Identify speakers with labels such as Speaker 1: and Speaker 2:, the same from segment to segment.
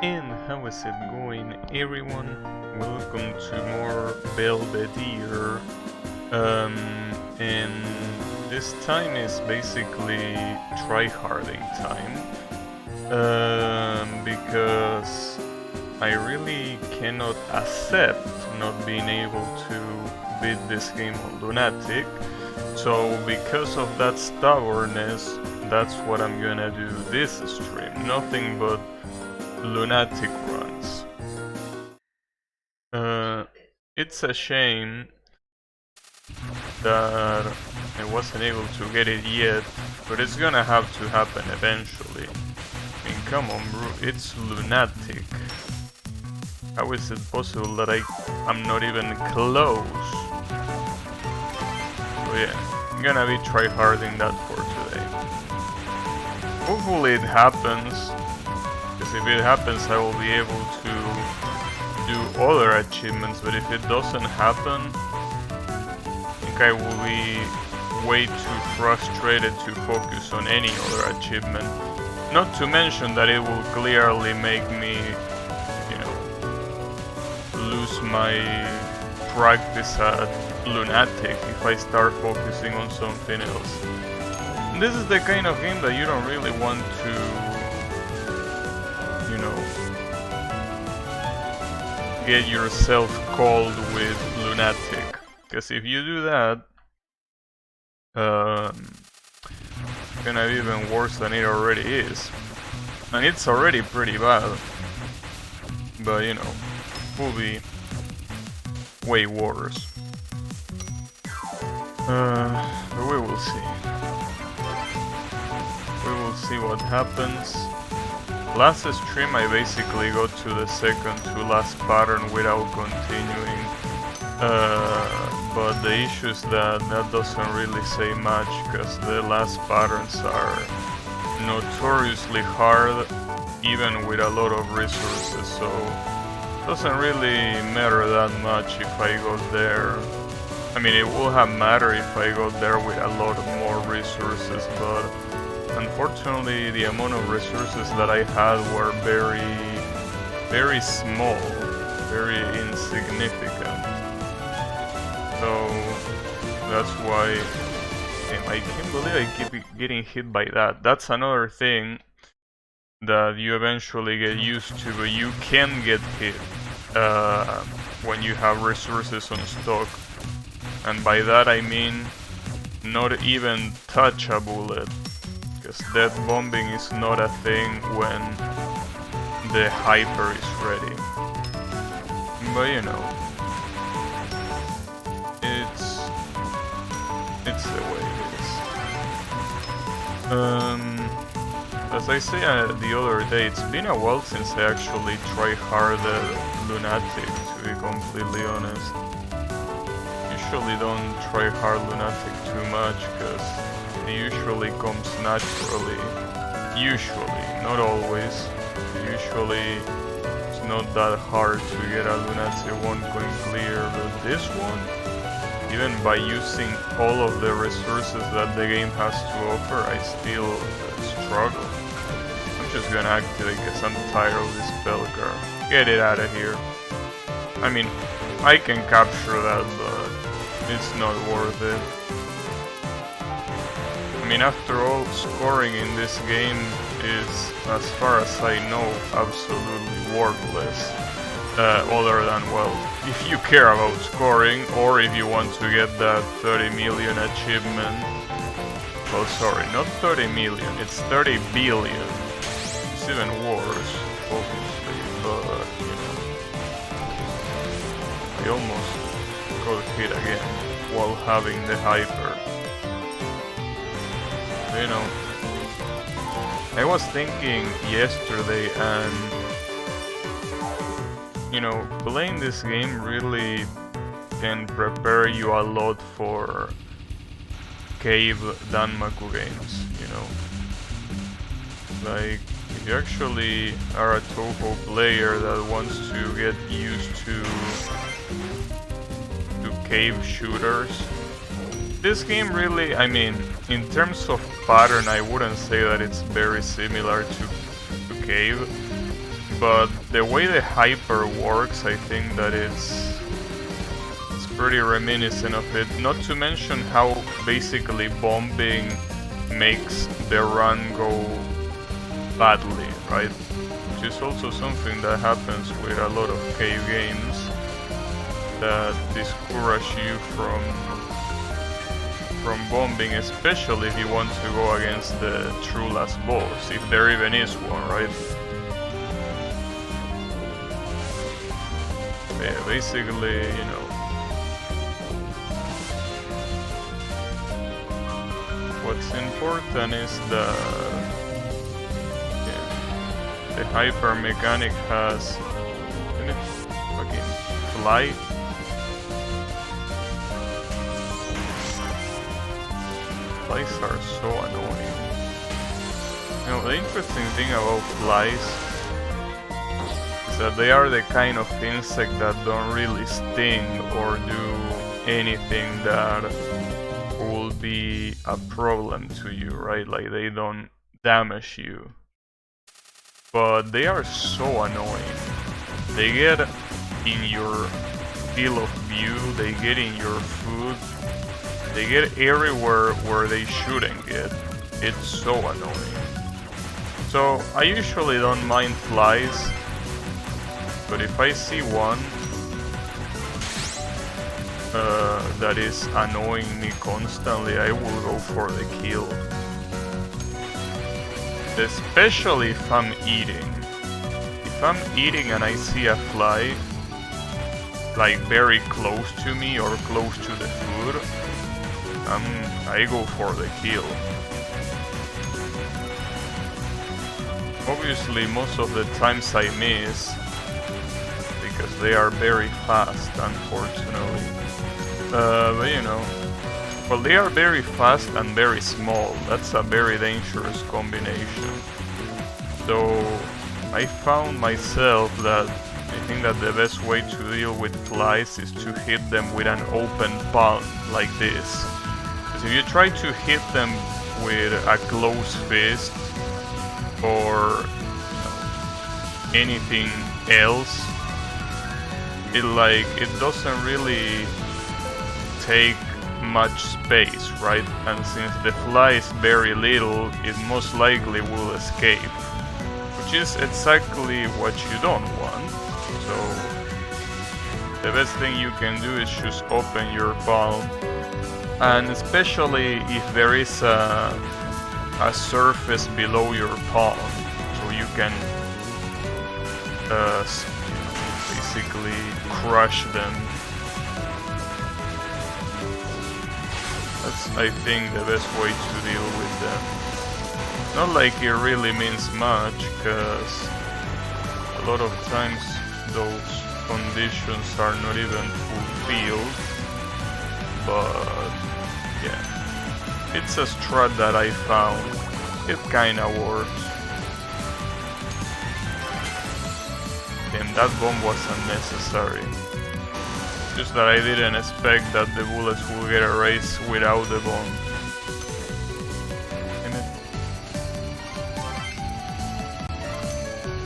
Speaker 1: And how is it going, everyone? Welcome to more Belvedere. And this time is basically tryharding time. Because I really cannot accept not being able to beat this game on Lunatic. So because of that stubbornness, that's what I'm gonna do this stream. Nothing but Lunatic runs. It's a shame that I wasn't able to get it yet, but it's gonna have to happen eventually. I mean, come on, bro, it's Lunatic. How is it possible that I'm not even close? So yeah, I'm gonna be tryharding that for today. Hopefully it happens. Because if it happens, I will be able to do other achievements, but if it doesn't happen, I think I will be way too frustrated to focus on any other achievement. Not to mention that it will clearly make me, you know, lose my practice at Lunatic if I start focusing on something else. And this is the kind of game that you don't really want to, you know, get yourself called with Lunatic, because if you do that, it's gonna be even worse than it already is, and it's already pretty bad, but you know, will be way worse. But we will see. We will see what happens. Last stream I basically got to the second to last pattern without continuing, but the issue is that doesn't really say much, because the last patterns are notoriously hard even with a lot of resources, so it doesn't really matter that much if I got there. I mean, it will have mattered if I got there with a lot more resources, but unfortunately, the amount of resources that I had were very small, very insignificant. So that's why I can't believe I keep getting hit by that. That's another thing that you eventually get used to, but you can get hit when you have resources on stock. And by that I mean not even touch a bullet. Because death bombing is not a thing when the hyper is ready. But you know, it's the way it is. As I said the other day, it's been a while since I actually tryharded Lunatic, to be completely honest. Usually don't try hard Lunatic too much, because it usually comes naturally. Usually, not always. Usually it's not that hard to get a Lunatic one going clear, but this one, even by using all of the resources that the game has to offer, I still struggle. I'm just gonna activate because I'm tired of this spell card. Get it out of here. I mean, I can capture that, but it's not worth it. I mean, after all, scoring in this game is, as far as I know, absolutely worthless. Other than, well, if you care about scoring, or if you want to get that 30 million achievement. Well, sorry, not 30 million, it's 30 billion. It's even worse, obviously, but, you know, I almost got hit again while having the hyper. You know, I was thinking yesterday, and you know, playing this game really can prepare you a lot for cave Danmaku games, you know. Like, if you actually are a Touhou player that wants to get used to cave shooters, this game really, I mean, in terms of pattern, I wouldn't say that it's very similar to Cave, But the way the hyper works, I think that it's pretty reminiscent of it. Not to mention how basically bombing makes the run go badly, right? Which is also something that happens with a lot of cave games that discourage you from bombing, especially if you want to go against the true last boss, if there even is one, right? Yeah, basically, you know, what's important is the hyper mechanic has fucking fly. Flies are so annoying. You know, the interesting thing about flies is that they are the kind of insect that don't really sting or do anything that will be a problem to you, right? Like they don't damage you. But they are so annoying. They get in your field of view, they get in your food, they get everywhere where they shouldn't get. It's so annoying. So I usually don't mind flies, but if I see one that is annoying me constantly, I will go for the kill. Especially if I'm eating. If I'm eating and I see a fly like very close to me or close to the food, I go for the kill. Obviously most of the times I miss because they are very fast, unfortunately. But you know, well, they are very fast and very small. That's a very dangerous combination. So I found myself that I think that the best way to deal with flies is to hit them with an open palm like this. Because if you try to hit them with a closed fist or anything else, it doesn't really take much space, right? And since the fly is very little, it most likely will escape, which is exactly what you don't want. So the best thing you can do is just open your palm, and especially if there is a surface below your palm, so you can basically crush them. That's, I think, the best way to deal with them. Not like it really means much, because a lot of times those conditions are not even fulfilled. But yeah, it's a strat that I found. It kinda works. And that bomb was unnecessary. Just that I didn't expect that the bullets will get erased without the bomb.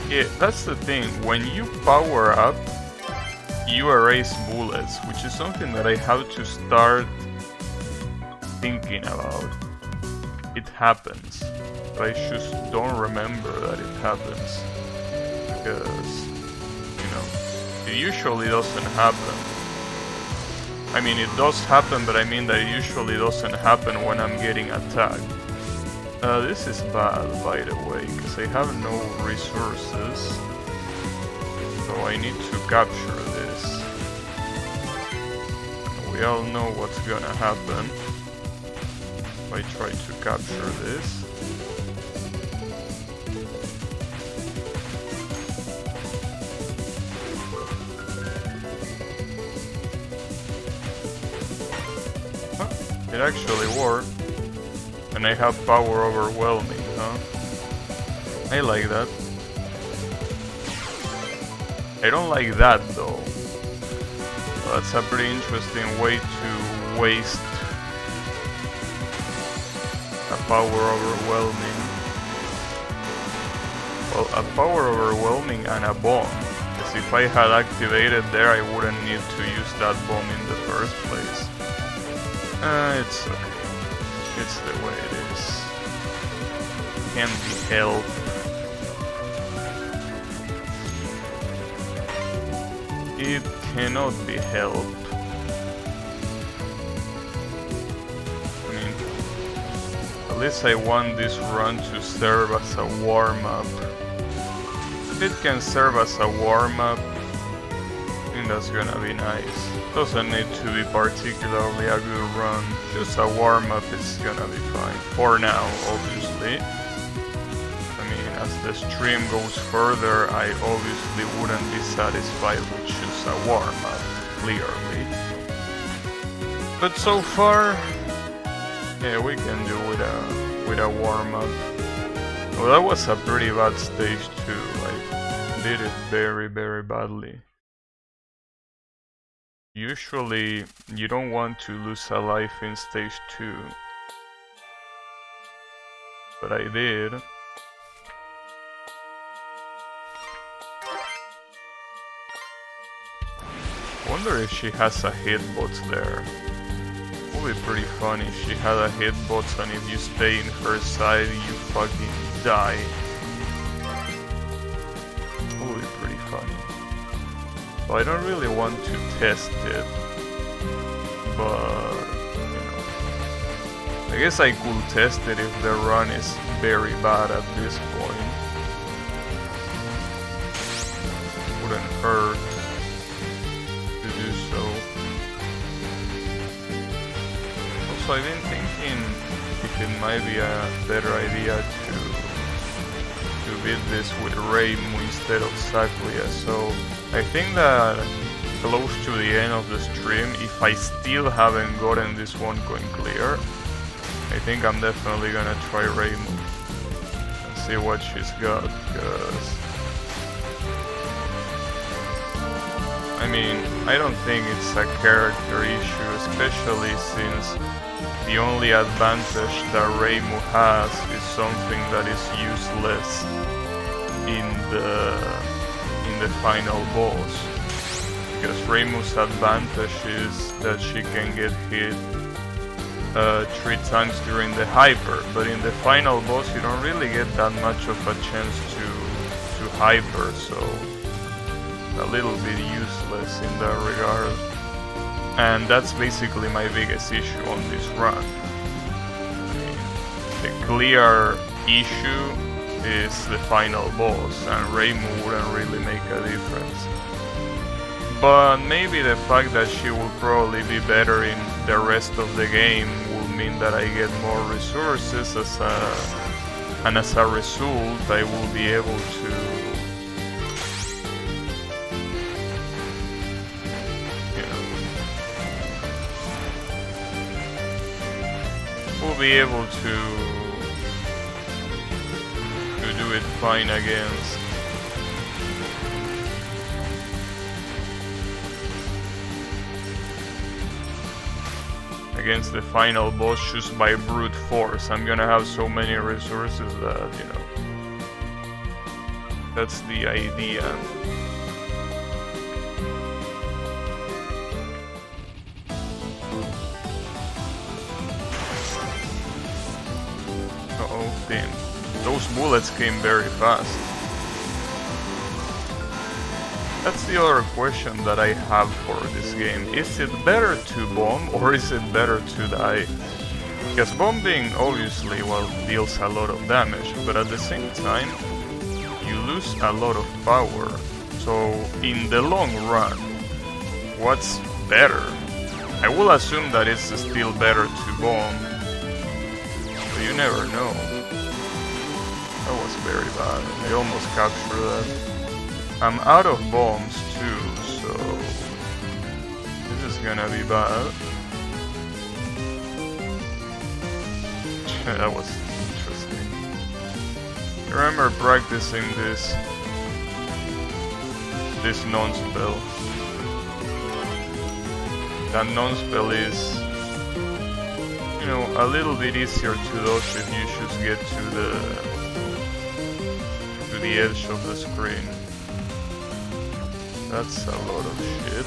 Speaker 1: Yeah, that's the thing. When you power up, you erase bullets, which is something that I have to start thinking about. It happens, but I just don't remember that it happens. Because, you know, it usually doesn't happen. I mean, it does happen, but I mean that it usually doesn't happen when I'm getting attacked. This is bad, by the way, because I have no resources. So I need to capture this. We all know what's gonna happen if I try to capture this. It actually worked, and I have power overwhelming, huh? I like that. I don't like that though. Well, that's a pretty interesting way to waste a power overwhelming. Well, a power overwhelming and a bomb. Because if I had activated there, I wouldn't need to use that bomb in the first place. It's okay. It's the way it is. Can't be helped. It cannot be helped. I mean, at least I want this run to serve as a warm-up. If it can serve as a warm-up, I think that's gonna be nice. Doesn't need to be particularly a good run, just a warm-up is gonna be fine. For now, obviously. I mean, as the stream goes further, I obviously wouldn't be satisfied with just a warm-up, clearly. But so far, yeah, we can do with a warm-up. Well, that was a pretty bad stage too. I did it very, very badly. Usually, you don't want to lose a life in stage 2. But I did. Wonder if she has a hitbox there. Would be pretty funny if she had a hitbox and if you stay in her side, you fucking die. Would be pretty funny. So I don't really want to test it, but you know, I guess I could test it if the run is very bad at this point. Wouldn't hurt to do so. Also, I've been thinking if it might be a better idea to beat this with Reimu instead of Sakuya. So I think that close to the end of the stream, if I still haven't gotten this one going clear, I think I'm definitely gonna try Reimu and see what she's got, because I mean, I don't think it's a character issue, especially since the only advantage that Reimu has is something that is useless in the final boss. Because Reimu's advantage is that she can get hit 3 times during the hyper, but in the final boss you don't really get that much of a chance to hyper, so a little bit useless in that regard. And that's basically my biggest issue on this run. I mean, the clear issue is the final boss, and Reimu wouldn't really make a difference. But maybe the fact that she will probably be better in the rest of the game will mean that I get more resources and as a result I will be able to be able to do it fine against the final boss just by brute force. I'm gonna have so many resources that, you know, that's the idea. Damn, those bullets came very fast. That's the other question that I have for this game. Is it better to bomb or is it better to die? Because bombing obviously, well, deals a lot of damage, but at the same time you lose a lot of power. So in the long run, what's better? I will assume that it's still better to bomb, but you never know. That was very bad. I almost captured that. I'm out of bombs too, so this is gonna be bad. That was interesting. I remember practicing this non-spell. That non-spell is, you know, a little bit easier to dodge if you just get to to the edge of the screen. That's a lot of shit.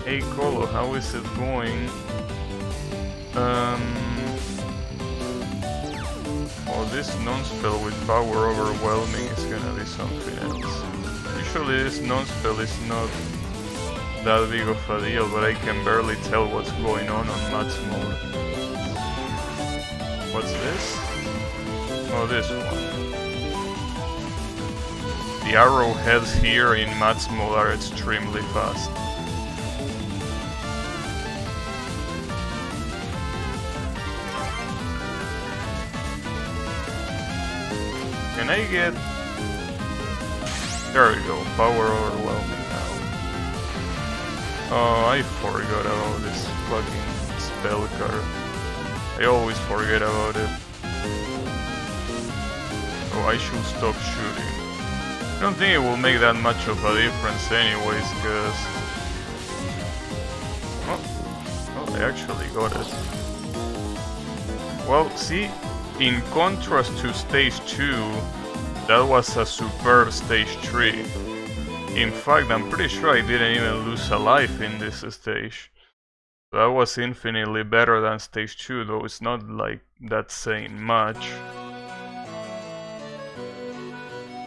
Speaker 1: Hey Colo, how is it going? Oh, this non-spell with power overwhelming is gonna be something else. Usually this non-spell is not that big of a deal, but I can barely tell what's going on Matt's mode. What's this? Oh, this one. The arrowheads here in Matt's mode are extremely fast. Can I get... There we go, power overwhelming now. Oh, I forgot about this fucking spell card. I always forget about it. Oh, I should stop shooting. I don't think it will make that much of a difference anyways, cause... Oh, I actually got it. Well, see, in contrast to stage 2, that was a superb stage 3. In fact, I'm pretty sure I didn't even lose a life in this stage. That was infinitely better than stage 2, though it's not like that saying much.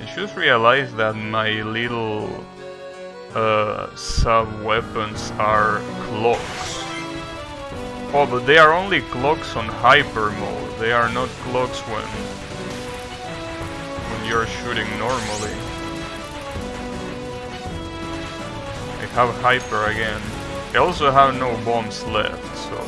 Speaker 1: I just realized that my little sub-weapons are clocks. Oh, but they are only clocks on hyper mode. They are not clocks when you're shooting normally. I have hyper again. I also have no bombs left, so...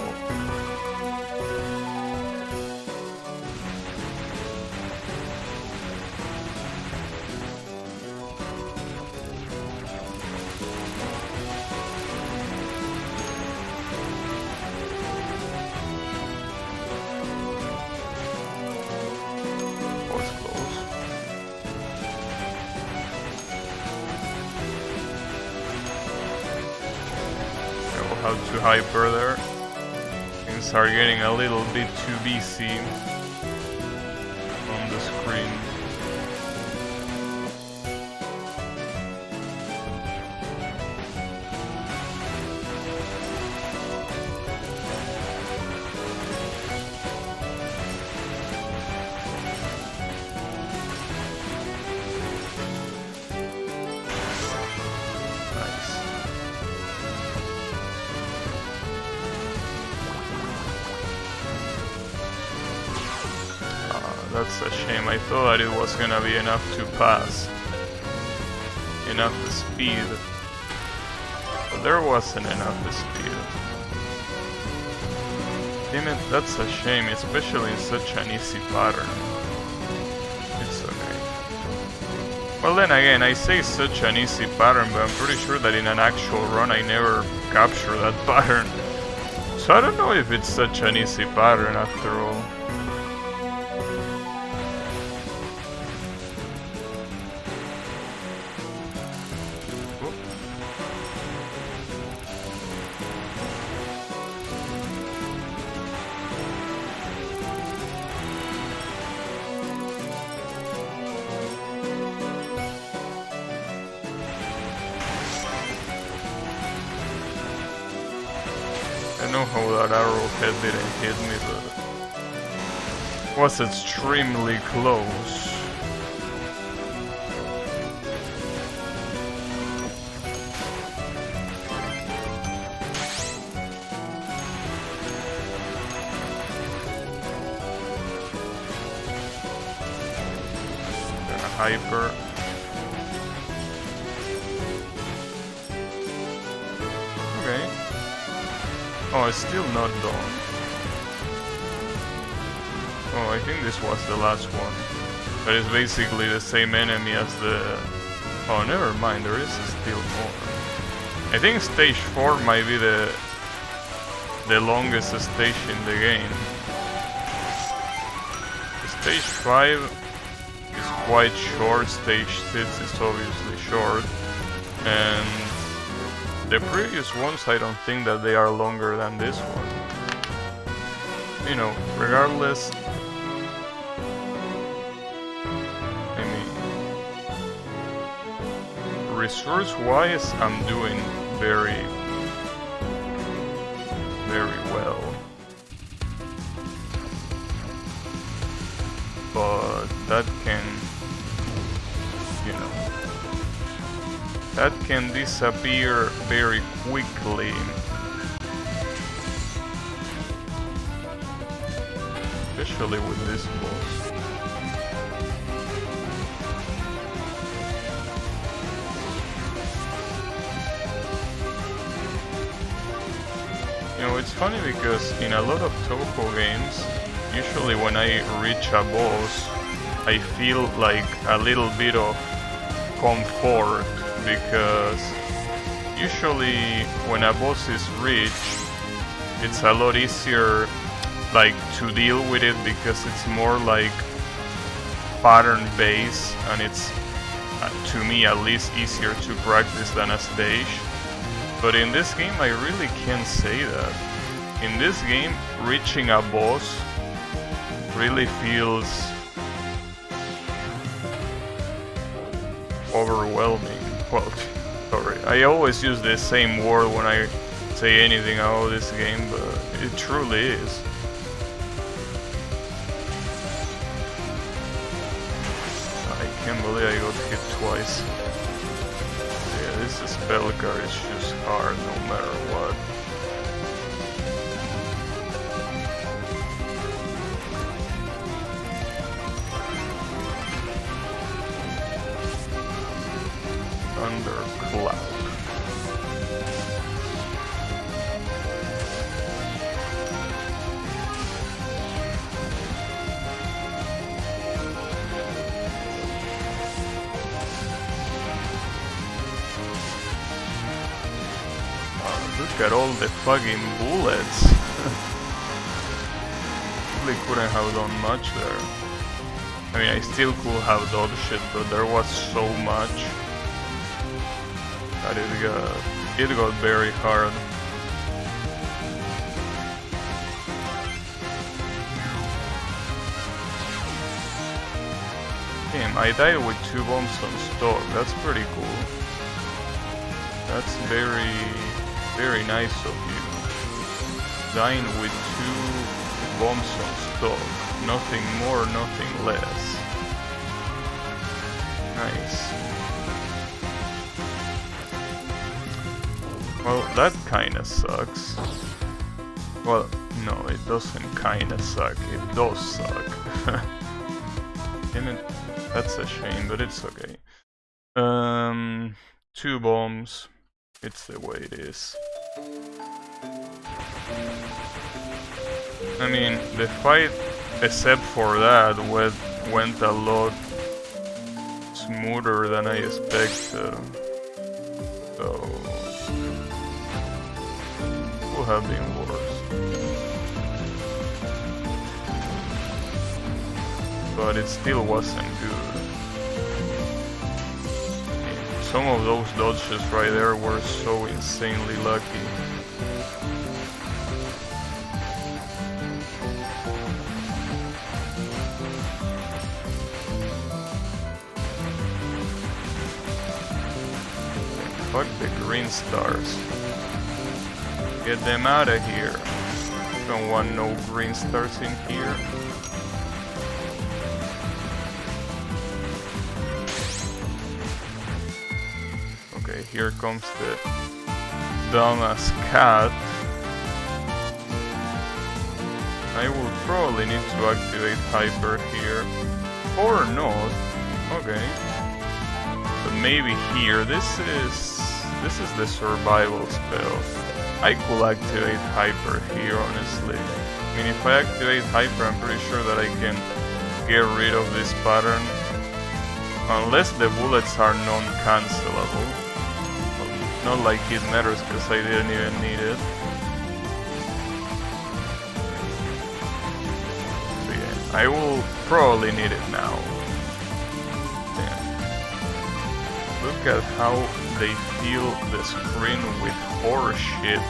Speaker 1: to hyper there. Things are getting a little bit too busy on the screen. That's a shame. I thought it was gonna be enough to pass. Enough speed. But there wasn't enough speed. Damn it, that's a shame, especially in such an easy pattern. It's okay. Well then again, I say such an easy pattern, but I'm pretty sure that in an actual run I never capture that pattern. So I don't know if it's such an easy pattern after all. I know how that arrowhead didn't hit me, but it was extremely close. Hyper. Okay. Oh, it's still not done. Oh, I think this was the last one. That is basically the same enemy as the... Oh, never mind, there is still more. I think stage 4 might be the longest stage in the game. Stage 5 is quite short, stage 6 is obviously short, and the previous ones I don't think that they are longer than this one. you know, regardless, I mean, resource-wise, I'm doing very well. But that can, you know, that can disappear very quickly. Especially with this boss. You know, it's funny because in a lot of Touhou games, usually when I reach a boss, I feel like a little bit of comfort, because usually when a boss is reached, it's a lot easier like to deal with it, because it's more like pattern based, and it's to me at least easier to practice than a stage. But in this game I really can't say that. In this game, reaching a boss really feels overwhelming. Well, sorry, I always use the same word when I say anything about this game, but it truly is. I can't believe I got hit twice. Yeah, this spell card is just hard no matter what. Thundercloud. Look at all the fucking bullets. Really couldn't have done much there. I mean, I still could have dodged it, but there was so much that it got very hard. Damn, I died with 2 bombs on stock. That's pretty cool. That's very nice of you. Dying with 2 bombs on stock. Nothing more, nothing less. Nice. Well, that kinda sucks. Well, no, it doesn't kinda suck. It does suck. Damn it. That's a shame, but it's okay. 2 bombs. It's the way it is. I mean, the fight, except for that, went a lot smoother than I expected. So, could have been worse. But it still wasn't good. Some of those dodges right there were so insanely lucky. Fuck the green stars. Get them out of here. Don't want no green stars in here. Okay, here comes the dumbass cat. I will probably need to activate Hyper here. Or not. Okay. But maybe here. This is the survival spell. I could activate Hyper here, honestly. I mean, if I activate Hyper, I'm pretty sure that I can get rid of this pattern. Unless the bullets are non-cancelable. Not like it matters, because I didn't even need it. But yeah, I will probably need it now. Damn. Look at how they fill the screen with horse shit.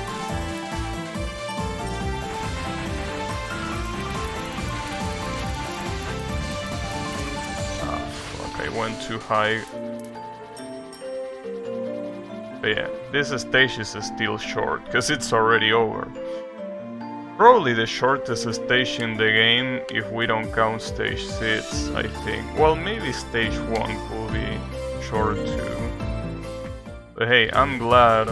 Speaker 1: went too high. But yeah, this stage is still short, because it's already over. Probably the shortest stage in the game, if we don't count stage 6, I think. Well, maybe stage 1 could be short too. But hey, I'm glad,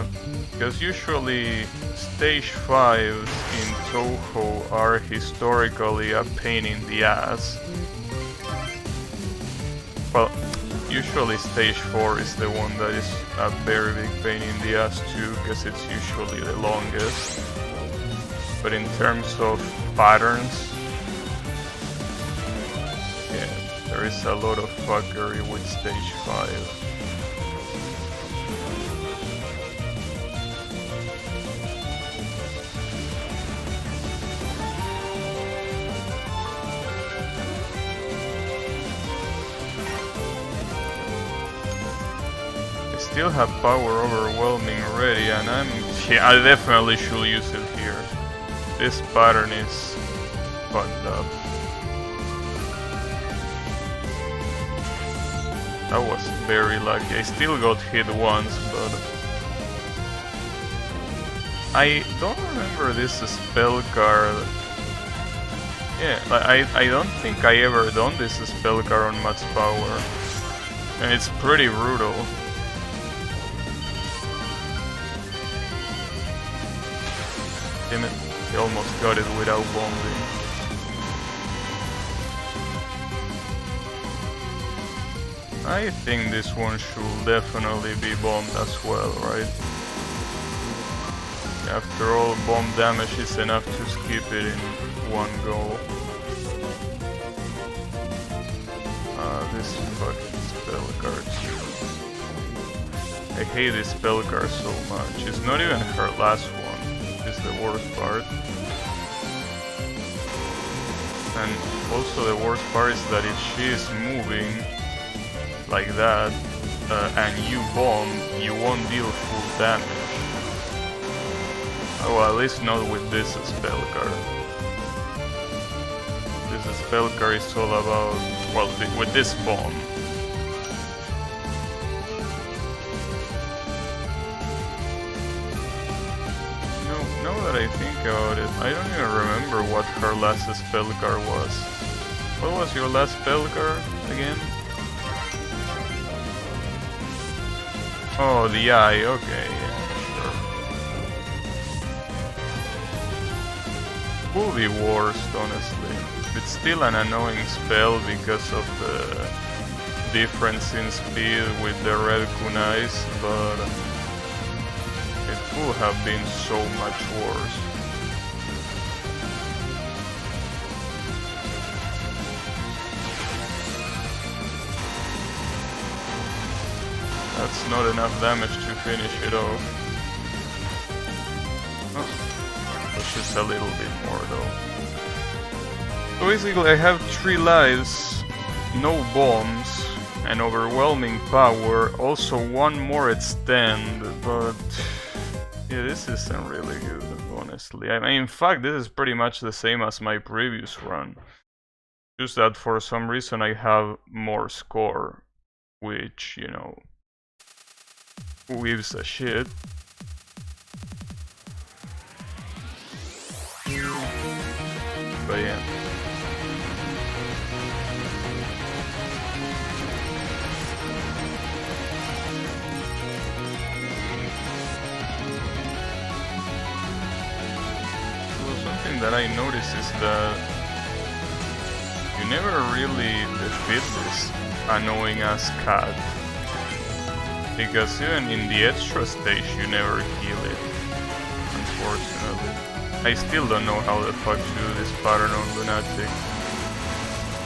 Speaker 1: because usually stage 5s in Touhou are historically a pain in the ass. Well, usually stage 4 is the one that is a very big pain in the ass too, because it's usually the longest. But in terms of patterns, yeah, there is a lot of fuckery with stage 5. I still have power overwhelming ready, and I definitely should use it here. This pattern is fucked up. That was very lucky. I still got hit once, but I don't remember this spell card. Yeah, I don't think I ever done this spell card on max power, and it's pretty brutal. Damn it. I almost got it without bombing. I think this one should definitely be bombed as well, right? After all, bomb damage is enough to skip it in one go. This fucking spell card. I hate this spell card so much. It's not even her last one. Is the worst part. And also the worst part is that if she is moving like that and you bomb, you won't deal full damage. Oh, well, at least not with this spell card. This spell card is all about, well, with this bomb. Now that I think about it, I don't even remember what her last spell card was. What was your last spell card again? Oh, the eye, okay, yeah, sure. Could be worst, honestly. It's still an annoying spell because of the difference in speed with the red kunais, but it could have been so much worse. That's not enough damage to finish it off. Oh, it's just a little bit more though. So basically I have 3 lives, no bombs, and overwhelming power, also 1 more extend, but yeah, this isn't really good, honestly. I mean, in fact, this is pretty much the same as my previous run. Just that for some reason I have more score, which, you know, who gives a shit? But yeah. Something that I noticed is that you never really defeat this annoying ass cat, because even in the extra stage you never heal it, unfortunately. I still don't know how the fuck to do this pattern on Lunatic.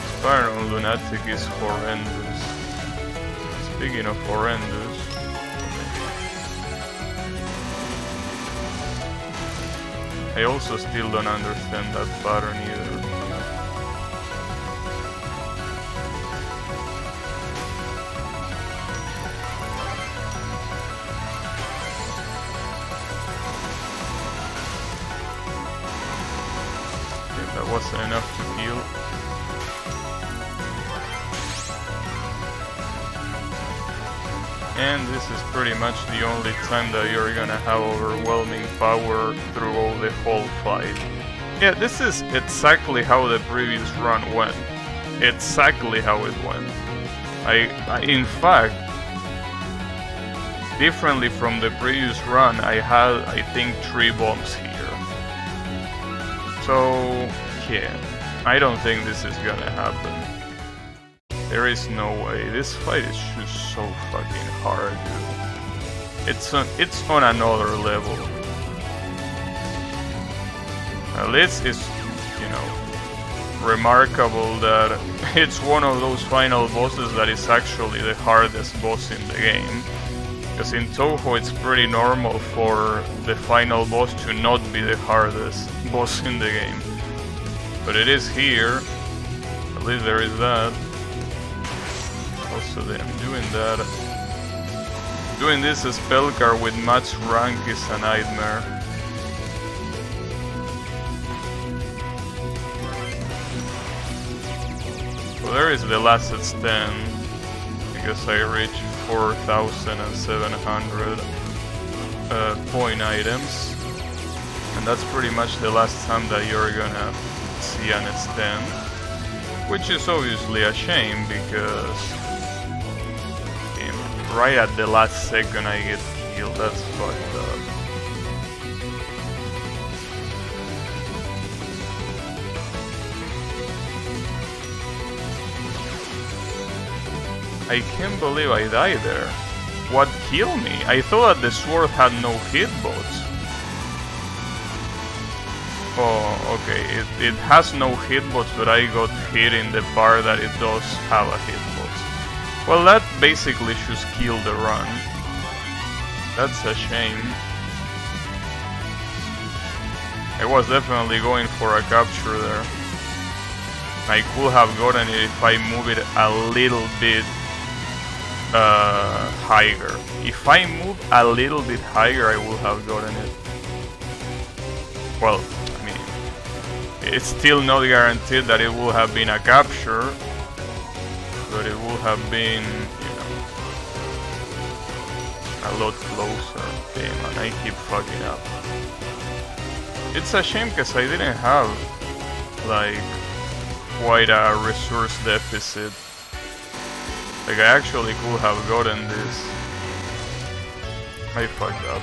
Speaker 1: This pattern on Lunatic is horrendous. Speaking of horrendous, I also still don't understand that pattern either. Okay, that wasn't enough to heal. And this is pretty much the only time that you're gonna have overwhelming power through all the whole fight. Yeah, this is exactly how the previous run went. Exactly how it went. In fact, differently from the previous run, I had, I think, 3 bombs here. So, yeah, I don't think this is gonna happen. There is no way. This fight is just so fucking hard, dude. It's on another level. At least it's, you know, remarkable that it's one of those final bosses that is actually the hardest boss in the game. Because in Touhou it's pretty normal for the final boss to not be the hardest boss in the game. But it is here. At least there is that. Also then doing that. Doing this spell card with max rank is a nightmare. Well, there is the last stand, because I reached 4,700 point items. And that's pretty much the last time that you're gonna see an stand. Which is obviously a shame, because right at the last second I get killed. That's fucked up. I can't believe I died there. What killed me? I thought that the sword had no hitbox. Oh, okay. It has no hitbox, but I got hit in the part that it does have a hitbox. Well, that basically should kill the run. That's a shame. I was definitely going for a capture there. I could have gotten it if I move it a little bit higher. If I moved a little bit higher, I would have gotten it. Well, I mean, it's still not guaranteed that it will have been a capture, but it will have been, you know, a lot closer. Okay, man, I keep fucking up. It's a shame because I didn't have, like, quite a resource deficit. Like, I actually could have gotten this. I fucked up.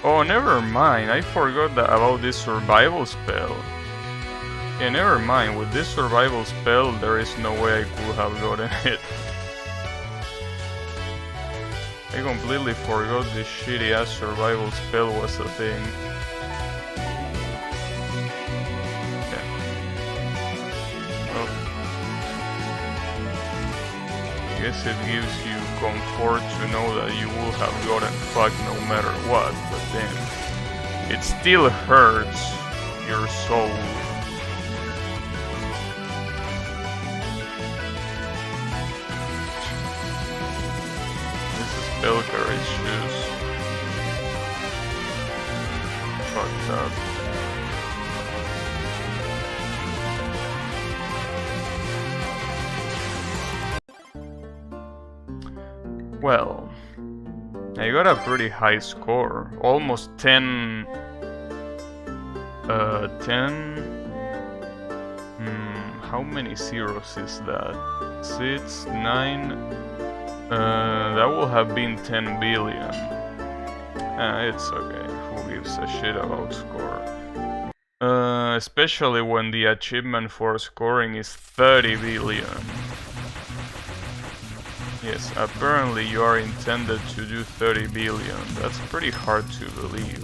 Speaker 1: Oh, never mind. I forgot about this survival spell. Yeah, never mind. With this survival spell, there is no way I could have gotten it. I completely forgot this shitty ass survival spell was a thing. Yeah. Well, I guess it gives you comfort to know that you will have gotten fucked no matter what, but then it still hurts your soul. Belvedere is just fucked up. Well, I got a pretty high score, almost 10. How many zeros is that? 6, 9. That will have been 10 billion. It's okay, who gives a shit about score? Especially when the achievement for scoring is 30 billion. Yes, apparently you are intended to do 30 billion. That's pretty hard to believe.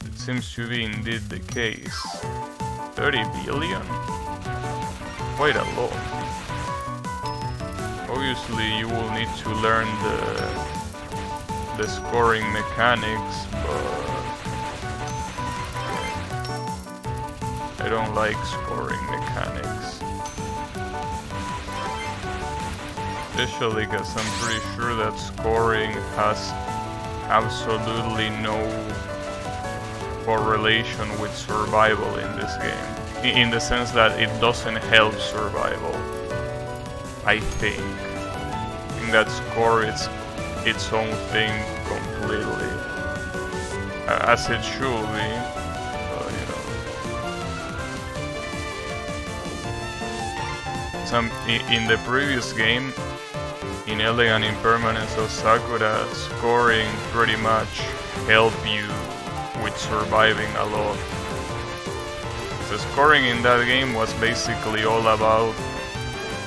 Speaker 1: It seems to be indeed the case. 30 billion? Quite a lot. Obviously you will need to learn the scoring mechanics, but yeah, I don't like scoring mechanics. Especially because I'm pretty sure that scoring has absolutely no correlation with survival in this game. In the sense that it doesn't help survival. I think. think that score is its own thing completely, as it should be. You know, in the previous game, in Elegant Impermanence of Sakura, scoring pretty much helped you with surviving a lot. The scoring in that game was basically all about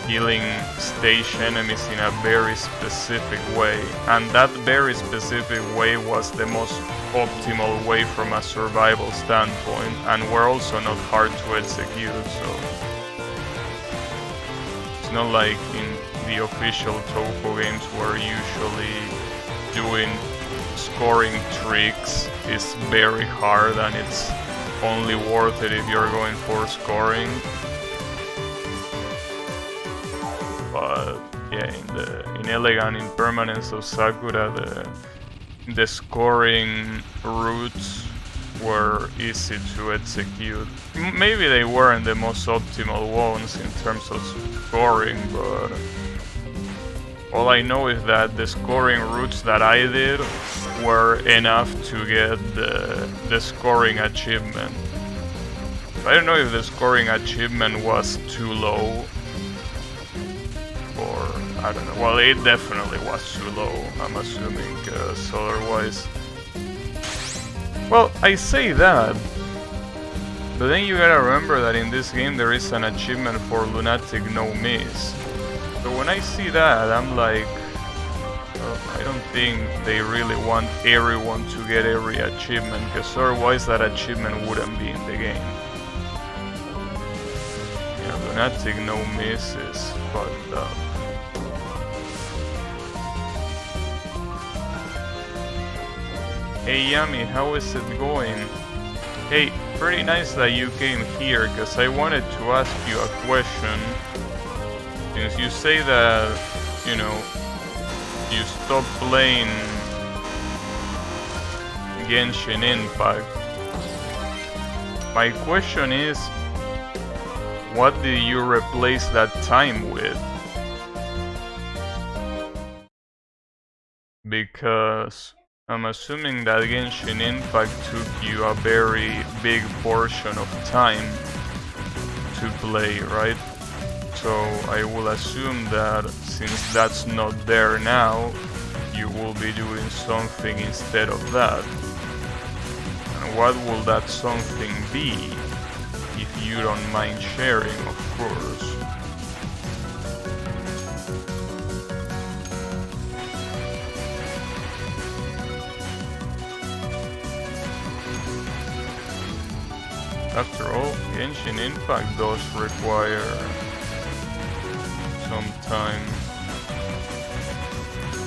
Speaker 1: killing stage enemies in a very specific way, and that very specific way was the most optimal way from a survival standpoint, and were also not hard to execute, so it's not like in the official Touhou games where usually doing scoring tricks is very hard and it's only worth it if you're going for scoring. But yeah, in Elegant Impermanence of Sakura, the scoring routes were easy to execute. Maybe they weren't the most optimal ones in terms of scoring, but all I know is that the scoring routes that I did were enough to get the scoring achievement. I don't know if the scoring achievement was too low, or I don't know. Well, it definitely was too low, I'm assuming, because otherwise... Well, I say that, but then you gotta remember that in this game there is an achievement for Lunatic No Miss. So when I see that, I'm like, I don't think they really want everyone to get every achievement, because otherwise that achievement wouldn't be in the game. Yeah, Lunatic No Miss is fucked up. Hey Yami, how is it going? Hey, pretty nice that you came here, because I wanted to ask you a question. Since you say that, you know, you stopped playing Genshin Impact, my question is, what did you replace that time with? Because I'm assuming that Genshin Impact took you a very big portion of time to play, right? So I will assume that since that's not there now, you will be doing something instead of that. And what will that something be? If you don't mind sharing, of course. After all, Genshin Impact does require some time.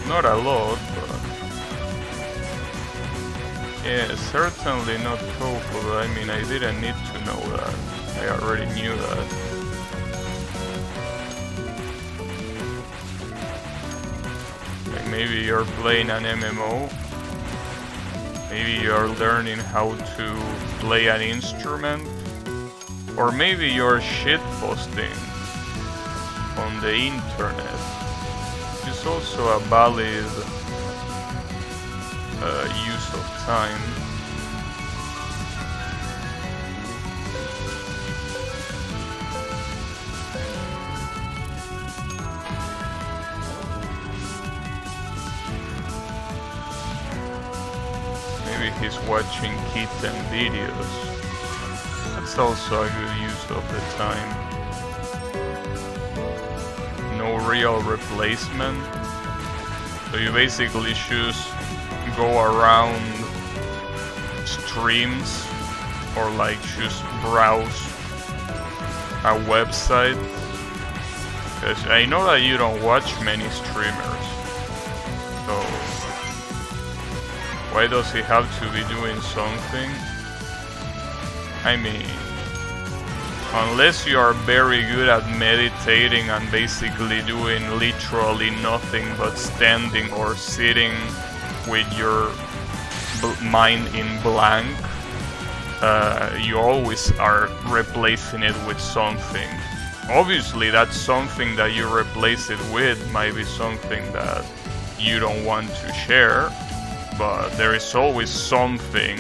Speaker 1: Not a lot, but... yeah, certainly not Touhou, but I mean, I didn't need to know that. I already knew that. Like maybe you're playing an MMO. Maybe you're learning how to play an instrument, or maybe you're shitposting on the internet. It's also a valid use of time. He's watching kitten videos. That's also a good use of the time. No real replacement. So you basically just go around streams or like just browse a website. Because I know that you don't watch many streamers. So why does he have to be doing something? I mean, unless you are very good at meditating and basically doing literally nothing but standing or sitting with your mind in blank, you always are replacing it with something. Obviously, that's something that you replace it with might be something that you don't want to share, but there is always something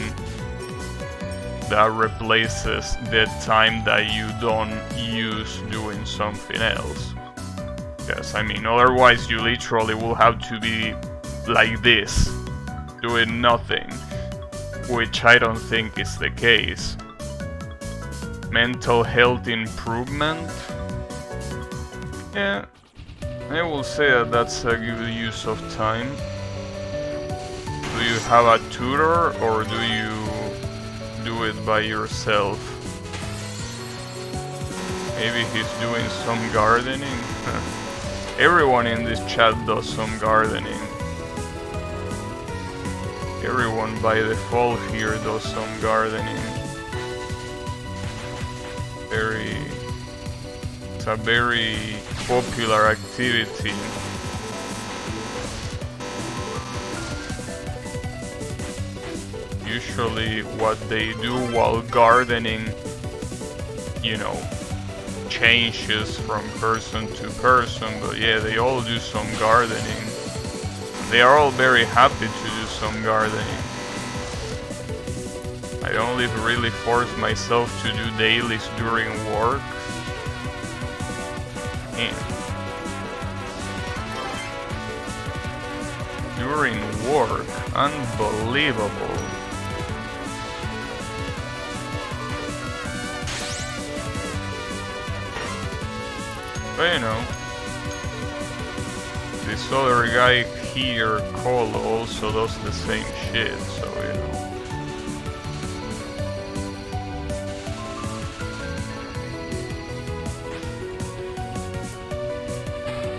Speaker 1: that replaces the time that you don't use doing something else. Yes, I mean, otherwise you literally will have to be like this, doing nothing, which I don't think is the case. Mental health improvement? Yeah, I will say that that's a good use of time. Do you have a tutor or do you do it by yourself? Maybe he's doing some gardening? Everyone in this chat does some gardening. Everyone by default here does some gardening. It's a very popular activity. Usually what they do while gardening, you know, changes from person to person, but yeah, they all do some gardening. They are all very happy to do some gardening. I only really force myself to do dailies during work. And during work, unbelievable. But you know, this other guy here, Colo, also does the same shit, so you know.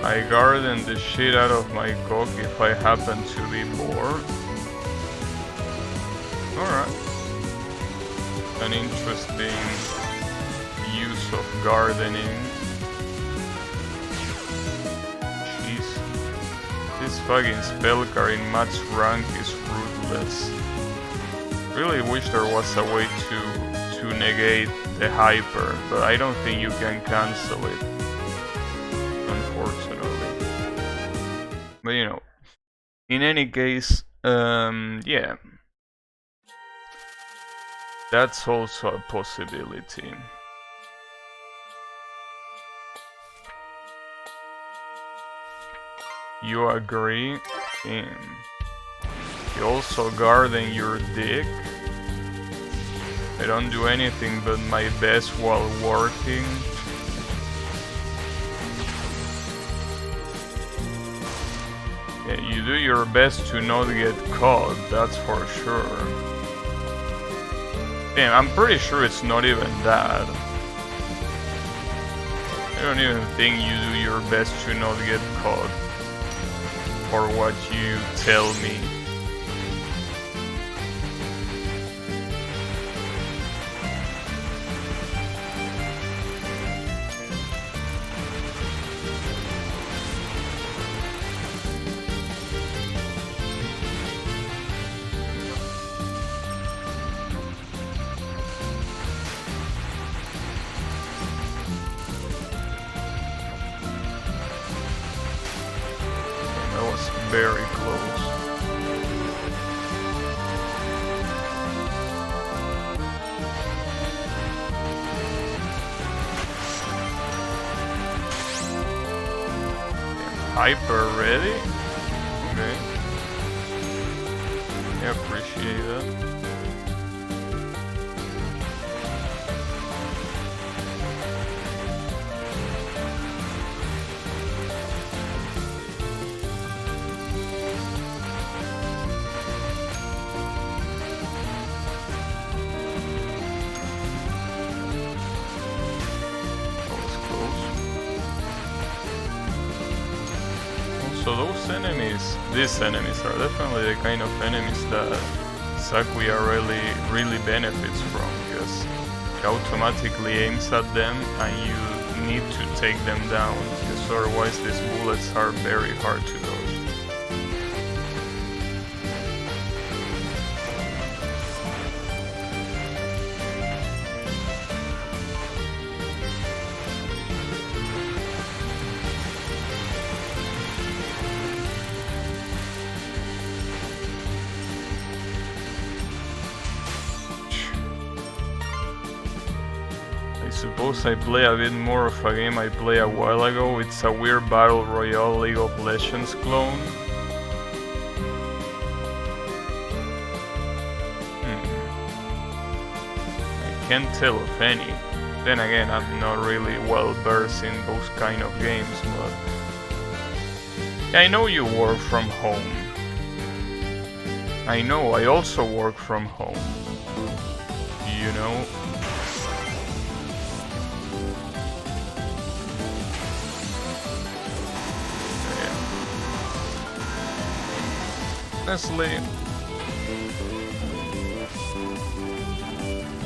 Speaker 1: I garden the shit out of my cock if I happen to be bored. Alright. An interesting use of gardening. This fucking spell card in match rank is ruthless. Really wish there was a way to negate the hyper, but I don't think you can cancel it, unfortunately. But you know, in any case, yeah, that's also a possibility. You agree? You also garden your dick. I don't do anything but my best while working. Yeah, you do your best to not get caught, that's for sure. Damn, I'm pretty sure it's not even that. I don't even think you do your best to not get caught. For what you tell me. Very close. Hyper ready? Okay. I appreciate that. So those enemies, these enemies are definitely the kind of enemies that Sakuya really benefits from, because it automatically aims at them and you need to take them down, because otherwise these bullets are very hard to dodge. I suppose I play a bit more of a game I played a while ago. It's a weird Battle Royale League of Legends clone. I can't tell of any. Then again, I'm not really well versed in those kind of games, but I know you work from home. I know I also work from home. You know? Yeah. Honestly,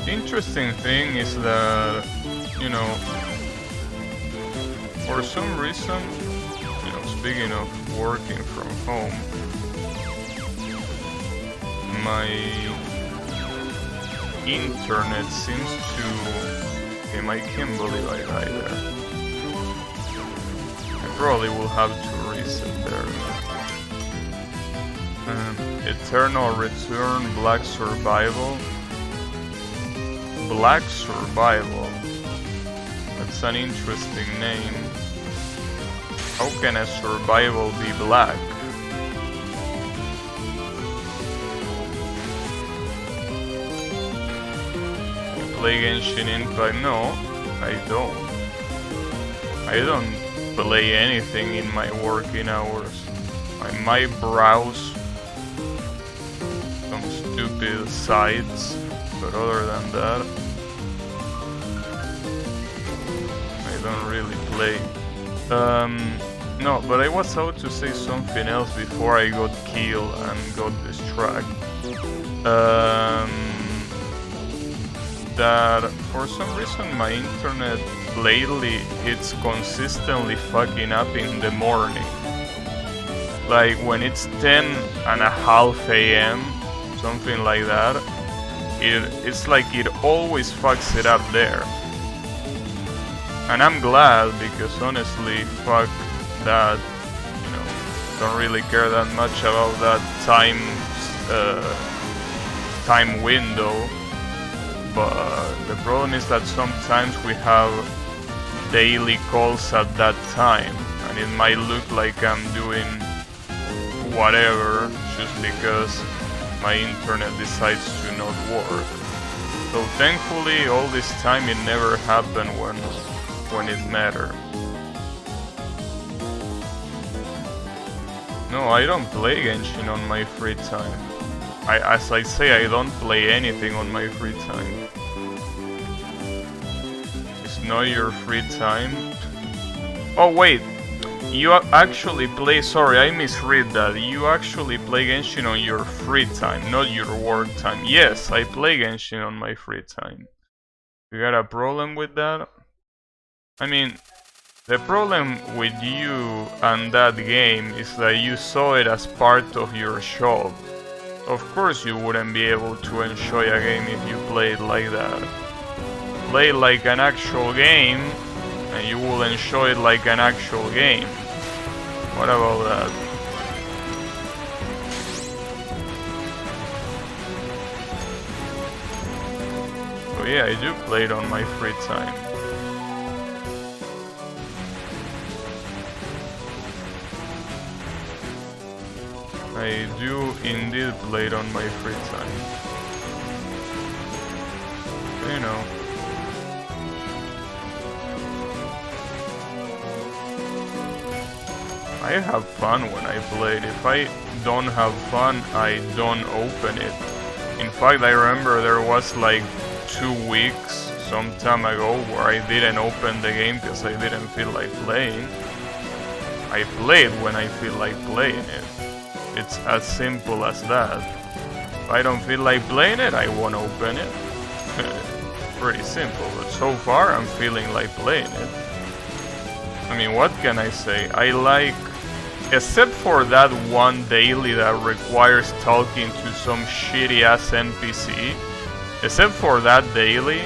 Speaker 1: the interesting thing is that, you know, for some reason, you know, speaking of working from home, my internet seems to... Okay, I can't believe I died there. I probably will have to reset there. Eternal Return, Black Survival. Black Survival. That's an interesting name. How can a survival be black? You play Genshin Impact? No, I don't. I don't play anything in my working hours. I might browse some stupid sites, but other than that, I don't really play. No, but I was about to say something else before I got killed and got distracted. That for some reason my internet lately, it's consistently fucking up in the morning. Like when it's 10:30 a.m, something like that, it's like it always fucks it up there. And I'm glad, because honestly, fuck that, you know, don't really care that much about that time window. But the problem is that sometimes we have daily calls at that time, and it might look like I'm doing whatever just because my internet decides to not work. So thankfully all this time it never happened when it mattered. No, I don't play Genshin on my free time. As I say, I don't play anything on my free time. It's not your free time. Oh wait, you actually play, sorry, I misread that. You actually play Genshin on your free time, not your work time. Yes, I play Genshin on my free time. You got a problem with that? I mean, the problem with you and that game is that you saw it as part of your job. Of course you wouldn't be able to enjoy a game if you played like that. Play like an actual game, and you will enjoy it like an actual game. What about that? So yeah, I do play it on my free time. I do indeed play it on my free time. You know. I have fun when I play it. If I don't have fun, I don't open it. In fact, I remember there was like 2 weeks some time ago where I didn't open the game because I didn't feel like playing. I play it when I feel like playing it. It's as simple as that. If I don't feel like playing it, I won't open it. Pretty simple, but so far I'm feeling like playing it. I mean, what can I say? I like, except for that one daily that requires talking to some shitty ass NPC, except for that daily,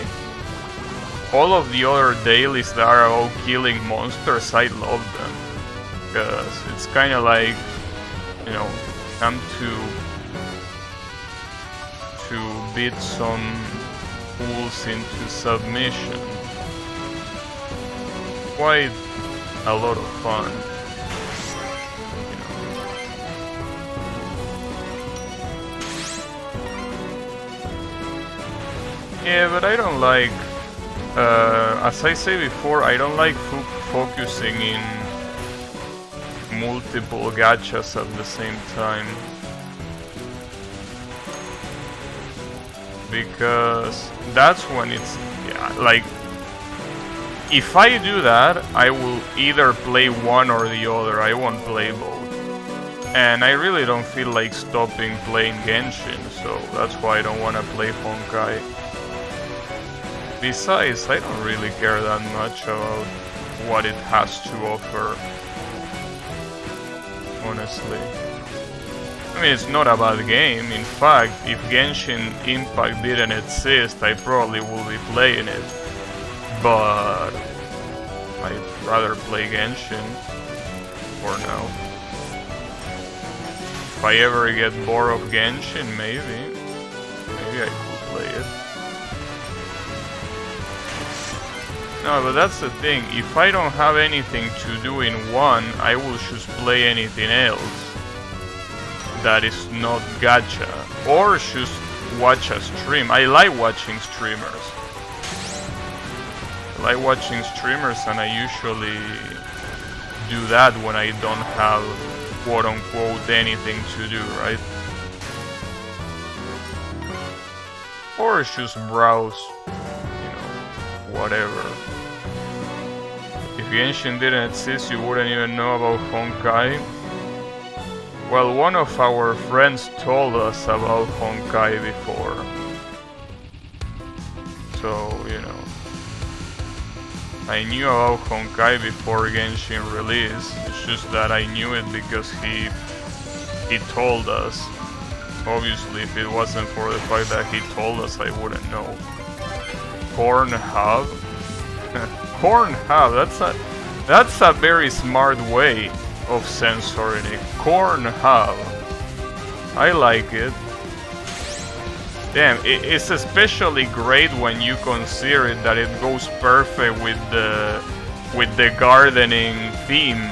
Speaker 1: all of the other dailies that are all killing monsters, I love them. Because it's kind of like, you know, come to beat some fools into submission. quite a lot of fun. Yeah, but I don't like, as I say before, I don't like focusing in multiple gachas at the same time. Because that's when it's, yeah, like, if I do that, I will either play one or the other, I won't play both. And I really don't feel like stopping playing Genshin, so that's why I don't want to play Honkai. Besides, I don't really care that much about what it has to offer, honestly. I mean, it's not a bad game. In fact, if Genshin Impact didn't exist, I probably would be playing it. But I'd rather play Genshin for now. If I ever get bored of Genshin, maybe I could play it. No, but that's the thing, if I don't have anything to do in one, I will just play anything else that is not gacha, or just watch a stream. I like watching streamers. I like watching streamers, and I usually do that when I don't have quote-unquote anything to do, right? Or just browse, whatever. If Genshin didn't exist, you wouldn't even know about Honkai. Well, one of our friends told us about Honkai before. So, I knew about Honkai before Genshin release. It's just that I knew it because he told us. Obviously, if it wasn't for the fact that he told us, I wouldn't know. Cornhub? Cornhub, that's a very smart way of censoring it. Cornhub. I like it. Damn, it's especially great when you consider it that it goes perfect with the gardening theme,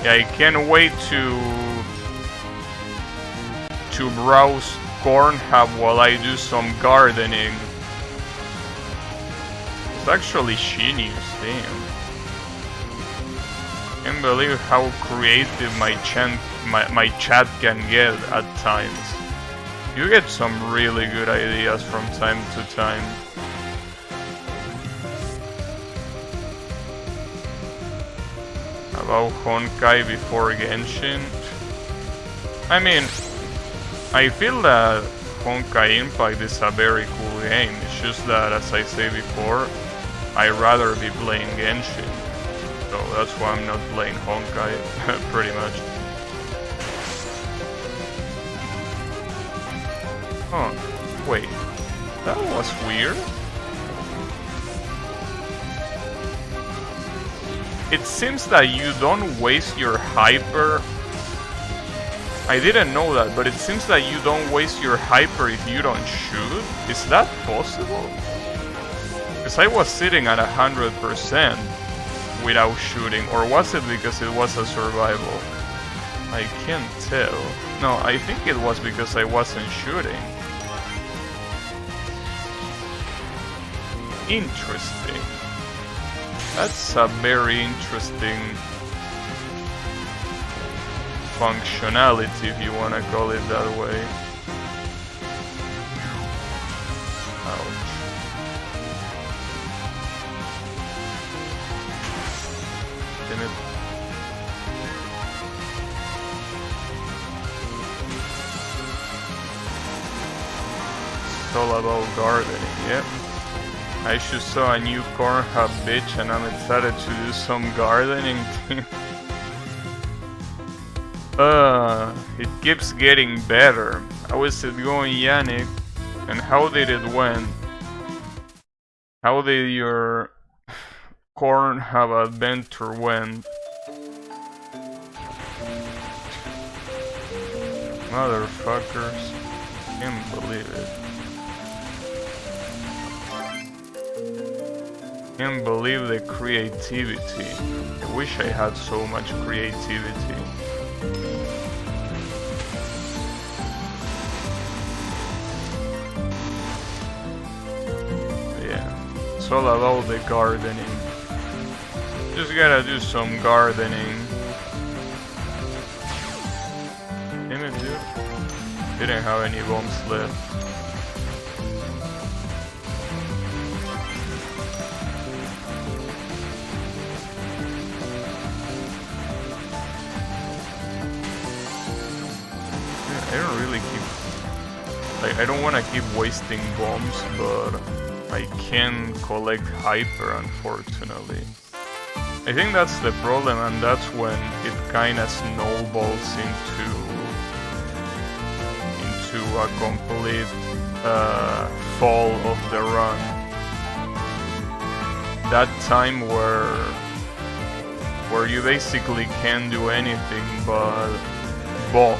Speaker 1: Yeah, I can't wait to browse Cornhub while I do some gardening. It's actually genius, damn. Can't believe how creative my chat can get at times. You get some really good ideas from time to time. About Honkai before Genshin. I mean, I feel that Honkai Impact is a very cool game. It's just that, as I say before, I'd rather be playing Genshin. So that's why I'm not playing Honkai, pretty much. Huh, wait, that was weird. It seems that you don't waste your hyper. I didn't know that, but it seems that you don't waste your hyper if you don't shoot. Is that possible? Because I was sitting at 100% without shooting, or was it because it was a survival? I can't tell. No, I think it was because I wasn't shooting. Interesting. That's a very interesting functionality, if you want to call it that way. Ouch. Damn it. It's all about gardening, yep. I just saw a new Cornhub bitch and I'm excited to do some gardening. It keeps getting better. How is it going, Yannick? And how did it went? How did your Cornhub adventure went? Motherfuckers. Can't believe it. Can't believe the creativity. I wish I had so much creativity. Yeah, it's all about the gardening. Just gotta do some gardening. Damn it, dude. Didn't have any bombs left. I don't really keep... Like, I don't want to keep wasting bombs, but I can collect hyper, unfortunately. I think that's the problem, and that's when it kinda snowballs into a complete fall of the run. That time where you basically can't do anything but bomb.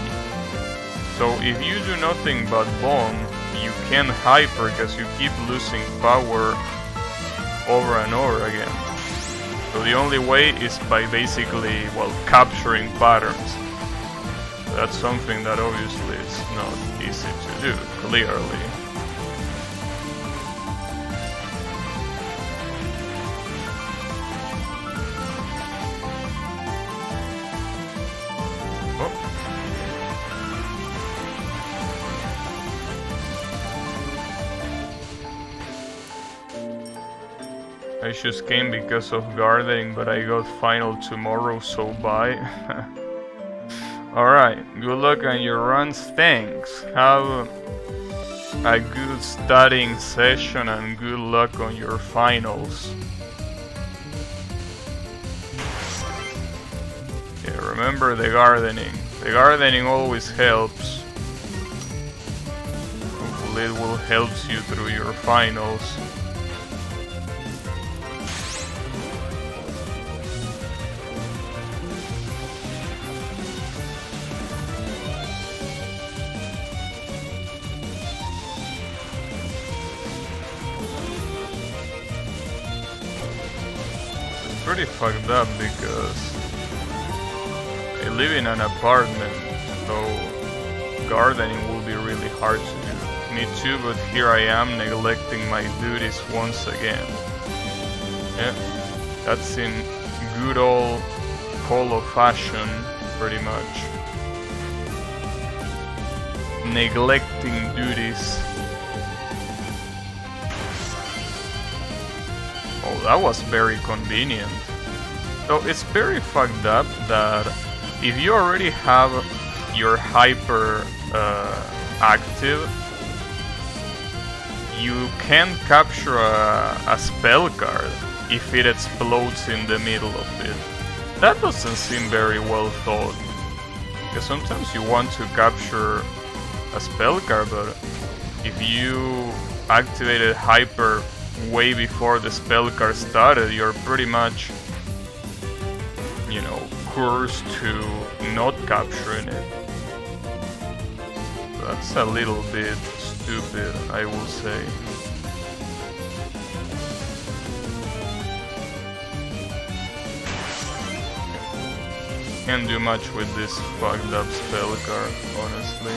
Speaker 1: So if you do nothing but bomb, you can hyper because you keep losing power over and over again. So the only way is by basically, well, capturing patterns. That's something that obviously is not easy to do, clearly. I just came because of gardening, but I got final tomorrow, so bye. Alright, good luck on your runs, thanks. Have a good studying session and good luck on your finals. Yeah, remember the gardening. The gardening always helps. Hopefully it will help you through your finals. Pretty fucked up because I live in an apartment, so gardening will be really hard to do. Me too, but here I am neglecting my duties once again. Yeah, that's in good old Colo fashion, pretty much. Neglecting duties. Oh, that was very convenient. So it's very fucked up that if you already have your hyper active, you can capture a spell card if it explodes in the middle of it. That doesn't seem very well thought. Because sometimes you want to capture a spell card, but if you activated hyper way before the spell card started, you're pretty much, you know, cursed to not capturing it. That's a little bit stupid, I will say. Can't do much with this fucked up spell card, honestly.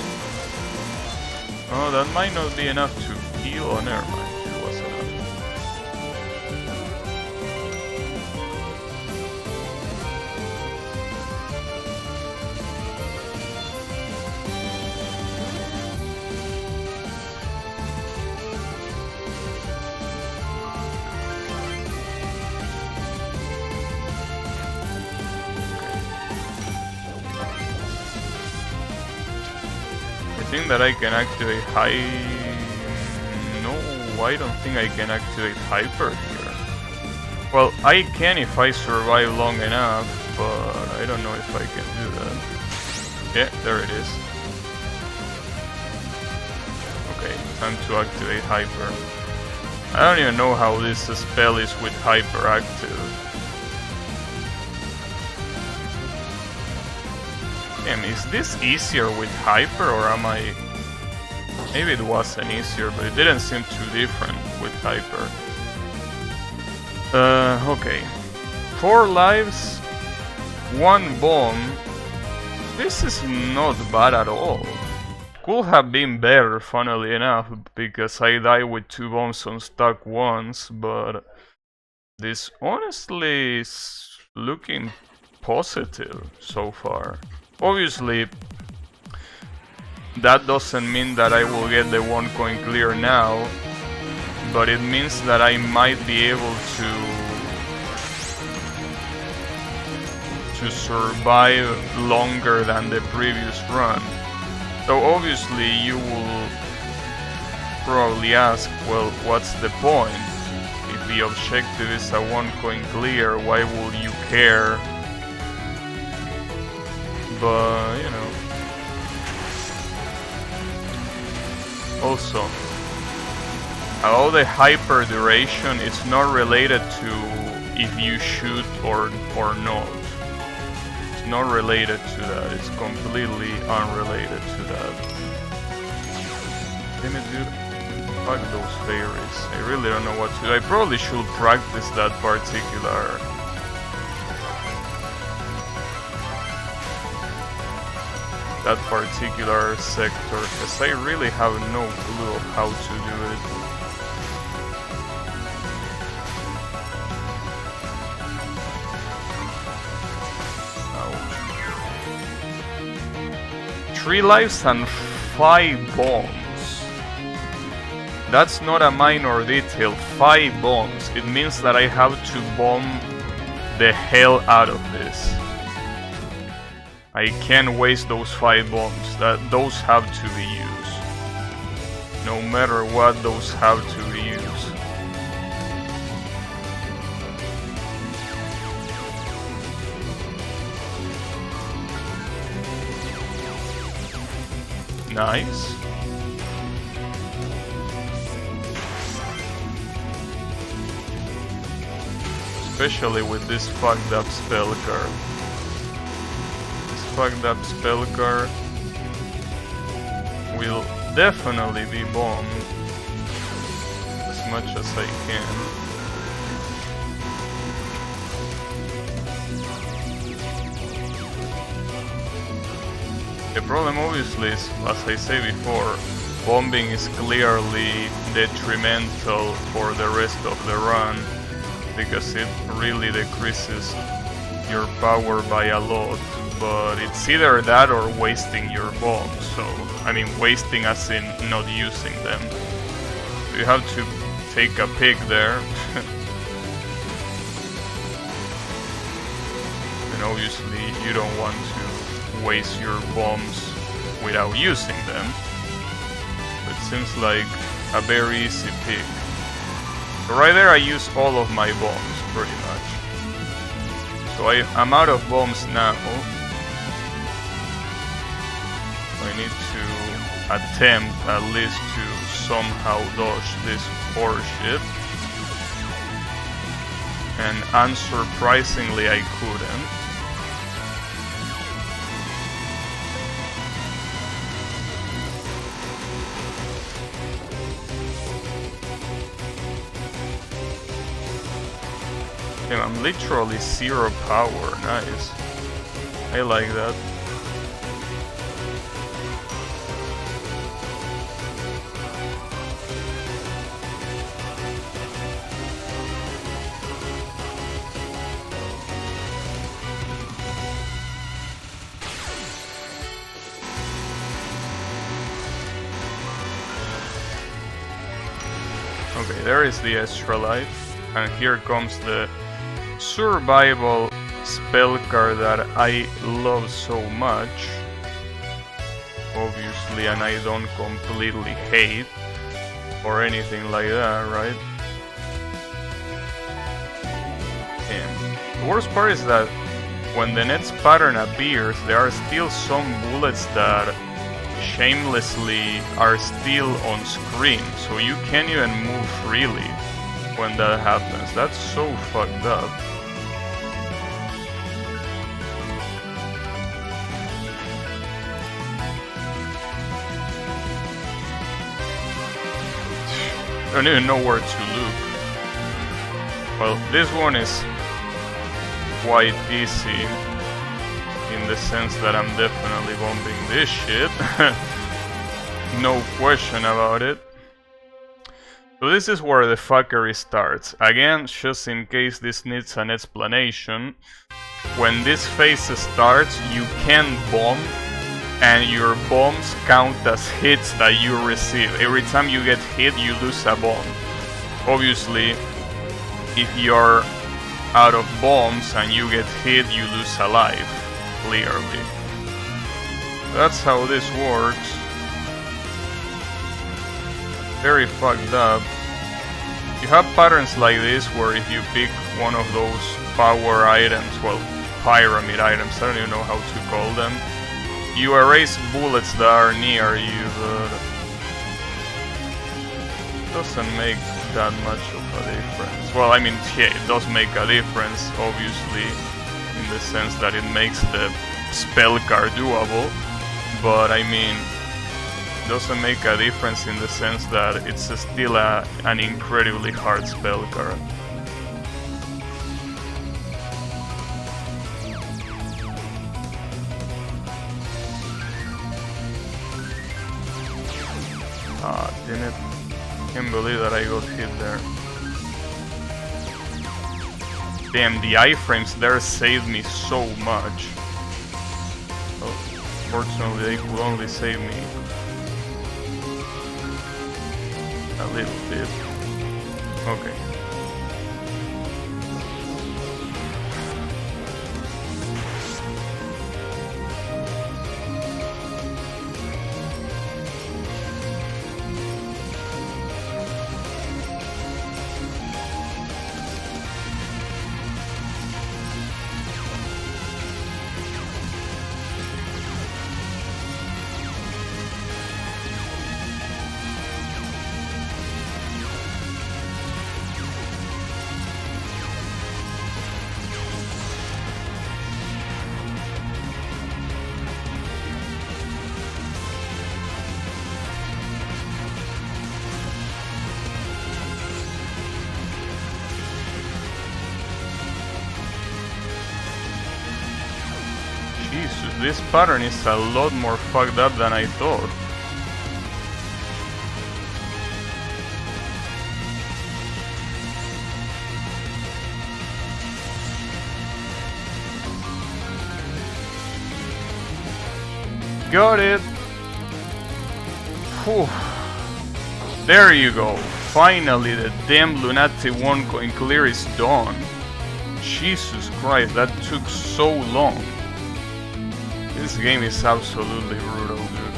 Speaker 1: Oh, that might not be enough to heal. Oh, never mind. It was enough. I think that I can activate No, I don't think I can activate hyper here. Well, I can if I survive long enough, but I don't know if I can do that. Yeah, there it is. Okay, time to activate hyper. I don't even know how this spell is with hyper active. Damn, is this easier with hyper, or am I... Maybe it wasn't easier, but it didn't seem too different with hyper. Okay. 4 lives, 1 bomb. This is not bad at all. Could have been better, funnily enough, because I died with 2 bombs on stack once, but this honestly is looking positive so far. Obviously, that doesn't mean that I will get the 1 coin clear now, but it means that I might be able to survive longer than the previous run. So obviously you will probably ask, well, what's the point? If the objective is a 1 coin clear, why would you care? But, you know. Also, about the hyper duration, it's not related to if you shoot or not. It's not related to that. It's completely unrelated to that. Damn it, dude. Fuck those fairies. I really don't know what to do. I probably should practice that particular sector, because I really have no clue of how to do it. Ouch. 3 lives and 5 bombs. That's not a minor detail. 5 bombs. It means that I have to bomb the hell out of this. I can't waste those 5 bombs. Those have to be used. No matter what, those have to be used. Nice. Especially with this fucked up spell card. Fucked up spell card will definitely be bombed as much as I can. The problem obviously is, as I say before, bombing is clearly detrimental for the rest of the run because it really decreases your power by a lot. But it's either that or wasting your bombs. So, I mean, wasting as in not using them. So you have to take a pick there. And obviously you don't want to waste your bombs without using them. But it seems like a very easy pick. So right there I use all of my bombs, pretty much. So I'm out of bombs now. I need to attempt at least to somehow dodge this warship. And unsurprisingly I couldn't. Damn, I'm literally 0 power, nice. I like that. Okay, there is the extra life, and here comes the survival spell card that I love so much, obviously, and I don't completely hate or anything like that, right? And the worst part is that when the next pattern appears, there are still some bullets that shamelessly are still on screen, so you can't even move freely when that happens. That's so fucked up. I don't even know where to look. Well, this one is quite easy in the sense that I'm definitely bombing this shit. No question about it. So this is where the fuckery starts. Again, just in case this needs an explanation, when this phase starts, you can bomb, and your bombs count as hits that you receive. Every time you get hit, you lose a bomb. Obviously, if you're out of bombs and you get hit, you lose a life, clearly. That's how this works. Very fucked up. You have patterns like this where if you pick one of those power items, well, pyramid items, I don't even know how to call them, you erase bullets that are near you, but it doesn't make that much of a difference. Well, I mean, yeah, it does make a difference, obviously, in the sense that it makes the spell card doable, but I mean, it doesn't make a difference in the sense that it's still an incredibly hard spell card. Ah, damn it. Can't believe that I got hit there. Damn, the iframes there saved me so much. Oh, fortunately they could only save me a little bit. Okay. Jesus, this pattern is a lot more fucked up than I thought. Got it! Whew. There you go. Finally, the damn Lunati 1 coin clear is done. Jesus Christ, that took so long. This game is absolutely brutal, dude.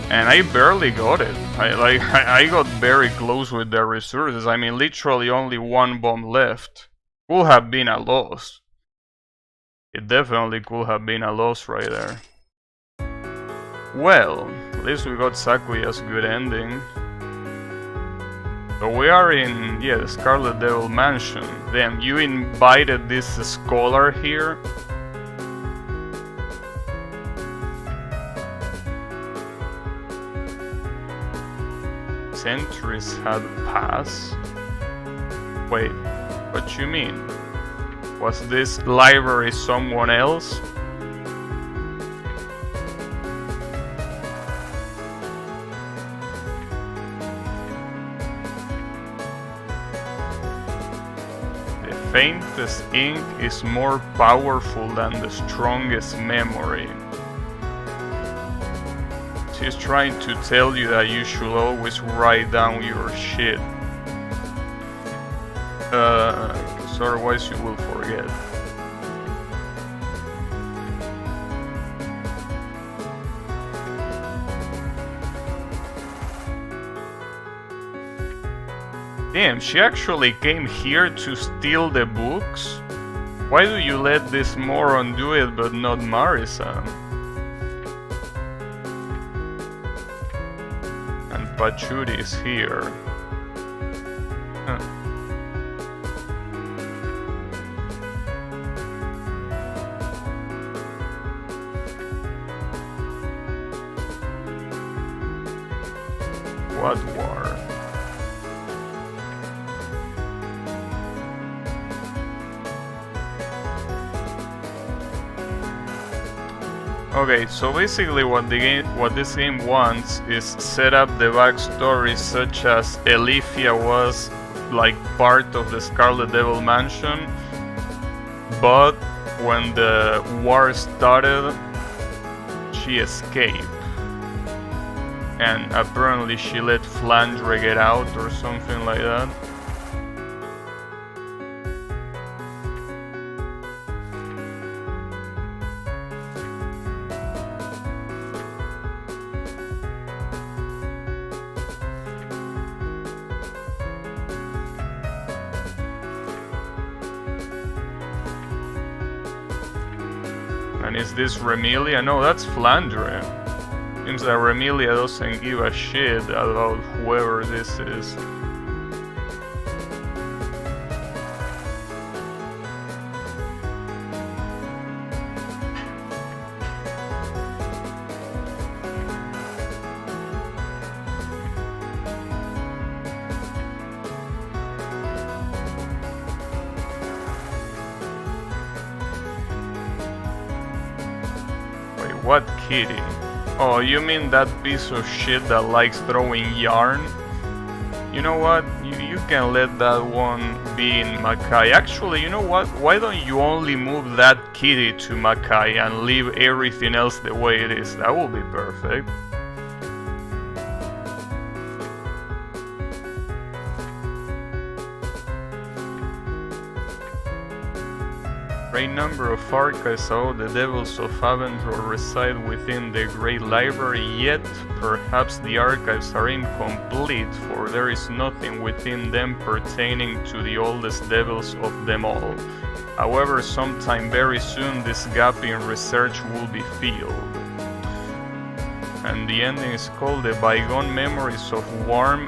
Speaker 1: And I barely got it. I got very close with the resources. I mean, literally only one bomb left. Could have been a loss. It definitely could have been a loss right there. Well, at least we got Sakuya's good ending. So we are in, yeah, the Scarlet Devil Mansion. Damn, you invited this scholar here? Centuries had passed? Wait, what you mean? Was this library someone else? The faintest ink is more powerful than the strongest memory. She's trying to tell you that you should always write down your shit. Because otherwise you will forget. Damn, she actually came here to steal the books? Why do you let this moron do it but not Marisa? Pachuri is here. Huh. What war? Okay, so basically what this game wants is set up the backstory such as Elifia was like part of the Scarlet Devil Mansion, but when the war started, she escaped. And apparently she let Flandre get out or something like that. And is this Remilia? No, that's Flandre. Seems that Remilia doesn't give a shit about whoever this is. What kitty? Oh, you mean that piece of shit that likes throwing yarn? You know what? You can let that one be in Makai. Actually, you know what? Why don't you only move that kitty to Makai and leave everything else the way it is? That will be perfect. Great number of archives about the Devils of Aventro reside within the Great Library, yet perhaps the archives are incomplete, for there is nothing within them pertaining to the oldest devils of them all. However, sometime very soon this gap in research will be filled. And the ending is called The Bygone Memories of War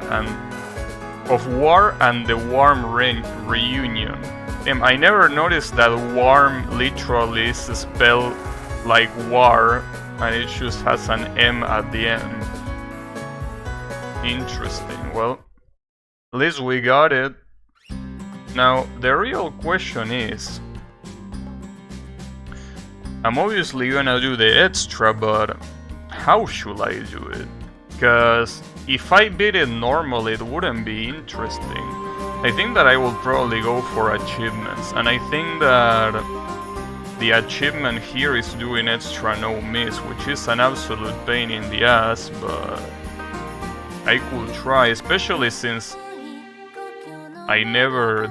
Speaker 1: and the Warm Reunion. I never noticed that warm literally is spelled like war and it just has an M at the end. Interesting. Well, at least we got it. Now, the real question is, I'm obviously gonna do the extra, but how should I do it? Because if I beat it normally, it wouldn't be interesting. I think that I will probably go for achievements, and I think that the achievement here is doing extra no miss, which is an absolute pain in the ass, but I could try, especially since I never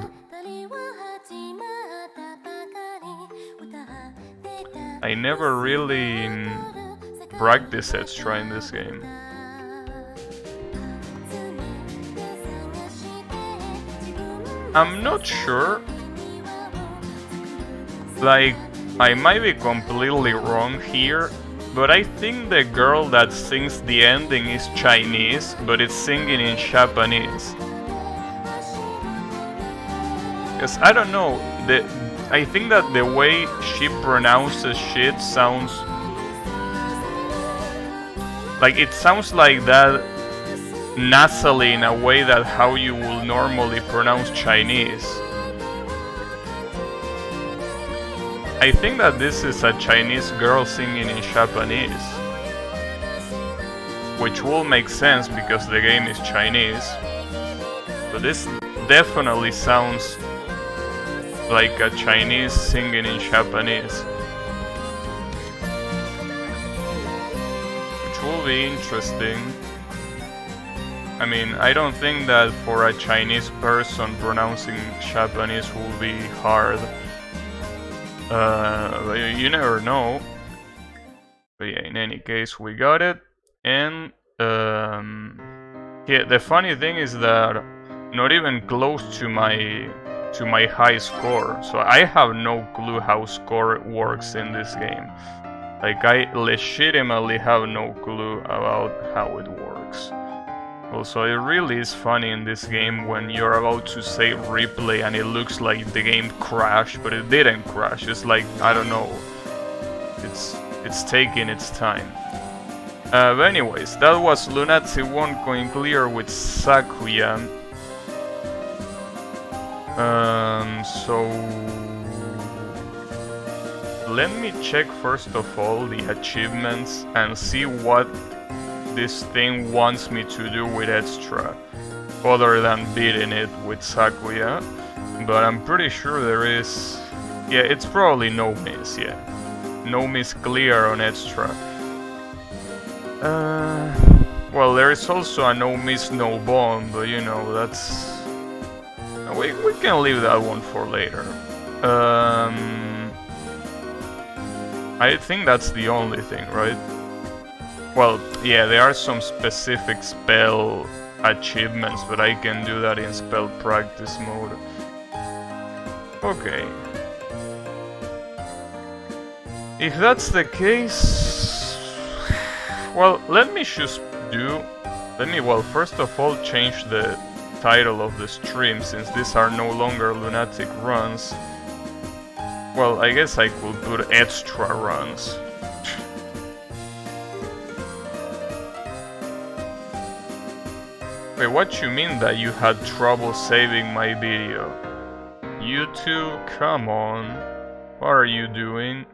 Speaker 1: really practiced extra in this game. I'm not sure, like, I might be completely wrong here, but I think the girl that sings the ending is Chinese, but it's singing in Japanese. Because I don't know, I think that the way she pronounces shit sounds like, it sounds like that nasally in a way that how you will normally pronounce Chinese. I think that this is a Chinese girl singing in Japanese, which will make sense because the game is Chinese. So this definitely sounds like a Chinese singing in Japanese, which will be interesting. I mean, I don't think that for a Chinese person pronouncing Japanese will be hard. But you never know. But yeah, in any case, we got it. And yeah, the funny thing is that not even close to my high score. So I have no clue how score works in this game. Like, I legitimately have no clue about how it works. Also, it really is funny in this game when you're about to say replay and it looks like the game crashed, but it didn't crash. It's like, I don't know, it's taking its time. But anyways, that was Lunatsi 1 going clear with Sakuya. let me check first of all the achievements and see what this thing wants me to do with extra, other than beating it with Sakuya. But I'm pretty sure there is... yeah, it's probably no miss, yeah. No miss clear on extra. Well, there is also a no miss, no bond, but you know, that's... we can leave that one for later. I think that's the only thing, right? Well, yeah, there are some specific spell achievements, but I can do that in spell practice mode. Okay. If that's the case... well, let me just do... well, first of all, change the title of the stream, since these are no longer lunatic runs. Well, I guess I could put extra runs. Wait, what you mean that you had trouble saving my video? YouTube, come on. What are you doing?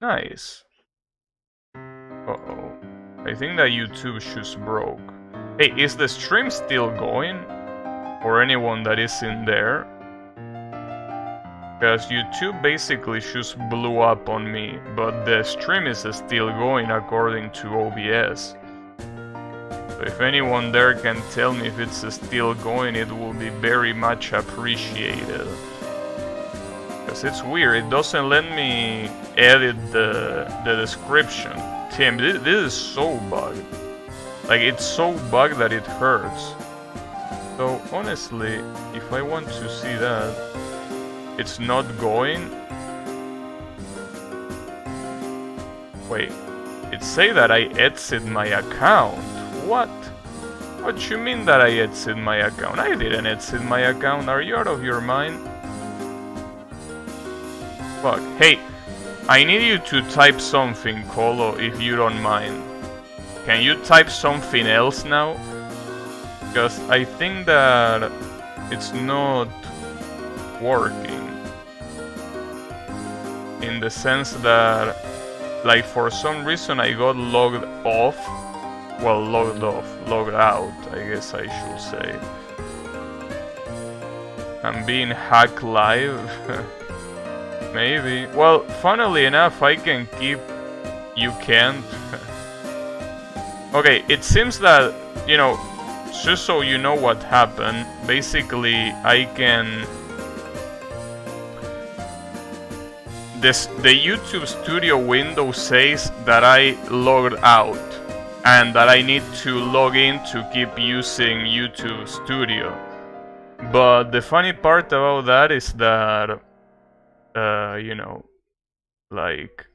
Speaker 1: Nice. Uh-oh. I think that YouTube just broke. Hey, is the stream still going? For anyone that is in there? Because YouTube basically just blew up on me, but the stream is still going according to OBS. So if anyone there can tell me if it's still going, it will be very much appreciated. Because it's weird, it doesn't let me edit the description. Damn, this is so bugged. Like, it's so bugged that it hurts. So honestly, if I want to see that, it's not going. Wait, it say that I exit my account. What? What you mean that I exit my account? I didn't exit my account. Are you out of your mind? Fuck. Hey, I need you to type something, Colo, if you don't mind. Can you type something else now? Because I think that it's not working. In the sense that, like, for some reason I got logged off. Well, logged off, logged out, I guess I should say. I'm being hacked live. Maybe. Well, funnily enough, I can keep... you can't. Okay, it seems that, you know, just so you know what happened, basically I can... the YouTube Studio window says that I logged out and that I need to log in to keep using YouTube Studio. But the funny part about that is that, you know, like,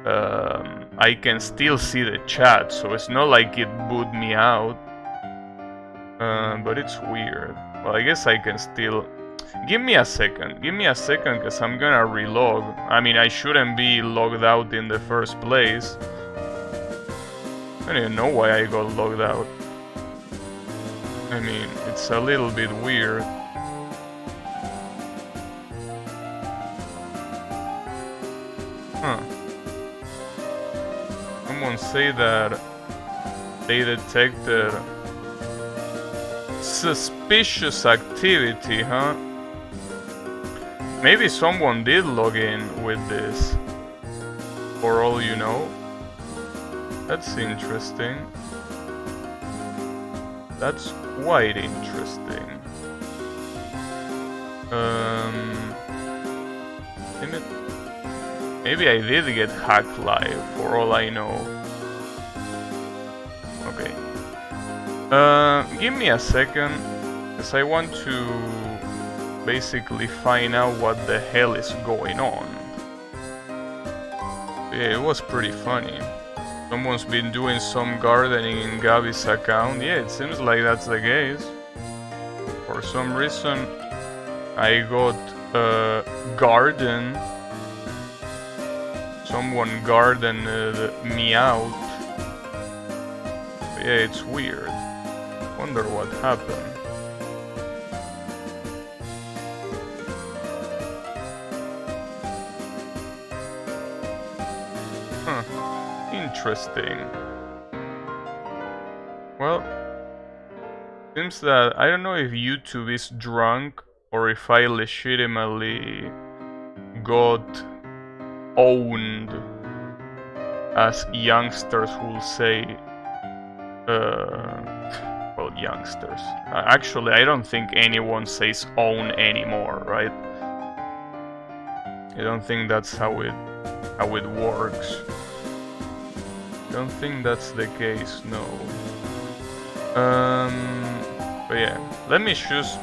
Speaker 1: I can still see the chat, so it's not like it booted me out. But it's weird. Well, I guess I can still... Give me a second, because I'm gonna relog. I mean, I shouldn't be logged out in the first place. I don't even know why I got logged out. I mean, it's a little bit weird. Huh. Someone say that they detected suspicious activity, huh? Maybe someone did log in with this, for all you know. That's interesting. That's quite interesting. Maybe I did get hacked live, for all I know. Okay. Give me a second, because I want to basically find out what the hell is going on. Yeah, it was pretty funny. Someone's been doing some gardening in Gabby's account. Yeah, it seems like that's the case. For some reason, I got garden. Someone gardened me out. But yeah, it's weird. Wonder what happened. interesting. Well, seems that I don't know if YouTube is drunk or if I legitimately got owned, as youngsters will say. Well, youngsters. Actually, I don't think anyone says own anymore, right? I don't think that's how it works. I don't think that's the case, no. But yeah, let me just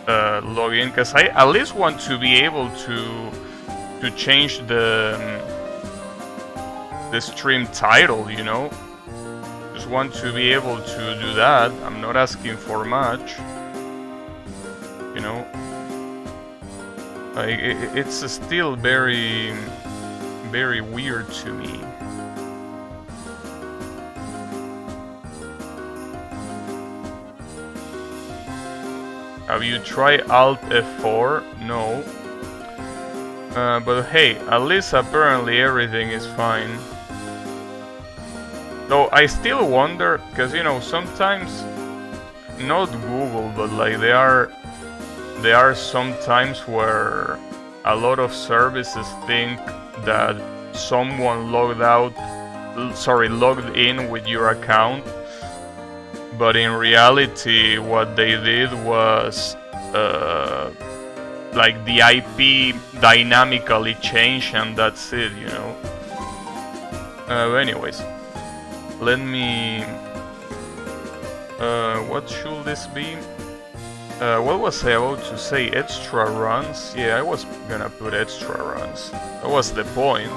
Speaker 1: log in, because I at least want to be able to change the stream title, you know? Just want to be able to do that. I'm not asking for much, you know? Like, it's still very, very weird to me. Have you tried Alt F4? No. But hey, at least apparently everything is fine. Though I still wonder, because you know, sometimes, not Google, but like there are some times where a lot of services think that someone logged in with your account, but in reality what they did was like the IP dynamically changed and that's it, you know. But anyways, let me what should this be? What was I about to say? Extra runs? Yeah, I was gonna put extra runs. That was the point.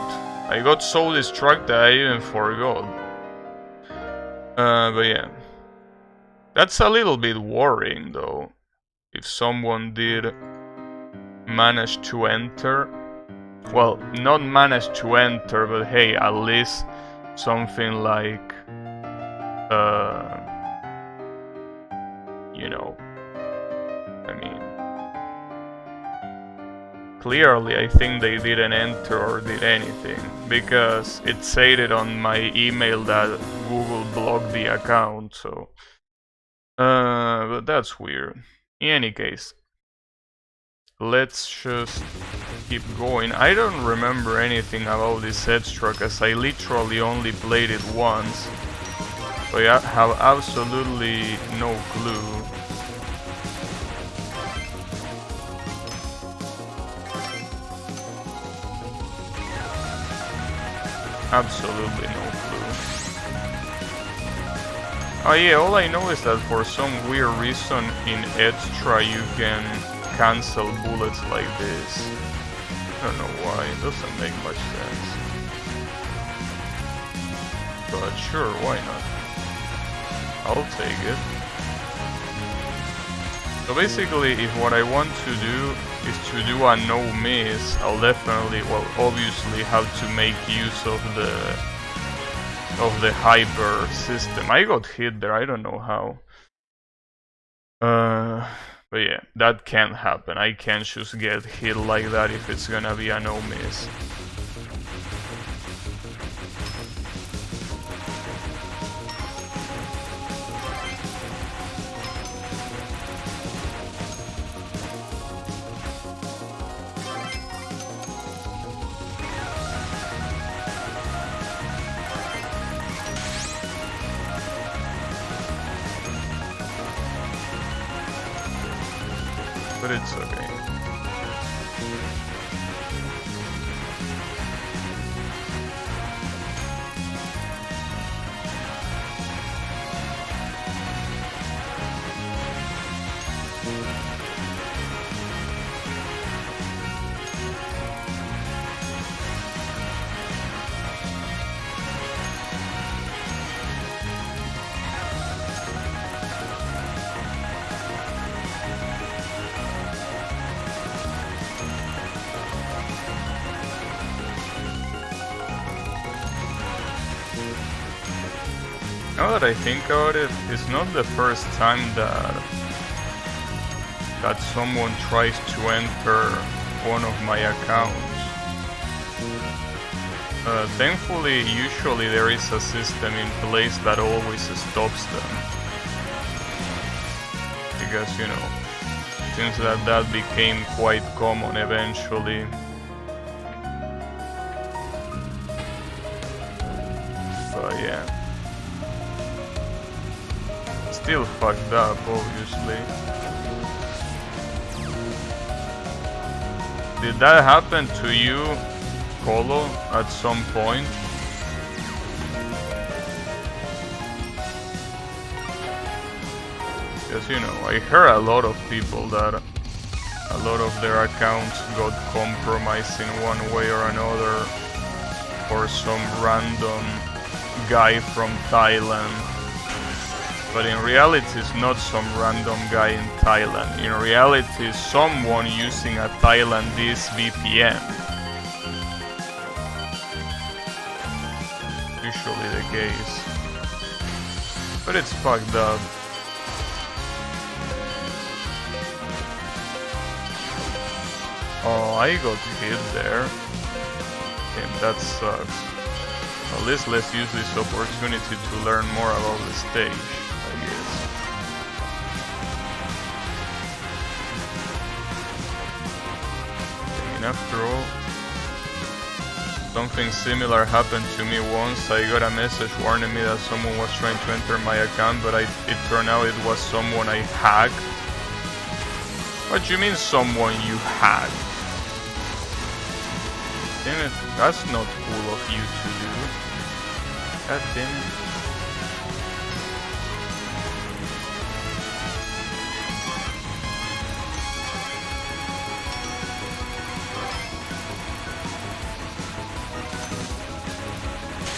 Speaker 1: I got so distracted I even forgot. But yeah. That's a little bit worrying though. If someone did manage to enter. Well, not manage to enter, but hey, at least something like you know, I mean, clearly I think they didn't enter or did anything, because it said it on my email that Google blocked the account, so but that's weird. In any case, let's just keep going. I don't remember anything about this extra, because I literally only played it once, so I have absolutely no clue. Absolutely no clue. Oh yeah, all I know is that for some weird reason in extra you can cancel bullets like this. I don't know why, it doesn't make much sense. But sure, why not? I'll take it. So basically, if what I want to do is to do a no miss, I'll definitely, well, obviously have to make use of the hyper system. I got hit there, I don't know how. But yeah, that can't happen. I can't just get hit like that if it's gonna be a no miss. But it's okay. Now that I think about it, it's not the first time that someone tries to enter one of my accounts. Thankfully, usually there is a system in place that always stops them. Because, you know, since that became quite common eventually. But yeah. Still fucked up, obviously. Did that happen to you, Colo, at some point? Because, you know, I heard a lot of people that a lot of their accounts got compromised in one way or another for some random guy from Thailand. But in reality, it's not some random guy in Thailand. In reality, it's someone using a Thailandese VPN. Usually the case. But it's fucked up. Oh, I got hit there. And that sucks. At least let's use this opportunity to learn more about the stage. After all, something similar happened to me once. I got a message warning me that someone was trying to enter my account, but it turned out it was someone I hacked. What do you mean someone you hacked? Damn it, that's not cool of you to do. God damn it.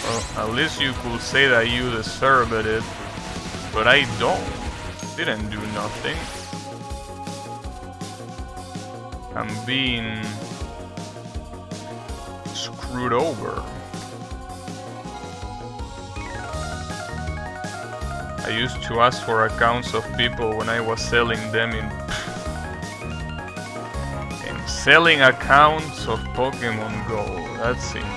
Speaker 1: Well, at least you could say that you deserved it, but I don't. Didn't do nothing. I'm being screwed over. I used to ask for accounts of people when I was selling them in selling accounts of Pokemon Go. That's interesting.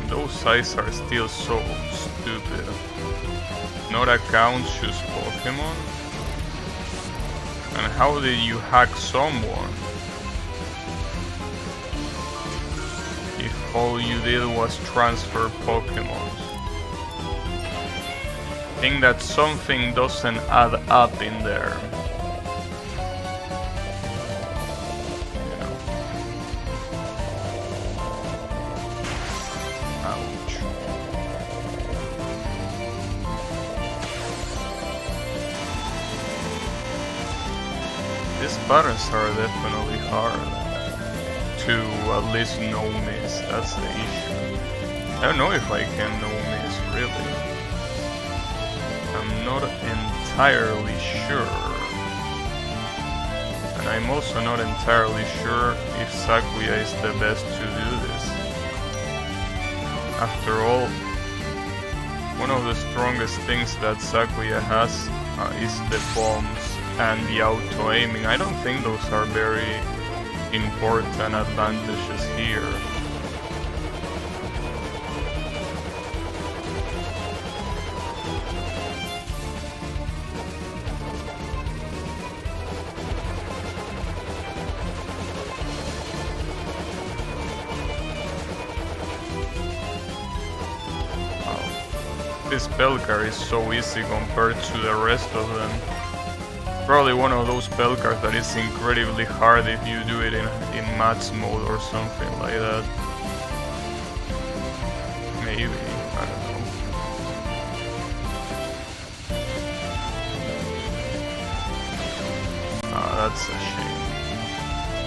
Speaker 1: Those sites are still so stupid. Not accounts, choose Pokemon? And how did you hack someone? If all you did was transfer Pokemon. I think that something doesn't add up in there. These buttons are definitely hard to at least no miss. That's the issue. I don't know if I can no miss, really. I'm not entirely sure. And I'm also not entirely sure if Sakuya is the best to do this. After all, one of the strongest things that Sakuya has is the bombs and the auto-aiming. I don't think those are very important advantages here. This spell card is so easy compared to the rest of them. Probably one of those spell cards that is incredibly hard if you do it in match mode or something like that. Maybe, I don't know. Ah, that's a shame.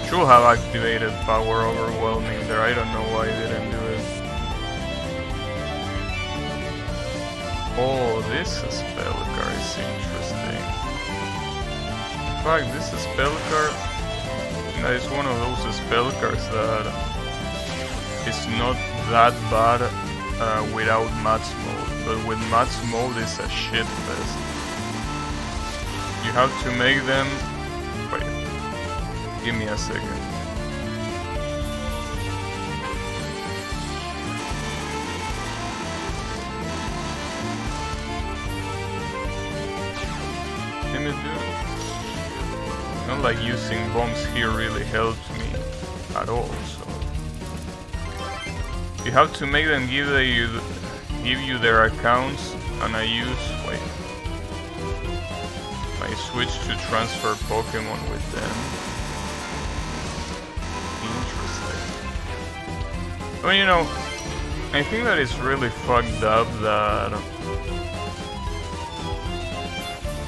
Speaker 1: Should have activated Power Overwhelming there, I don't know why I didn't do it. Oh, this spell card is interesting. In fact, this spell card is one of those spell cards that is not that bad without match mode, but with match mode it's a shit fest. You have to make them... Wait, give me a second. Not like using bombs here really helped me at all, so you have to make them give you their accounts, and I switch to transfer Pokemon with them. Interesting. Well, you know, I think that it's really fucked up that,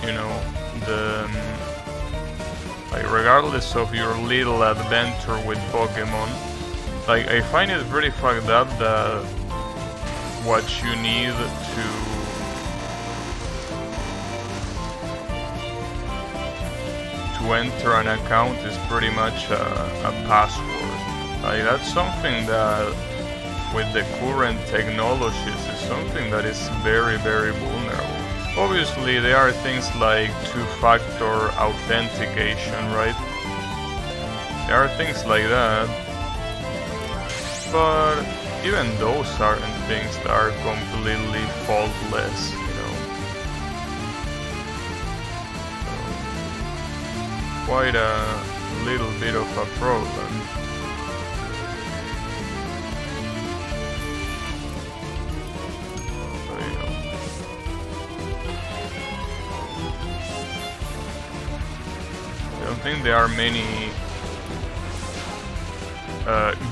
Speaker 1: you know, like regardless of your little adventure with Pokemon, like I find it pretty fucked up that what you need to enter an account is pretty much a password. Like that's something that with the current technologies is something that is very, very vulnerable. Obviously, there are things like two-factor authentication, right? There are things like that. But even those aren't things that are completely faultless, you know. So, quite a little bit of a problem. I think there are many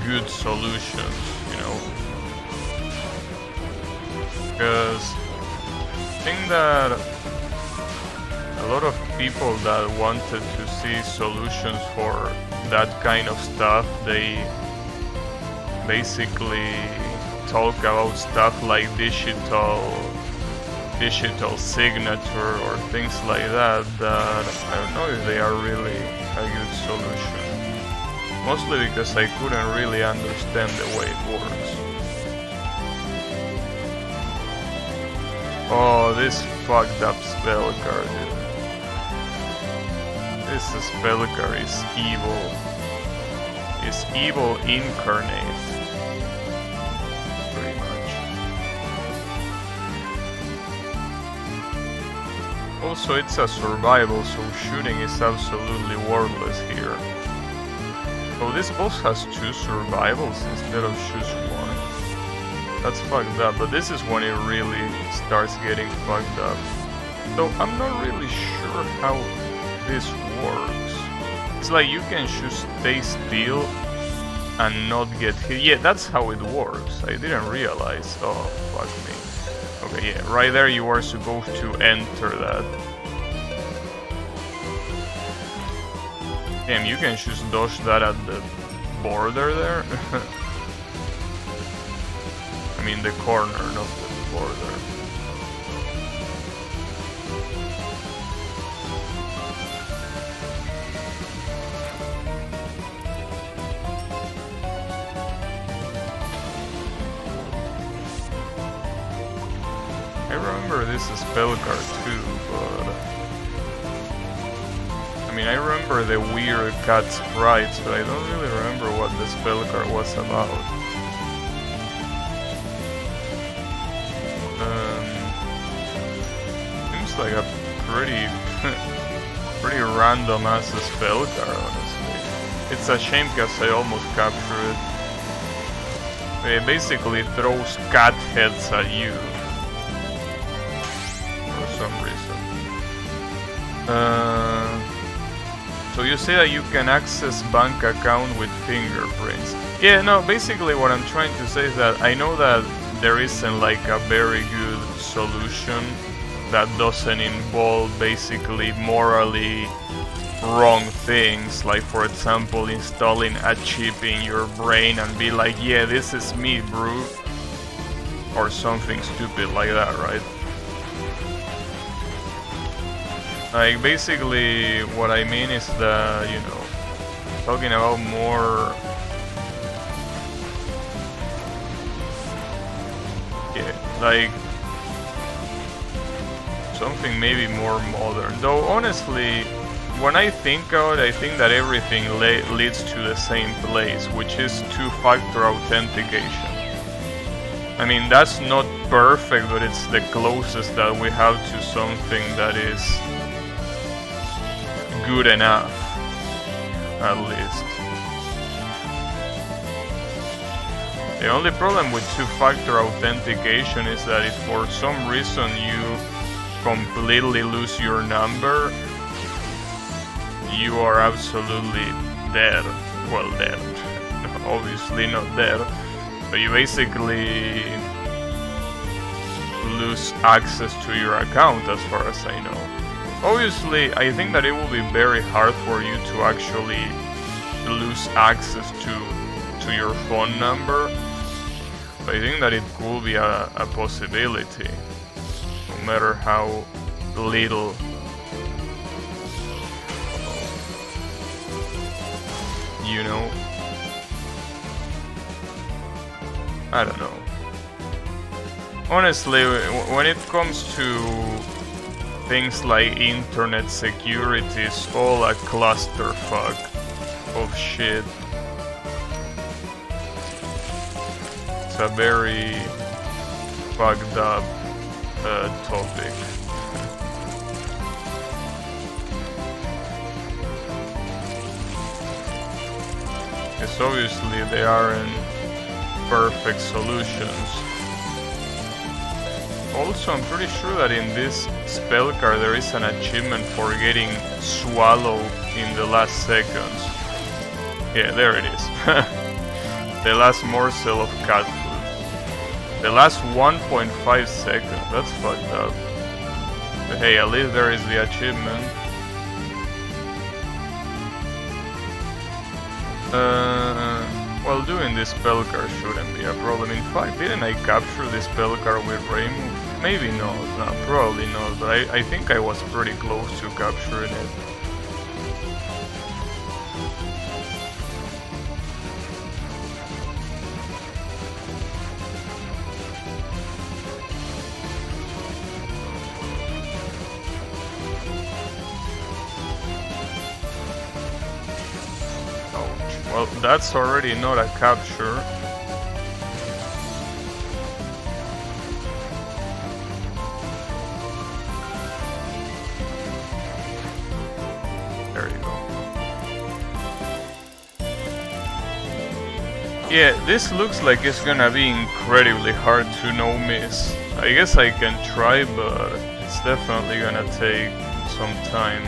Speaker 1: good solutions, you know, because I think that a lot of people that wanted to see solutions for that kind of stuff, they basically talk about stuff like digital signature or things like that I don't know if they are really a good solution. Mostly because I couldn't really understand the way it works. Oh, this fucked up spell card, dude. This spell card is evil. It's evil incarnate. Pretty much. Also, it's a survival, so shooting is absolutely worthless here. So this boss has 2 survivals instead of just 1. That's fucked up, but this is when it really starts getting fucked up. So I'm not really sure how this works. It's like you can just stay still and not get hit. Yeah, that's how it works. I didn't realize. Oh, fuck me. Okay, yeah, right there you are supposed to enter that. Damn, you can just dodge that at the border there. I mean the corner, not the border. I remember this spell card too, but I mean, I remember the weird cat sprites, but I don't really remember what the spell card was about. Seems like a pretty, pretty random ass spell card, honestly. It's a shame because I almost captured it. It basically throws cat heads at you for some reason. So you say that you can access bank account with fingerprints. Yeah, no, basically what I'm trying to say is that I know that there isn't like a very good solution that doesn't involve basically morally wrong things, like for example installing a chip in your brain and be like, yeah, this is me, bro, or something stupid like that, right? Like basically what I mean is that, you know, talking about more, yeah, like something maybe more modern. Though honestly, when I think out, I think that everything leads to the same place, which is two-factor authentication. I mean, that's not perfect, but it's the closest that we have to something that is good enough, at least. The only problem with two-factor authentication is that if for some reason you completely lose your number, you are absolutely dead. Well, dead. Obviously not dead. But you basically lose access to your account, as far as I know. Obviously, I think that it will be very hard for you to actually lose access to your phone number. But I think that it could be a possibility, no matter how little. You know, I don't know. Honestly, when it comes to things like internet security, it's all a clusterfuck of shit. It's a very fucked up topic. Because obviously they aren't perfect solutions. Also, I'm pretty sure that in this spell card there is an achievement for getting swallowed in the last seconds. Yeah, there it is. The last morsel of cat food. The last 1.5 seconds. That's fucked up. But hey, at least there is the achievement. Well, doing this spell card shouldn't be a problem. In fact, didn't I capture this spell card with Rainbow? Maybe not, no, probably not, but I think I was pretty close to capturing it. Well, that's already not a capture. There you go. Yeah, this looks like it's gonna be incredibly hard to no miss. I guess I can try, but it's definitely gonna take some time.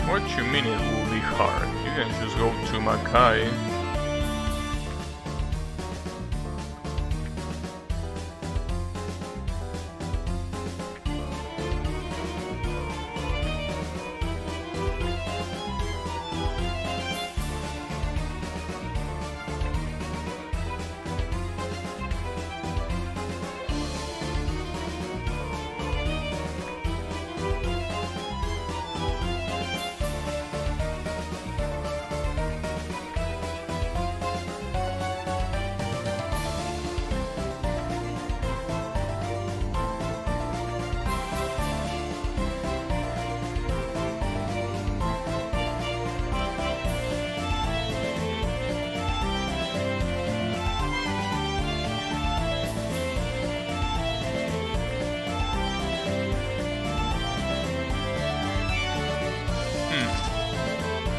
Speaker 1: What you mean it will be hard? You can just go to Makai.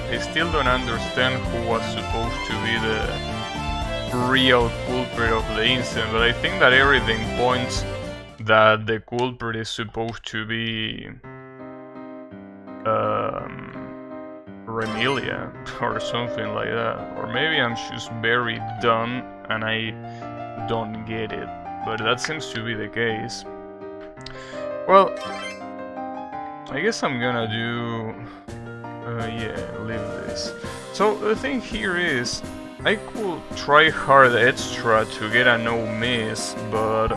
Speaker 1: I still don't understand who was supposed to be the real culprit of the incident, but I think that everything points that the culprit is supposed to be Remilia or something like that. Or maybe I'm just very dumb and I don't get it, but that seems to be the case. Well, I guess I'm gonna do... yeah, leave this. So the thing here is, I could try hard extra to get a no miss, but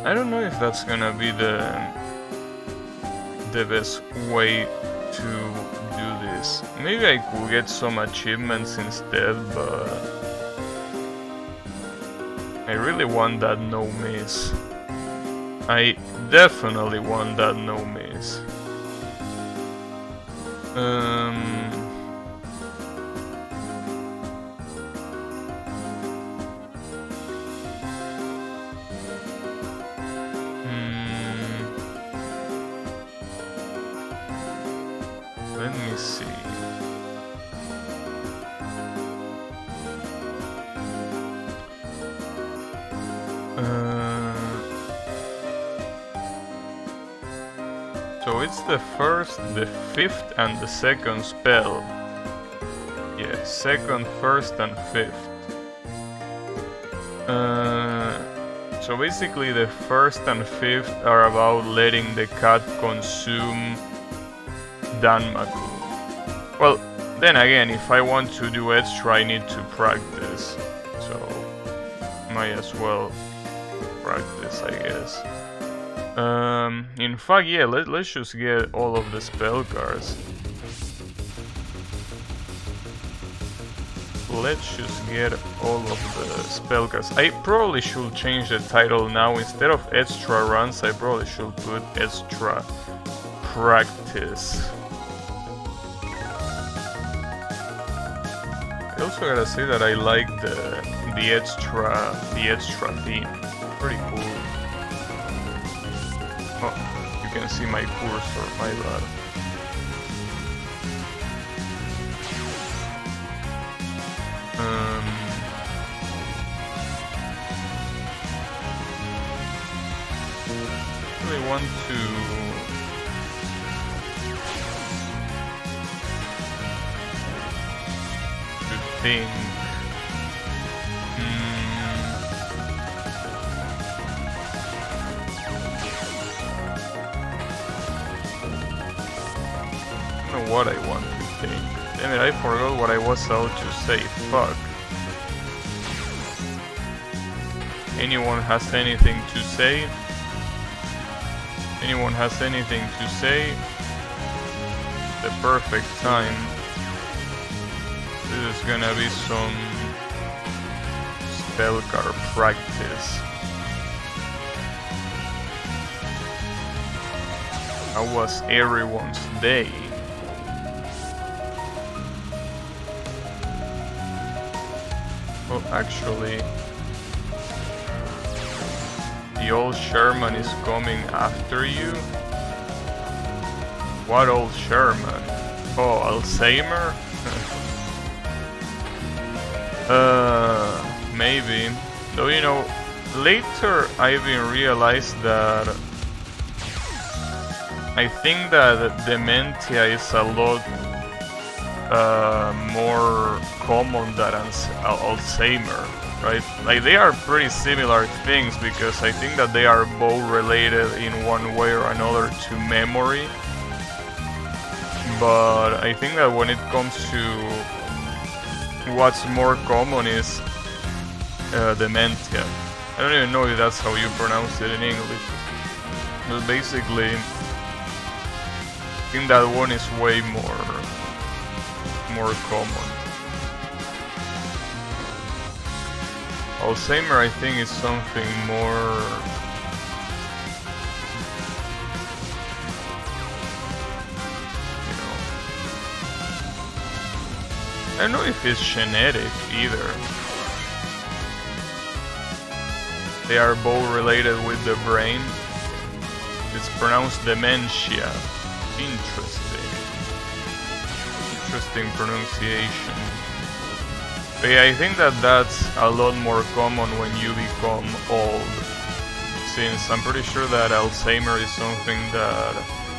Speaker 1: I don't know if that's gonna be the best way to do this. Maybe I could get some achievements instead, but I really want that no miss. I definitely want that no miss. Let me see. So it's the first, the fifth, and the second spell. Yeah, second, first, and fifth. So basically the first and fifth are about letting the cat consume Danmaku. Well, then again, if I want to do extra, I need to practice. So, might as well practice, I guess. In fact, yeah, let's just get all of the spell cards. Let's just get all of the spell cards. I probably should change the title now. Instead of extra runs, I probably should put extra practice. I also gotta say that I like the extra theme. Pretty cool. Oh, you can see my cursor, my bad. Really want to think. I don't know what I want to think. Damn it, I forgot what I was about to say. Fuck. Anyone has anything to say? Anyone has anything to say? The perfect time. This is gonna be some spell card practice. How was everyone's day? Well, actually, the old Sherman is coming after you? What old Sherman? Oh, Alzheimer? Maybe. Though, you know, later I even realized that I think that dementia is a lot more common than Alzheimer, right? Like, they are pretty similar things because I think that they are both related in one way or another to memory. But I think that when it comes to what's more common is dementia. I don't even know if that's how you pronounce it in English. But basically, I think that one is way more common. Alzheimer, I think, is something more... you know... I don't know if it's genetic either. They are both related with the brain. It's pronounced dementia. Interesting. interesting pronunciation. But yeah, I think that that's a lot more common when you become old, since I'm pretty sure that Alzheimer is something that,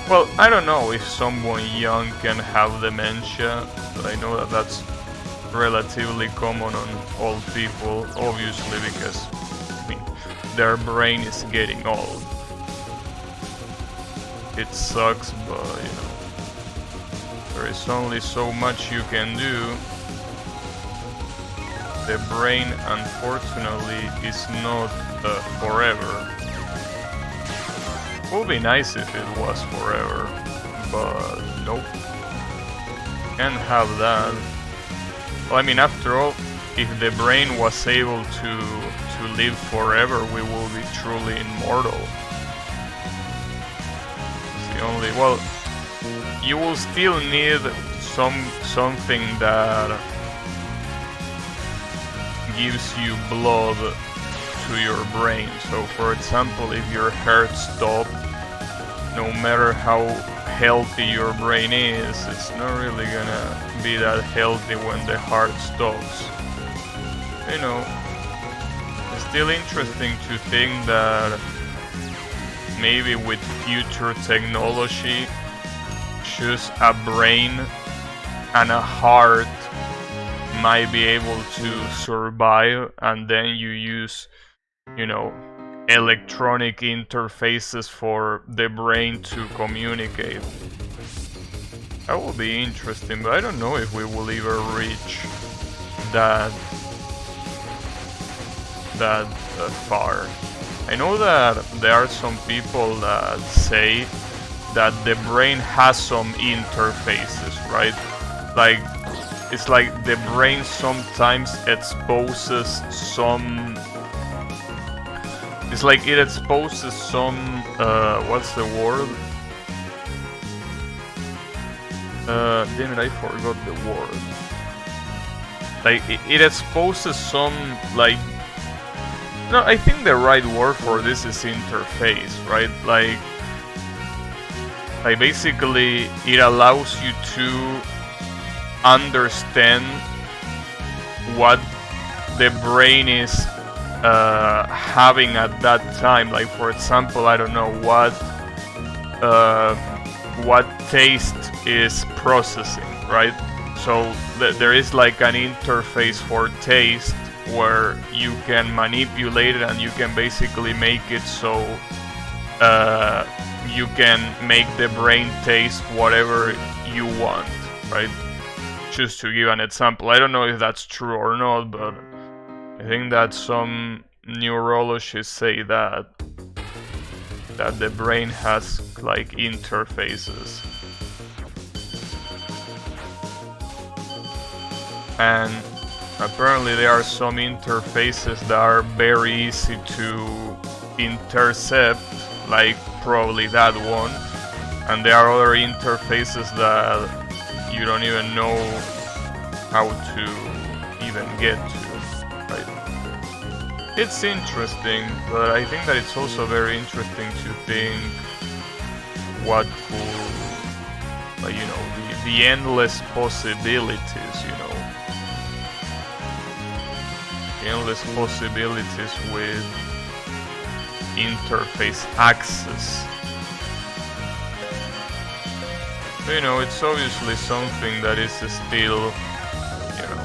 Speaker 1: well, I don't know if someone young can have dementia, but I know that that's relatively common on old people, obviously, because I mean, their brain is getting old. It sucks, but you know, there is only so much you can do. The brain, unfortunately, is not forever. It would be nice if it was forever, but nope. Can't have that. Well, I mean, after all, if the brain was able to live forever, we will be truly immortal. It's the only, well, you will still need something that gives you blood to your brain. So for example, if your heart stopped, no matter how healthy your brain is, it's not really gonna be that healthy when the heart stops. You know, it's still interesting to think that maybe with future technology, just a brain and a heart might be able to survive, and then you use, you know, electronic interfaces for the brain to communicate. That will be interesting, but I don't know if we will ever reach that far. I know that there are some people that say that the brain has some interfaces, right? Like, it's like the brain sometimes exposes some... It's like it exposes some... what's the word? Damn it, I forgot the word. Like, it exposes some, like... No, I think the right word for this is interface, right? Like basically, it allows you to understand what the brain is having at that time. Like, for example, I don't know what taste is processing, right? So there is like an interface for taste where you can manipulate it, and you can basically make it so you can make the brain taste whatever you want, right? Just to give an example. I don't know if that's true or not, but I think that some neurologists say that the brain has like interfaces. And apparently there are some interfaces that are very easy to intercept, like probably that one, and there are other interfaces that you don't even know how to even get to, right? It's interesting, but I think that it's also very interesting to think what could, like, you know, the endless possibilities, you know. Endless possibilities with interface access. But, you know, it's obviously something that is still, you know,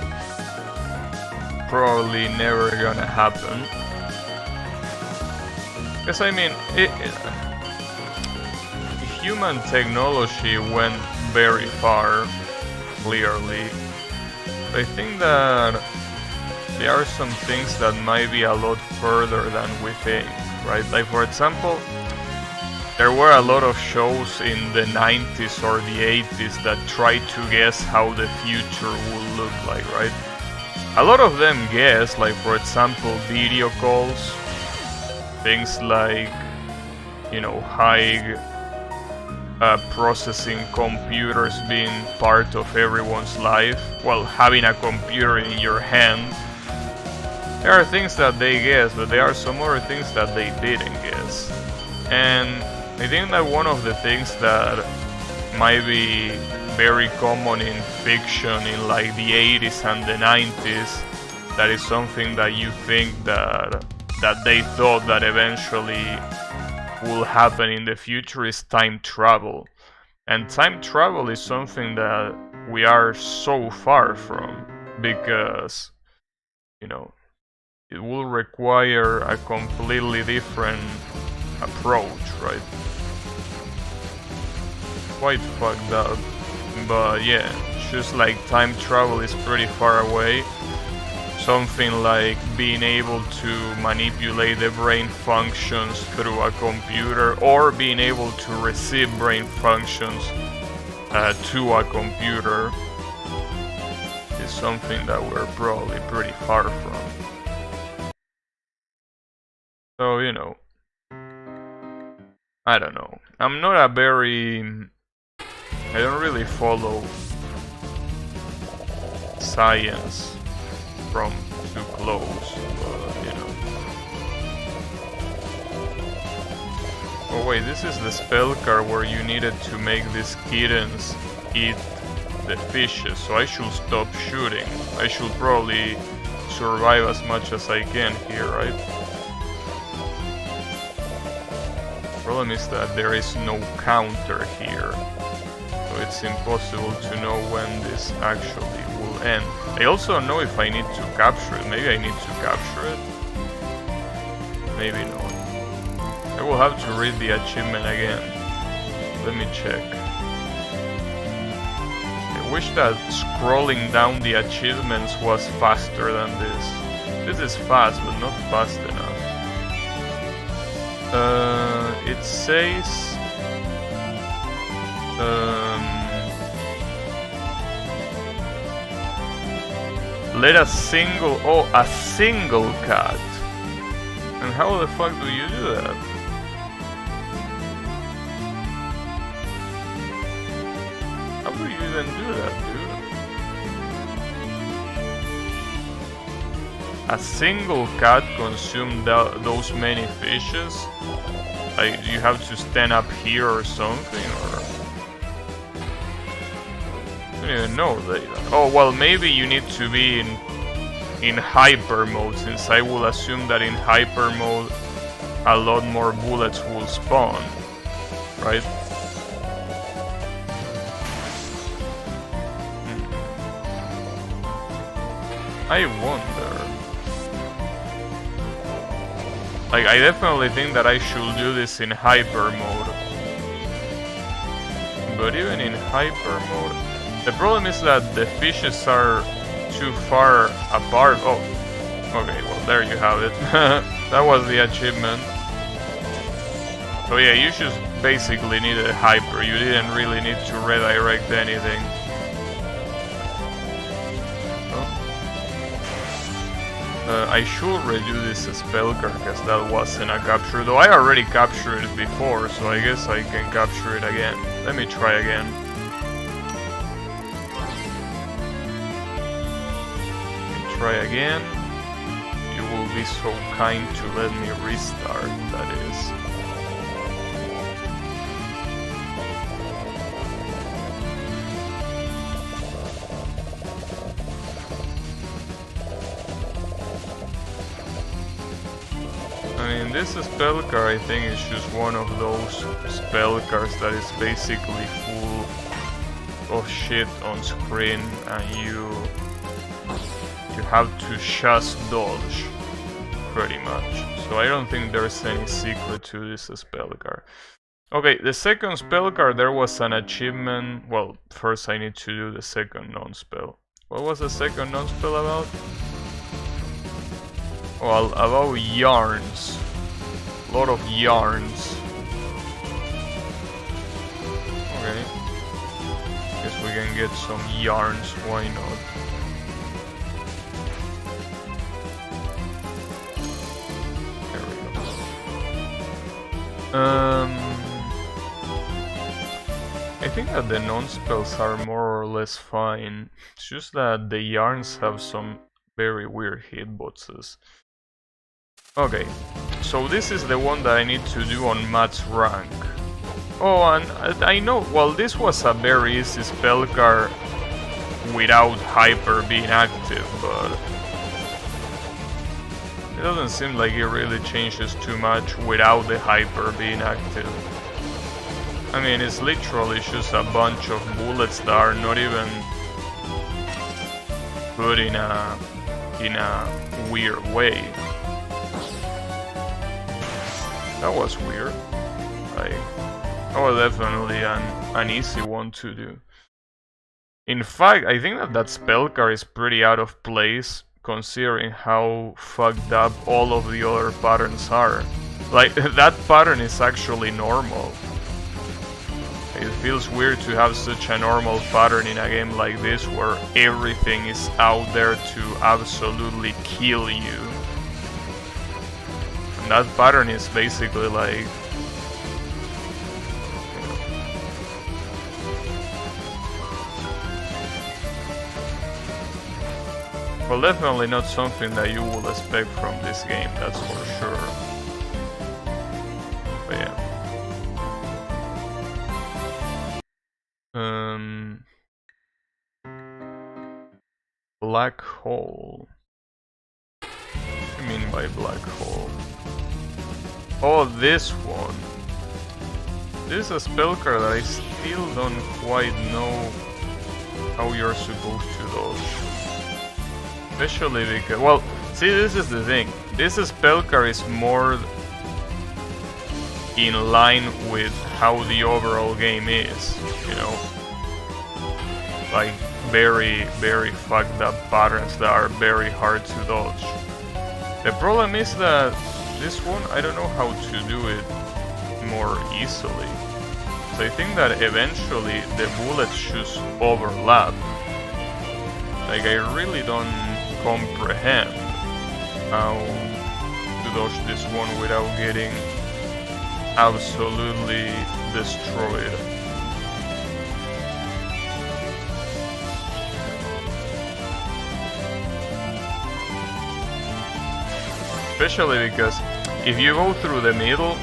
Speaker 1: probably never gonna happen. Because I mean, human technology went very far, clearly. I think that there are some things that might be a lot further than we think, right? Like, for example, there were a lot of shows in the 90s or the 80s that tried to guess how the future will look like, right? A lot of them guessed, like, for example, video calls, things like, you know, high processing computers being part of everyone's life, well, having a computer in your hand. There are things that they guessed, but there are some other things that they didn't guess. And I think that one of the things that might be very common in fiction in like the 80s and the 90s. That is something that you think that they thought that eventually will happen in the future is time travel. And time travel is something that we are so far from, because, you know, it will require a completely different approach, right? Quite fucked up. But yeah, just like time travel is pretty far away. Something like being able to manipulate the brain functions through a computer, or being able to receive brain functions to a computer, is something that we're probably pretty far from. So, you know, I don't know. I'm not a very... I don't really follow science from too close, but, you know. Oh wait, this is the spell card where you needed to make these kittens eat the fishes, so I should stop shooting. I should probably survive as much as I can here, right? Problem is that there is no counter here, so it's impossible to know when this actually will end. I also don't know if I need to capture it. Maybe I need to capture it. Maybe not. I will have to read the achievement again. Let me check. I wish that scrolling down the achievements was faster than this. This is fast, but not fast enough. It says... let a single cat. And how the fuck do you do that? How do you even do that, dude? A single cat consume those many fishes? Like, you have to stand up here or something, or... I don't even know that. Oh, well, maybe you need to be in hyper mode, since I will assume that in hyper mode a lot more bullets will spawn, right? I wonder. Like, I definitely think that I should do this in hyper mode. But even in hyper mode... The problem is that the fishes are too far apart. Oh, okay, well, there you have it. That was the achievement. So yeah, you just basically needed a hyper. You didn't really need to redirect anything. I should redo this spell card, because that wasn't a capture. Though I already captured it before, so I guess I can capture it again. Let me try again. Try again. You will be so kind to let me restart, that is. I mean, this spell card, I think, is just one of those spell cards that is basically full of shit on screen, and you have to just dodge, pretty much. So I don't think there's any secret to this spell card. Okay, the second spell card, there was an achievement. Well, first I need to do the second non-spell. What was the second non-spell about? Well, about yarns. A lot of yarns. Okay. Guess we can get some yarns, why not? I think that the non-spells are more or less fine. It's just that the yarns have some very weird hitboxes. Okay, so this is the one that I need to do on Matt's rank. Oh, and I know, well, this was a very easy spell card without Hyper being active, but it doesn't seem like it really changes too much without the Hyper being active. I mean, it's literally just a bunch of bullets that are not even put in a weird way. That was weird. Like, that was definitely an easy one to do. In fact, I think that spell card is pretty out of place considering how fucked up all of the other patterns are. Like, that pattern is actually normal. It feels weird to have such a normal pattern in a game like this where everything is out there to absolutely kill you. And that pattern is basically like... Well, definitely not something that you will expect from this game, that's for sure. But yeah. Black hole. What do you mean by black hole? Oh, this one. This is a spell card that I still don't quite know how you're supposed to dodge. Especially because, well, see, this is the thing. This spell card is more in line with how the overall game is, you know? Like, very, very fucked up patterns that are very hard to dodge. The problem is that this one, I don't know how to do it more easily. So I think that eventually the bullets should overlap. Like, I really don't comprehend how to dodge this one without getting absolutely destroyed. Especially because if you go through the middle,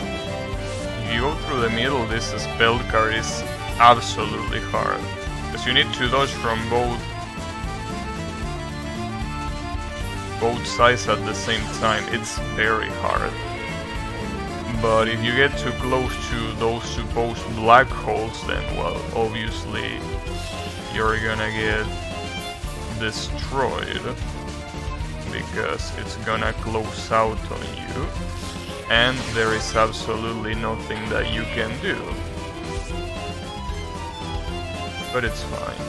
Speaker 1: this spell card is absolutely hard. Because you need to dodge from both sides at the same time. It's very hard. But if you get too close to those supposed black holes, then, well, obviously you're gonna get destroyed. Because it's gonna close out on you, and there is absolutely nothing that you can do. But it's fine.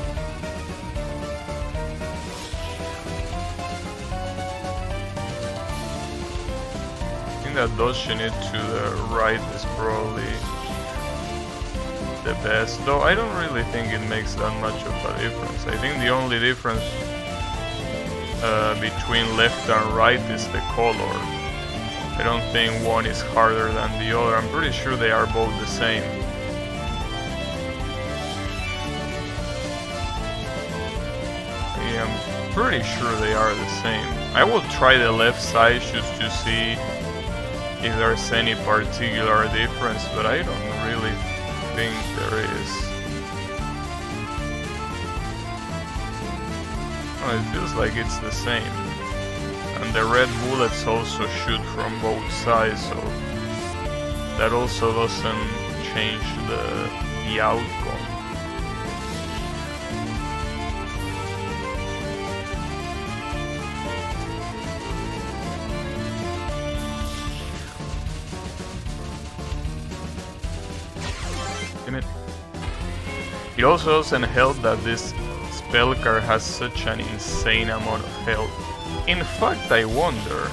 Speaker 1: I think that dodging it to the right is probably the best, though I don't really think it makes that much of a difference. I think the only difference between left and right is the color. I don't think one is harder than the other. I'm pretty sure they are both the same. Yeah, I'm pretty sure they are the same. I will try the left side just to see if there's any particular difference, but I don't really think there is. Oh, it feels like it's the same. And the red bullets also shoot from both sides, so that also doesn't change the outcome. Damn it. It also doesn't help that this spell card has such an insane amount of health. In fact, I wonder,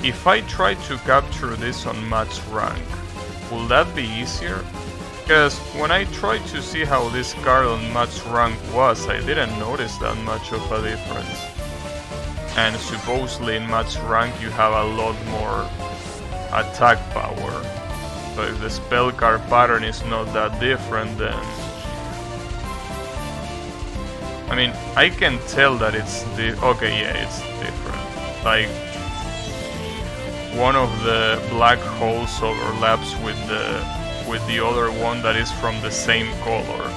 Speaker 1: if I try to capture this on max rank, will that be easier? Because when I tried to see how this card on max rank was, I didn't notice that much of a difference. And supposedly in max rank you have a lot more attack power. So if the spell card pattern is not that different, then... I mean, I can tell that it's okay, yeah, it's different. Like, one of the black holes overlaps with the with the other one that is from the same color.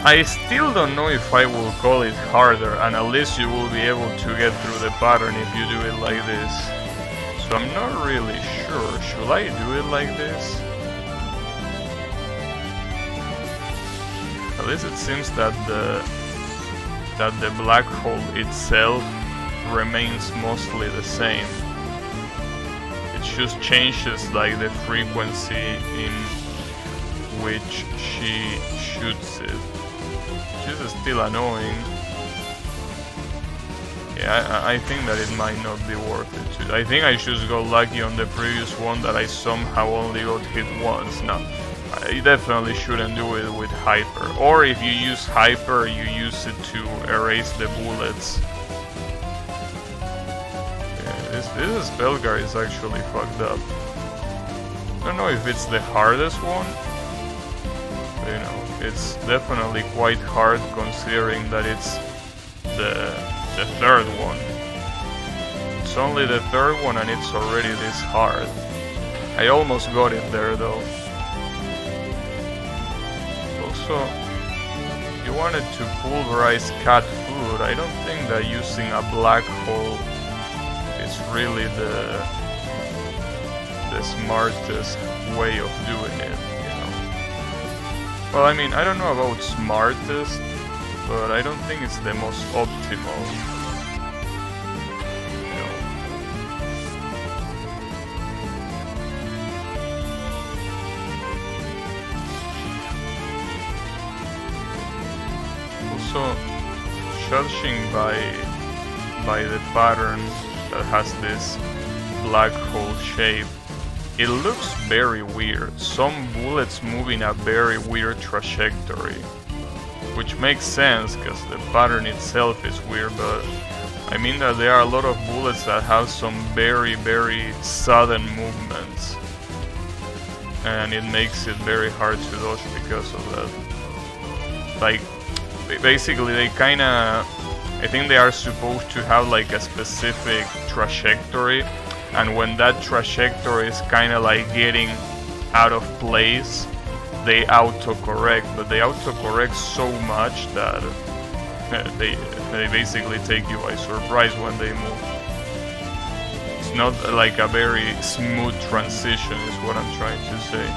Speaker 1: I still don't know if I will call it harder, and at least you will be able to get through the pattern if you do it like this. So I'm not really sure. Should I do it like this? At least it seems that the black hole itself remains mostly the same. It just changes like the frequency in which she shoots it. Which is still annoying. Yeah, I think that it might not be worth it. I think I just got lucky on the previous one that I somehow only got hit once. No, I definitely shouldn't do it with hyper. Or if you use hyper, you use it to erase the bullets. This spell guard is actually fucked up. I don't know if it's the hardest one. But, you know, it's definitely quite hard considering that it's the third one. It's only the third one and it's already this hard. I almost got it there though. Also, you wanted to pulverize cat food. I don't think that using a black hole is really the smartest way of doing it, you know. Well, I mean, I don't know about smartest, but I don't think it's the most optimal. You know. Also, judging by the pattern that has this black hole shape, it looks very weird. Some bullets move in a very weird trajectory, which makes sense because the pattern itself is weird, but I mean that there are a lot of bullets that have some very, very sudden movements, and it makes it very hard to dodge because of that. Like, basically they kinda, I think they are supposed to have like a specific trajectory, and when that trajectory is kinda like getting out of place, they autocorrect, but they autocorrect so much that they basically take you by surprise when they move. It's not like a very smooth transition is what I'm trying to say.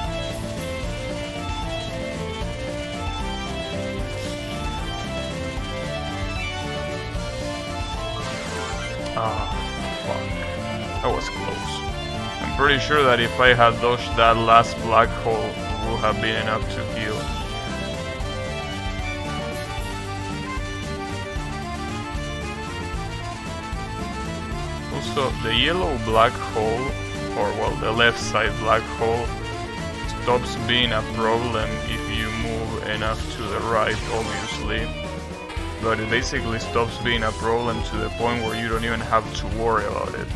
Speaker 1: Ah, fuck. That was close. I'm pretty sure that if I had dodged that last black hole, it would have been enough to heal. Also, the yellow black hole, or well, the left side black hole, stops being a problem if you move enough to the right, obviously. But it basically stops being a problem to the point where you don't even have to worry about it.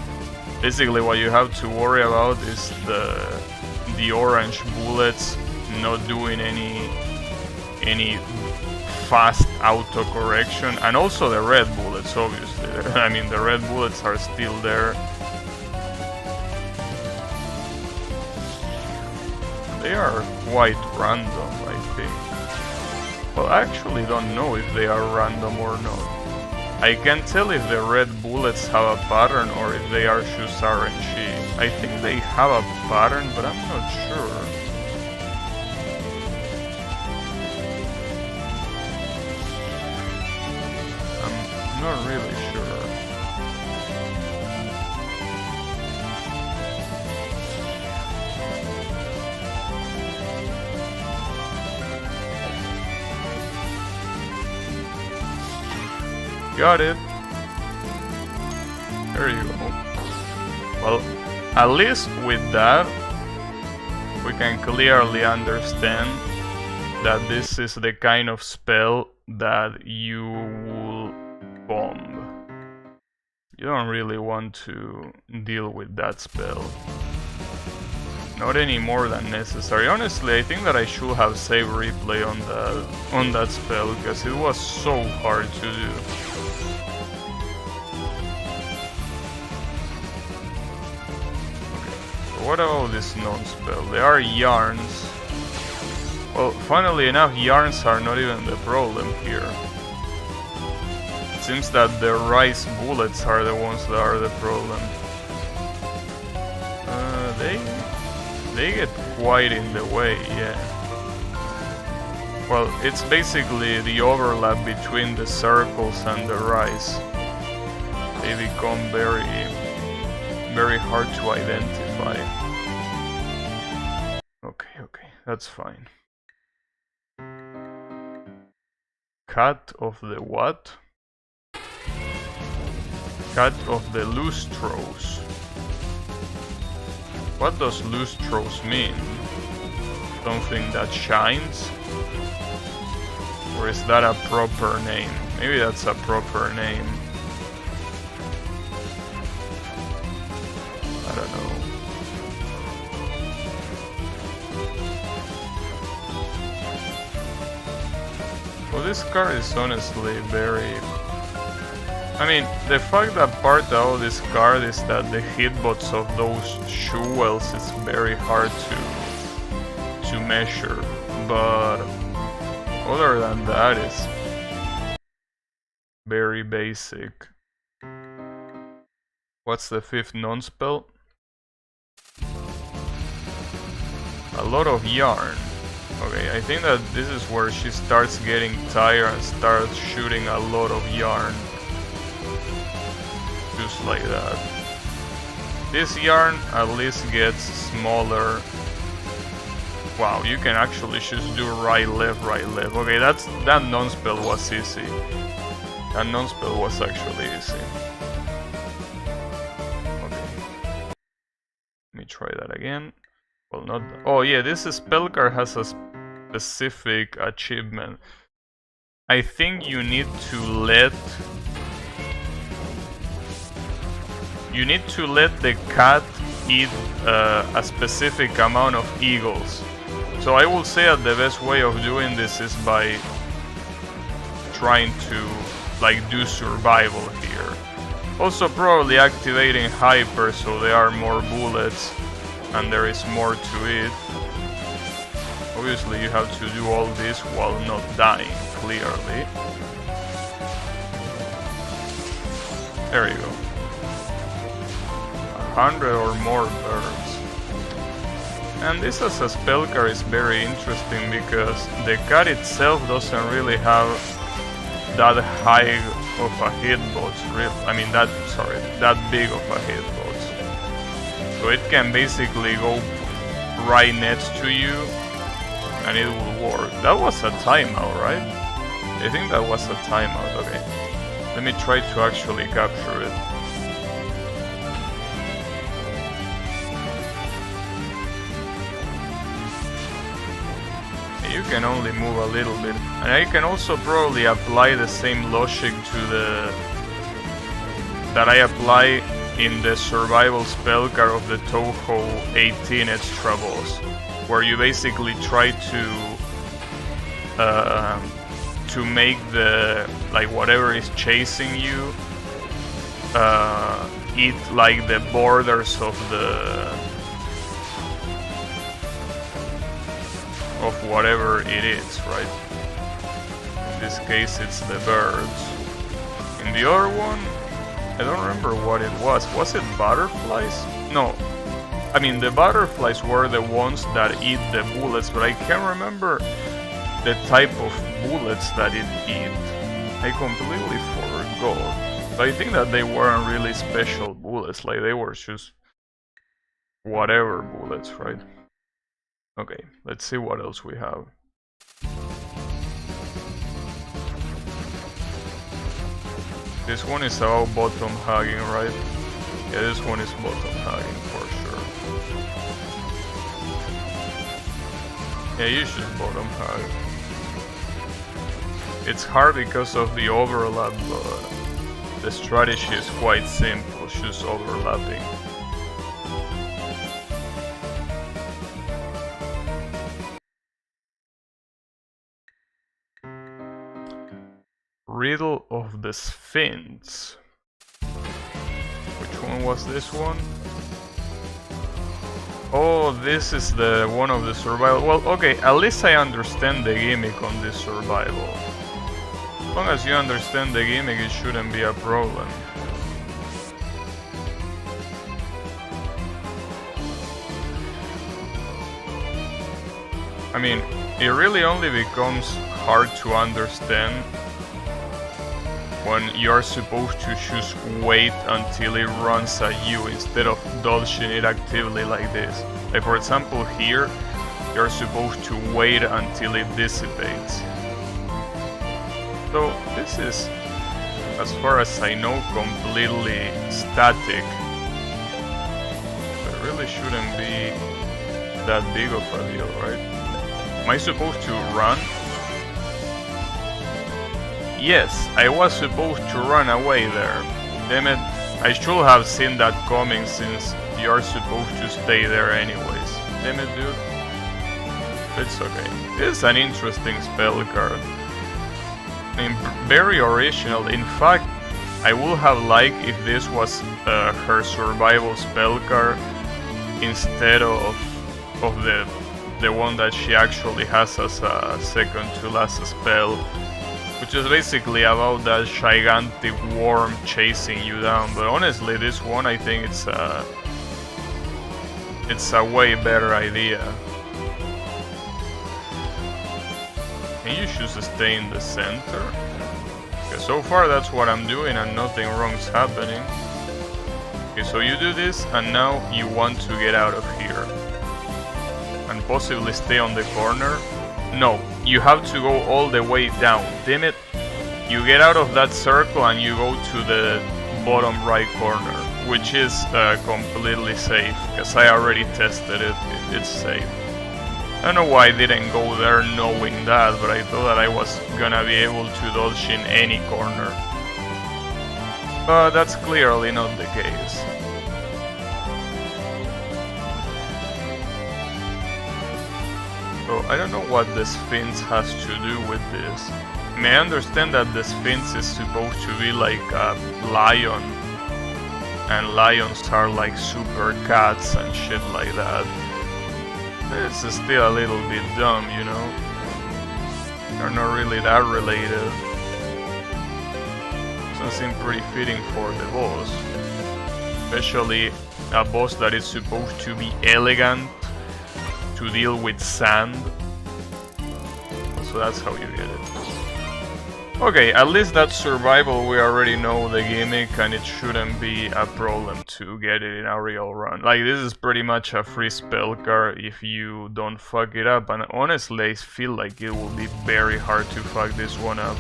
Speaker 1: Basically what you have to worry about is the orange bullets not doing any fast autocorrection, and also the red bullets, obviously. I mean, the red bullets are still there. They are quite random, I think. Well, I actually don't know if they are random or not. I can't tell if the red bullets have a pattern or if they are just RNG. I think they have a pattern, but I'm not sure. I'm not really sure. Got it. There you go. Well, at least with that, we can clearly understand that this is the kind of spell that you will bomb. You don't really want to deal with that spell. Not any more than necessary. Honestly, I think that I should have saved replay on that spell because it was so hard to do. what about this non-spell? There are yarns. Well, funnily enough, yarns are not even the problem here. It seems that the rice bullets are the ones that are the problem. They get quite in the way, yeah. Well, it's basically the overlap between the circles and the rice. They become very hard to identify. Okay, that's fine. Cut of the what? Cut of the lustros. What does lustros mean? Something that shines? Or is that a proper name? Maybe that's a proper name. I don't know. Well, this card is honestly very... I mean, the fact that part of this card is that the hitbox of those jewels is very hard to measure, but other than that, it's very basic. What's the fifth non-spell? A lot of yarn. Okay, I think that this is where she starts getting tired and starts shooting a lot of yarn. Just like that. This yarn at least gets smaller. Wow, you can actually just do right, left, right, left. Okay, that non-spell was easy. That non-spell was actually easy. Okay. Let me try that again. Well, not... Oh yeah, this spell card has a specific achievement. I think you need to let... the cat eat a specific amount of eagles. So I will say that the best way of doing this is by trying to like do survival here. Also probably activating hyper so there are more bullets and there is more to it. Obviously you have to do all this while not dying, clearly. There you go. 100 or more birds. And this as a spell card is very interesting because the cat itself doesn't really have that high of a hitbox, that big of a hitbox. So it can basically go right next to you and it will work. That was a timeout, right? I think that was a timeout, okay. Let me try to actually capture it. You can only move a little bit, and I can also probably apply the same logic to that I apply in the survival spell card of the Touhou 18 extra boss, where you basically try to make the whatever is chasing you eat like the borders of whatever it is, right? In this case it's the birds. In the other one, I don't remember what it was. Was it butterflies? No. I mean, the butterflies were the ones that eat the bullets, but I can't remember the type of bullets that it eat. I completely forgot. But I think that they weren't really special bullets, like they were just whatever bullets, right? Okay, let's see what else we have. This one is about bottom hugging, right? Yeah, this one is bottom hugging for sure. Yeah, you should bottom hug. It's hard because of the overlap, but the strategy is quite simple, just overlapping. Riddle of the Sphinx. Which one was this one? Oh, this is the one of the survival. Well, okay, at least I understand the gimmick on this survival. As long as you understand the gimmick, it shouldn't be a problem. I mean, it really only becomes hard to understand when you're supposed to just wait until it runs at you instead of dodging it actively like this. Like for example here, you're supposed to wait until it dissipates. So this is, as far as I know, completely static. So it really shouldn't be that big of a deal, right? Am I supposed to run? Yes, I was supposed to run away there. Damn it, I should have seen that coming since you're supposed to stay there anyways. Damn it, dude. It's okay. This is an interesting spell card. I mean, very original. In fact, I would have liked if this was her survival spell card instead of the one that she actually has as a second to last spell, which is basically about that gigantic worm chasing you down. But honestly, this one, I think it's a way better idea. Can you just stay in the center? Okay, so far that's what I'm doing and nothing wrong's happening. Okay, so you do this and now you want to get out of here and possibly stay on the corner. No, you have to go all the way down. Damn it. You get out of that circle and you go to the bottom right corner, which is completely safe, because I already tested it. It's safe. I don't know why I didn't go there knowing that, but I thought that I was gonna be able to dodge in any corner. But that's clearly not the case. So I don't know what the Sphinx has to do with this. I mean, I understand that the Sphinx is supposed to be like a lion, and lions are like super cats and shit like that. It's still a little bit dumb, you know? They're not really that related. Doesn't seem pretty fitting for the boss. Especially a boss that is supposed to be elegant, to deal with sand. So that's how you get it. Okay, at least that survival, we already know the gimmick and it shouldn't be a problem to get it in a real run. Like, this is pretty much a free spell card if you don't fuck it up, and honestly I feel like it will be very hard to fuck this one up.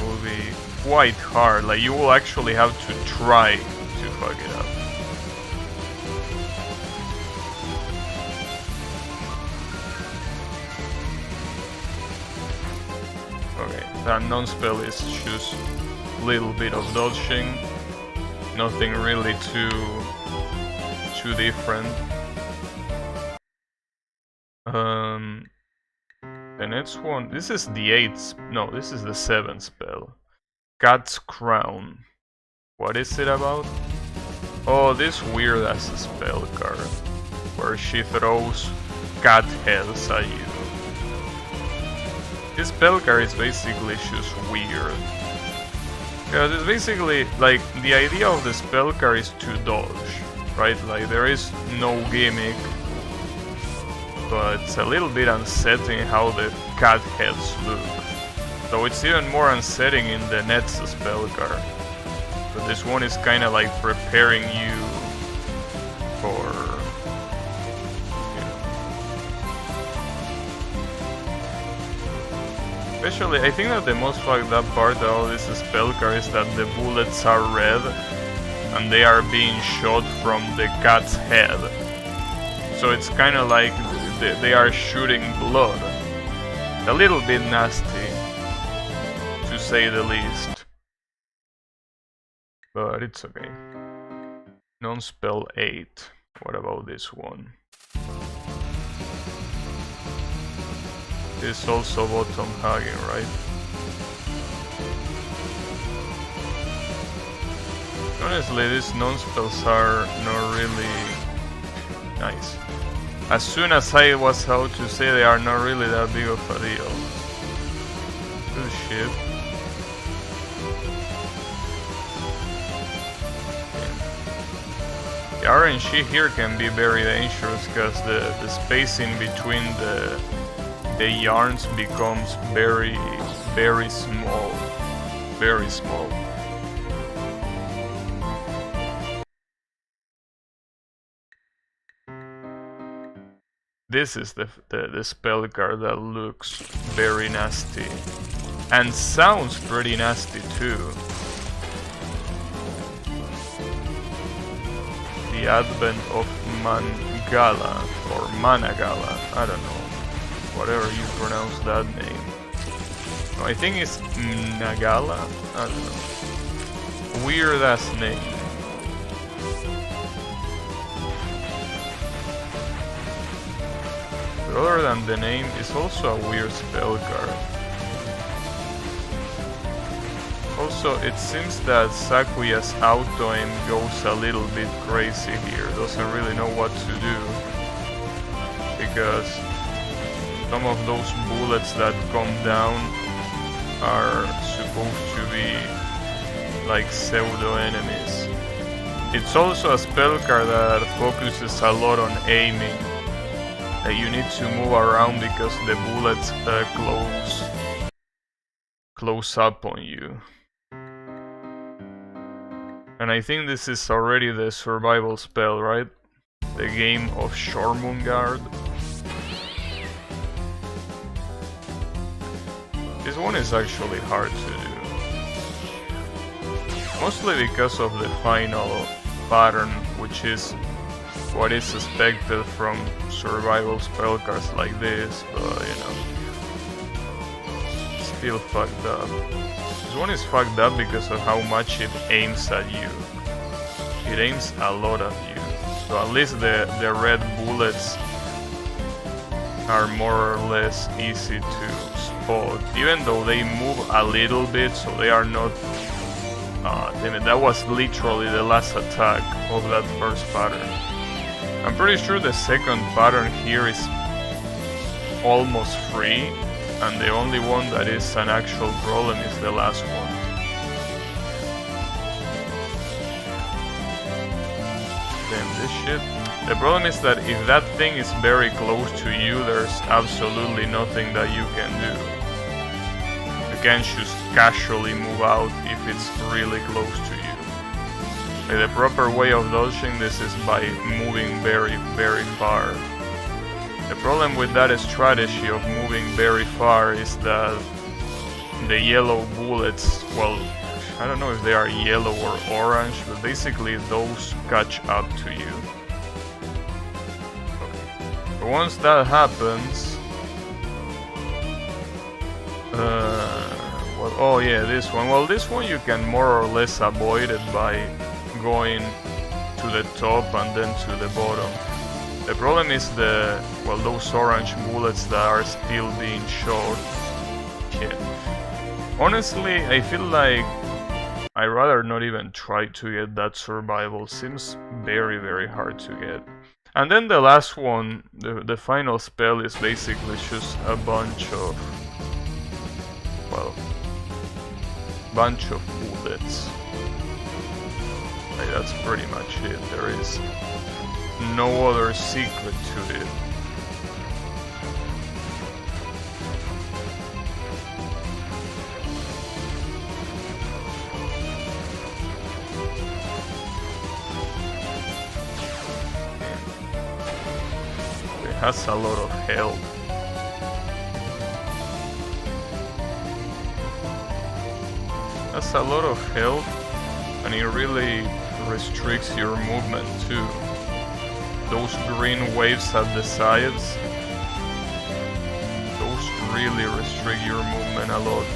Speaker 1: It will be quite hard, like you will actually have to try to fuck it up. Okay, that non-spell is just a little bit of dodging, nothing really too different. The next one, this is the 8th, no, this is the 7th spell. Cat's Crown. What is it about? Oh, this weird ass spell card, where she throws cat heads at you. This spell card is basically just weird. Because it's basically, like, the idea of the spell card is to dodge, right? Like, there is no gimmick, but it's a little bit unsettling how the cat heads look. So it's even more unsettling in the next spell card. But this one is kinda like preparing you for... Especially, I think that the most fucked up part of this spell card is that the bullets are red and they are being shot from the cat's head. So it's kind of like they are shooting blood. A little bit nasty, to say the least. But it's okay. Non-spell 8. What about this one? This is also bottom hugging, right? Honestly, these non-spells are not really Nice. As soon as I was about to say they are not really that big of a deal. Good shit. The RNG here can be very dangerous because the spacing between the yarns becomes very small. Very small. This is the spell card that looks very nasty. And sounds pretty nasty too. The Advent of Mangala, or Managala, I don't know. Whatever you pronounce that name. No, I think it's Nagala? I don't know. Weird ass name. But other than the name, it's also a weird spell card. Also, it seems that Sakuya's auto-aim goes a little bit crazy here, doesn't really know what to do. Because some of those bullets that come down are supposed to be like pseudo-enemies. It's also a spell card that focuses a lot on aiming. That you need to move around because the bullets close up on you. And I think this is already the survival spell, right? The game of Shormungard. This one is actually hard to do. Mostly because of the final pattern, which is what is expected from survival spell cards like this, but you know, still fucked up. This one is fucked up because of how much it aims at you. It aims a lot at you. So at least the red bullets are more or less easy to spot, even though they move a little bit, so they are not... damn it, that was literally the last attack of that first pattern. I'm pretty sure the second pattern here is almost free, and the only one that is an actual problem is the last one. Damn, this shit. The problem is that if that thing is very close to you, there's absolutely nothing that you can do. You can't just casually move out if it's really close to you. Like, the proper way of dodging this is by moving very far. The problem with that strategy of moving very far is that the yellow bullets, well, I don't know if they are yellow or orange, but basically those catch up to you. Okay. But once that happens... well, oh yeah, this one. Well, this one you can more or less avoid it by going to the top and then to the bottom. The problem is those orange bullets that are still being shot. Yeah. Honestly, I feel like I'd rather not even try to get that survival. Seems very hard to get. And then the last one, the final spell, is basically just a bunch of bullets. Like, that's pretty much it. There is no other secret to it. It has a lot of health. Has a lot of health, and it really restricts your movement too. Those green waves at the sides, those really restrict your movement a lot.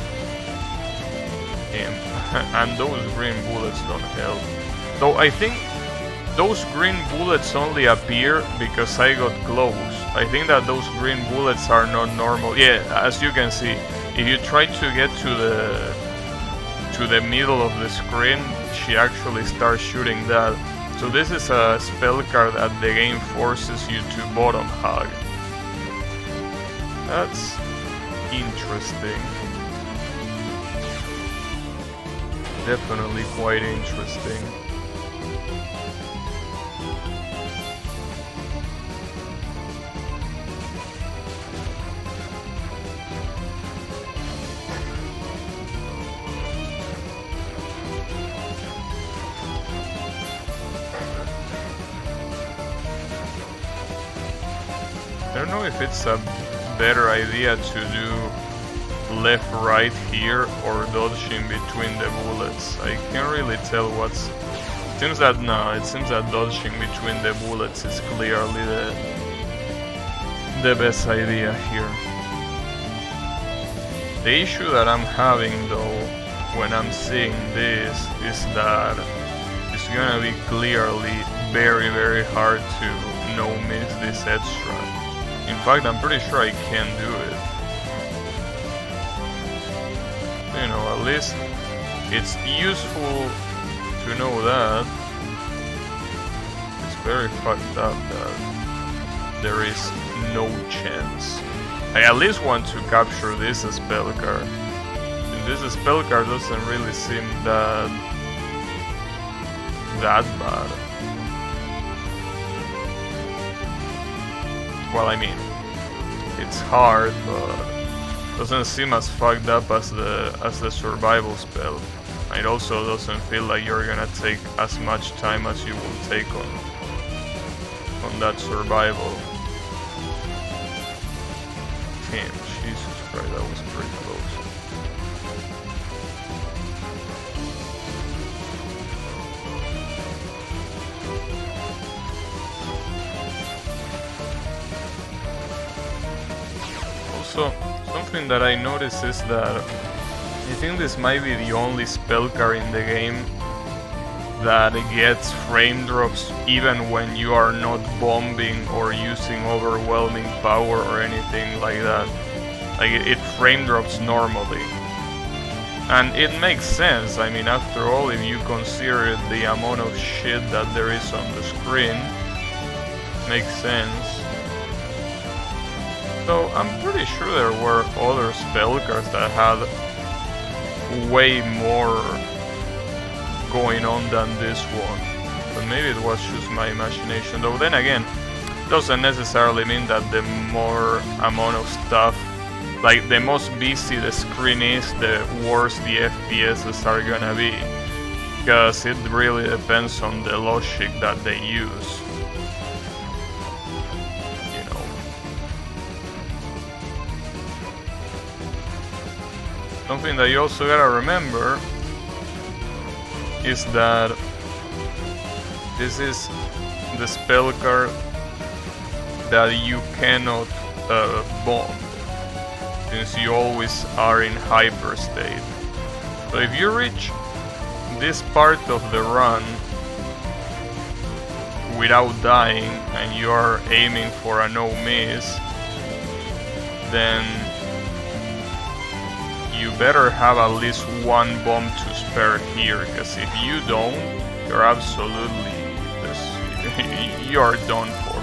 Speaker 1: And those green bullets don't help. Though I think those green bullets only appear because I got close. I think that those green bullets are not normal. Yeah, as you can see, if you try to get to the middle of the screen, she actually starts shooting that. So this is a spell card that the game forces you to bottom hug. That's interesting. Definitely quite interesting. I don't know if it's a better idea to do left-right here or dodging between the bullets. I can't really tell what's... It seems that dodging between the bullets is clearly the best idea here. The issue that I'm having though when I'm seeing this is that it's gonna be clearly very hard to no-miss this extra. In fact, I'm pretty sure I can do it. You know, at least it's useful to know that. It's very fucked up that there is no chance. I at least want to capture this spell card. And this spell card doesn't really seem that bad. Well, I mean, it's hard, but doesn't seem as fucked up as the survival spell. It also doesn't feel like you're gonna take as much time as you will take on that survival. Damn, Jesus Christ, that was pretty close. Also, something that I noticed is that I think this might be the only spell card in the game that gets frame drops even when you are not bombing or using overwhelming power or anything like that. Like it frame drops normally. And it makes sense. I mean, after all, if you consider the amount of shit that there is on the screen, it makes sense. So I'm pretty sure there were other spell cards that had way more going on than this one. But maybe it was just my imagination. Though then again, doesn't necessarily mean that the more amount of stuff, like the most busy the screen is, the worse the FPSs are gonna be. Because it really depends on the logic that they use. Something that you also gotta remember is that this is the spell card that you cannot bomb, since you always are in hyper state. So if you reach this part of the run without dying and you are aiming for a no miss, then you better have at least one bomb to spare here, because if you don't, you're absolutely you're done for.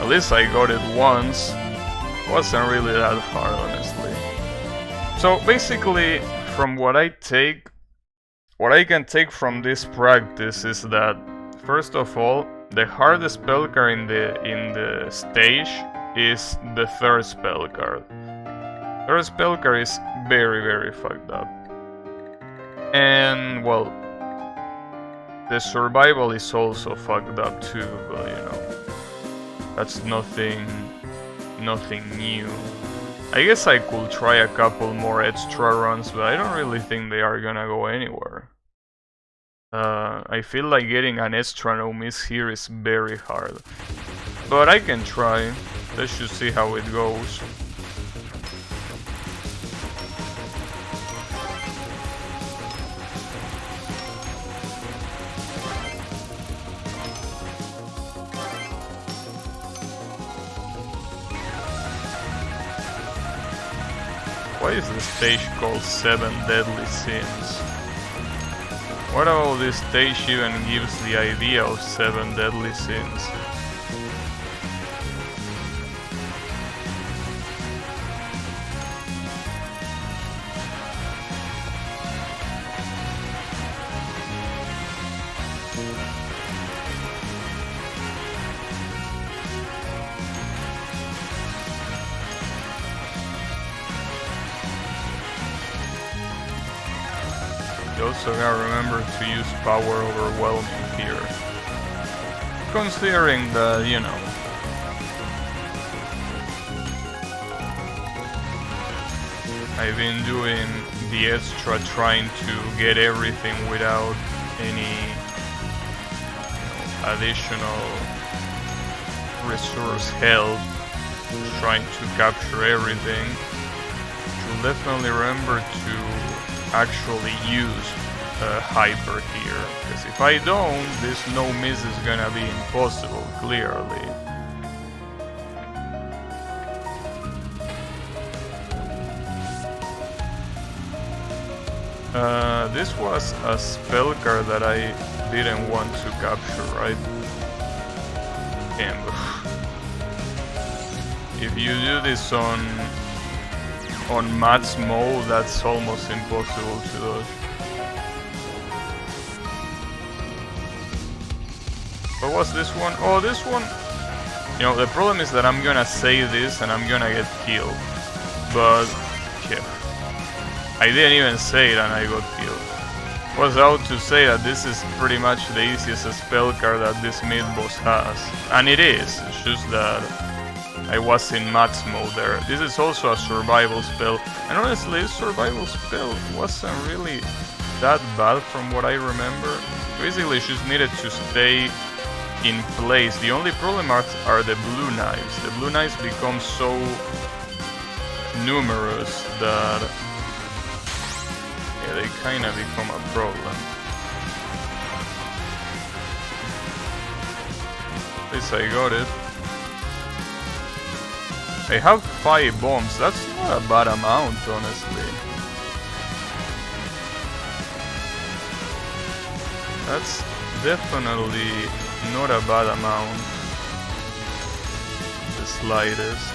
Speaker 1: At least I got it once. Wasn't really that hard, honestly. So basically, from what I can take from this practice is that, first of all, the hardest spell card in the stage is the third spell card. Third spell card is very fucked up. And, well, the survival is also fucked up too, but you know, that's nothing new. I guess I could try a couple more extra runs, but I don't really think they are gonna go anywhere. I feel like getting an extra no miss here is very hard. But I can try. Let's just see how it goes. Why is the stage called 7 Deadly Sins? What about this stage even gives the idea of 7 deadly sins? You also gotta remember to use power overwhelming here. Considering that, you know, I've been doing the extra trying to get everything without any additional resource help, trying to capture everything. You'll definitely remember to actually use hyper here, because if I don't, this no miss is gonna be impossible, clearly. This was a spell card that I didn't want to capture, right? Ambush. If you do this on Matt's mode, that's almost impossible to dodge. What was this one? Oh, this one! You know, the problem is that I'm gonna say this and I'm gonna get killed. But, yeah. I didn't even say it and I got killed. Was out to say that this is pretty much the easiest spell card that this mid-boss has. And it is, it's just that I was in Matt's mode there. This is also a survival spell. And honestly, this survival spell wasn't really that bad from what I remember. Basically, just needed to stay in place. The only problem are the blue knives. The blue knives become so numerous that yeah, they kinda become a problem. At least I got it. I have 5 bombs. That's not a bad amount, honestly. That's definitely not a bad amount. The slightest.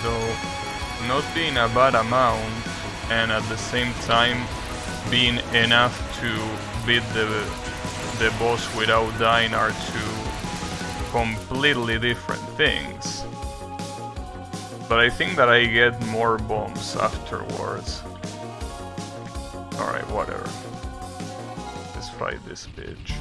Speaker 1: Though not being a bad amount, and at the same time being enough to beat the boss without dying are two completely different things. But I think that I get more bombs afterwards. Alright, whatever. Let's fight this bitch.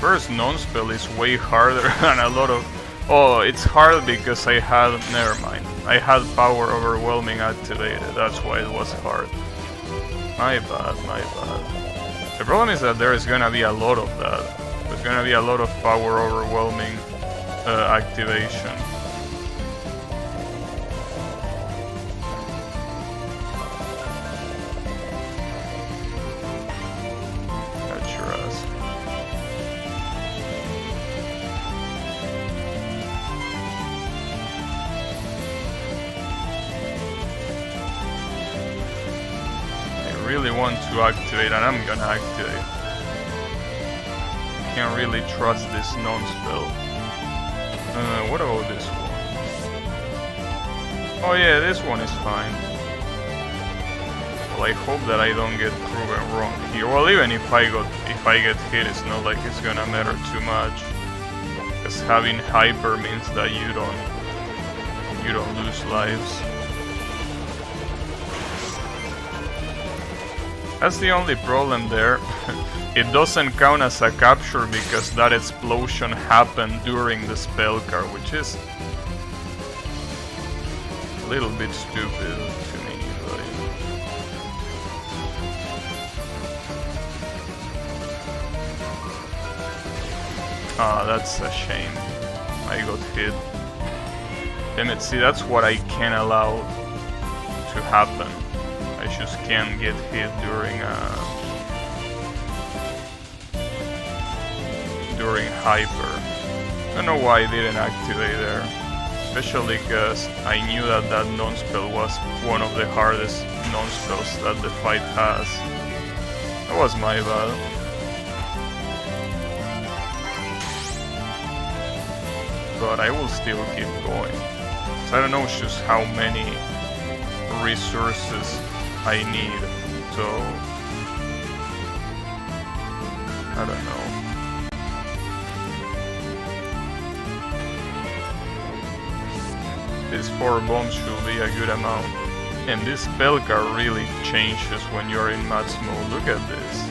Speaker 1: First non-spell is way harder than a lot of... Oh, it's hard because I had... Never mind. I had power overwhelming activated, that's why it was hard. My bad, my bad. The problem is that there is gonna be a lot of that. There's gonna be a lot of power overwhelming activation. Really want to activate, and I'm gonna activate. Can't really trust this non-spell. What about this one? Oh yeah, this one is fine. Well, I hope that I don't get proven wrong here. Well, even if I get hit, it's not like it's gonna matter too much. Because having hyper means that you don't lose lives. That's the only problem there. It doesn't count as a capture because that explosion happened during the spell card, which is a little bit stupid to me. But... Ah, that's a shame. I got hit. Damn it, see, that's what I can't allow to happen. I just can't get hit during hyper. I don't know why I didn't activate there. Especially because I knew that that non-spell was one of the hardest non-spells that the fight has. That was my bad. But I will still keep going. So I don't know just how many resources I need, so I don't know. These 4 bombs should be a good amount. And this spell card really changes when you're in match mode. Look at this.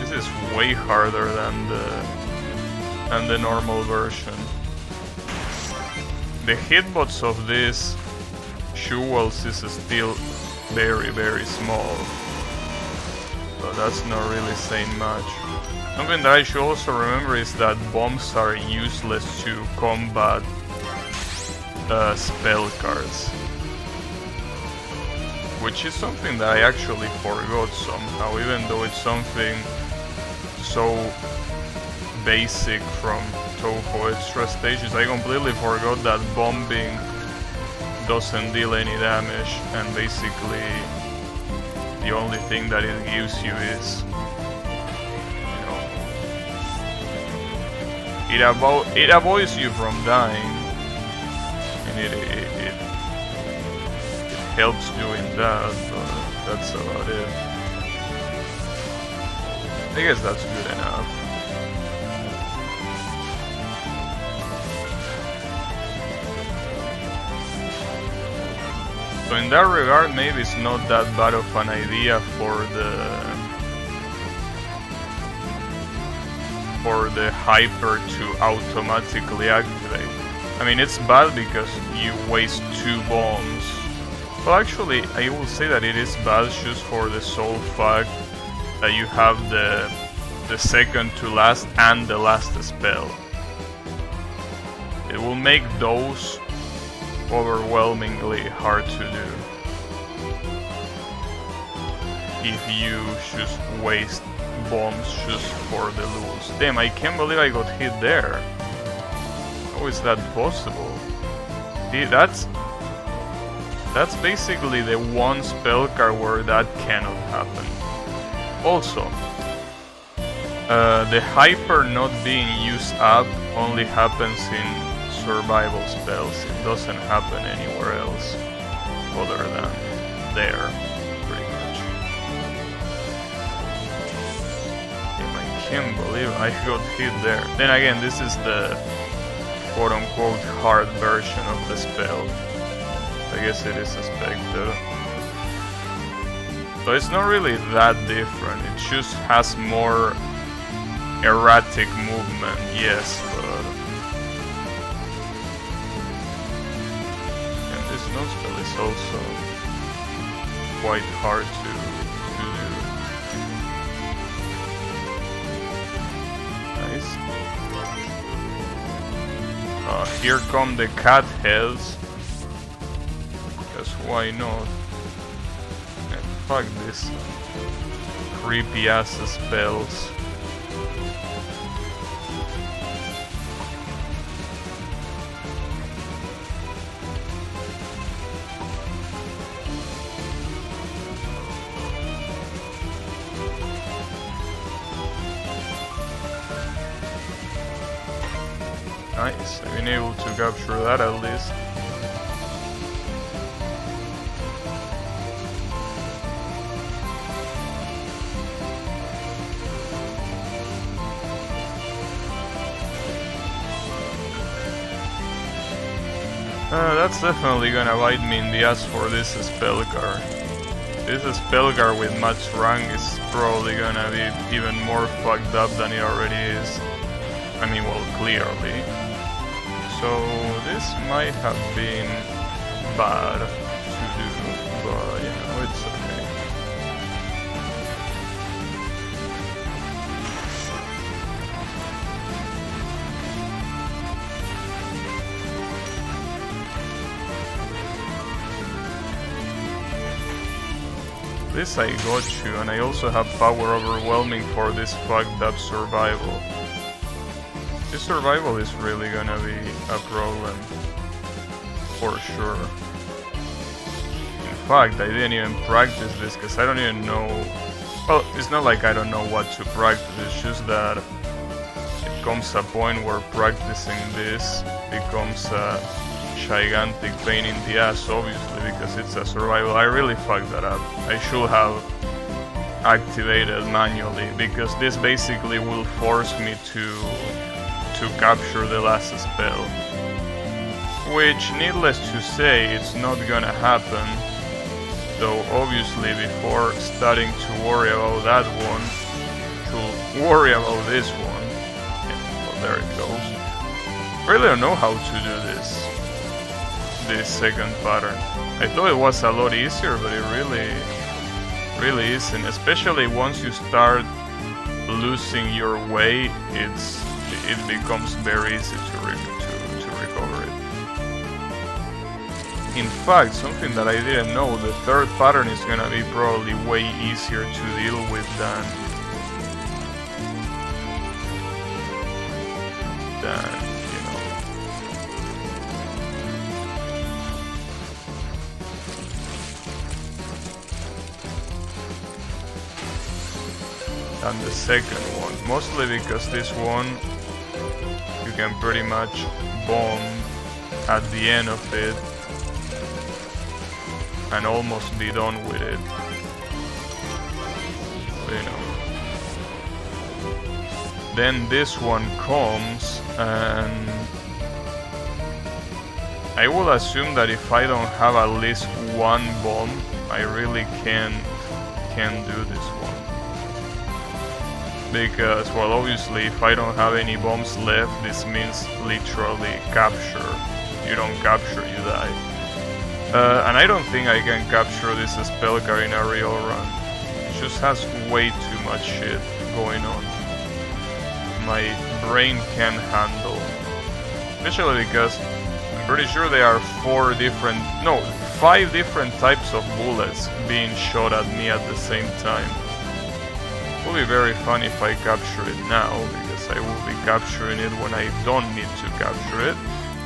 Speaker 1: This is way harder than the normal version. The hitbox of this jewels is still very, very small. So that's not really saying much. Something that I should also remember is that bombs are useless to combat spell cards. Which is something that I actually forgot somehow, even though it's something so basic from Touhou extra stages. I completely forgot that bombing doesn't deal any damage, and basically the only thing that it gives you is, you know, it avoids you from dying, and it helps doing that, but that's about it. I guess that's good enough. So in that regard, maybe it's not that bad of an idea for the hyper to automatically activate. I mean, it's bad because you waste 2 bombs. Well, actually, I will say that it is bad just for the sole fact that you have the second to last and the last spell. It will make those overwhelmingly hard to do if you just waste bombs just for the lose. Damn, I can't believe I got hit there. How is that possible? See, that's basically the one spell card where that cannot happen. Also, the hyper not being used up only happens in survival spells. It doesn't happen anywhere else other than there, pretty much. Damn, I can't believe I got hit there. Then again, this is the quote-unquote hard version of the spell. I guess it is expected. So it's not really that different. It just has more erratic movement, yes, but non-spell is also quite hard to do. Nice. Here come the cat heads. Because why not? And fuck this creepy ass spells. Nice, I've been able to capture that at least. That's definitely gonna bite me in the ass for this spell card. This spell card with max rank is probably gonna be even more fucked up than it already is. I mean, well, clearly. So this might have been bad to do, but you know, it's okay. least I got you, and I also have power overwhelming for this fucked up survival. This survival is really gonna be a problem. For sure. In fact, I didn't even practice this because I don't even know... Well, it's not like I don't know what to practice, it's just that it comes a point where practicing this becomes a gigantic pain in the ass, obviously, because it's a survival. I really fucked that up. I should have activated manually, because this basically will force me to capture the last spell. Which, needless to say, it's not gonna happen. Though obviously before starting to worry about that one, to worry about this one. Yeah, well, there it goes. Really don't know how to do this second pattern. I thought it was a lot easier, but it really isn't. Especially once you start losing your way, it becomes very easy to recover it. In fact, something that I didn't know, the third pattern is gonna be probably way easier to deal with than you know. Than the second one. Mostly because this one you can pretty much bomb at the end of it and almost be done with it. You know. Then this one comes, and I will assume that if I don't have at least one bomb, I really can't do this one. Because, well, obviously if I don't have any bombs left, this means literally capture. You don't capture, you die. And I don't think I can capture this spell card in a real run. It just has way too much shit going on. My brain can't handle. Especially because I'm pretty sure there are 5 different types of bullets being shot at me at the same time. It will be very fun if I capture it now, because I will be capturing it when I don't need to capture it.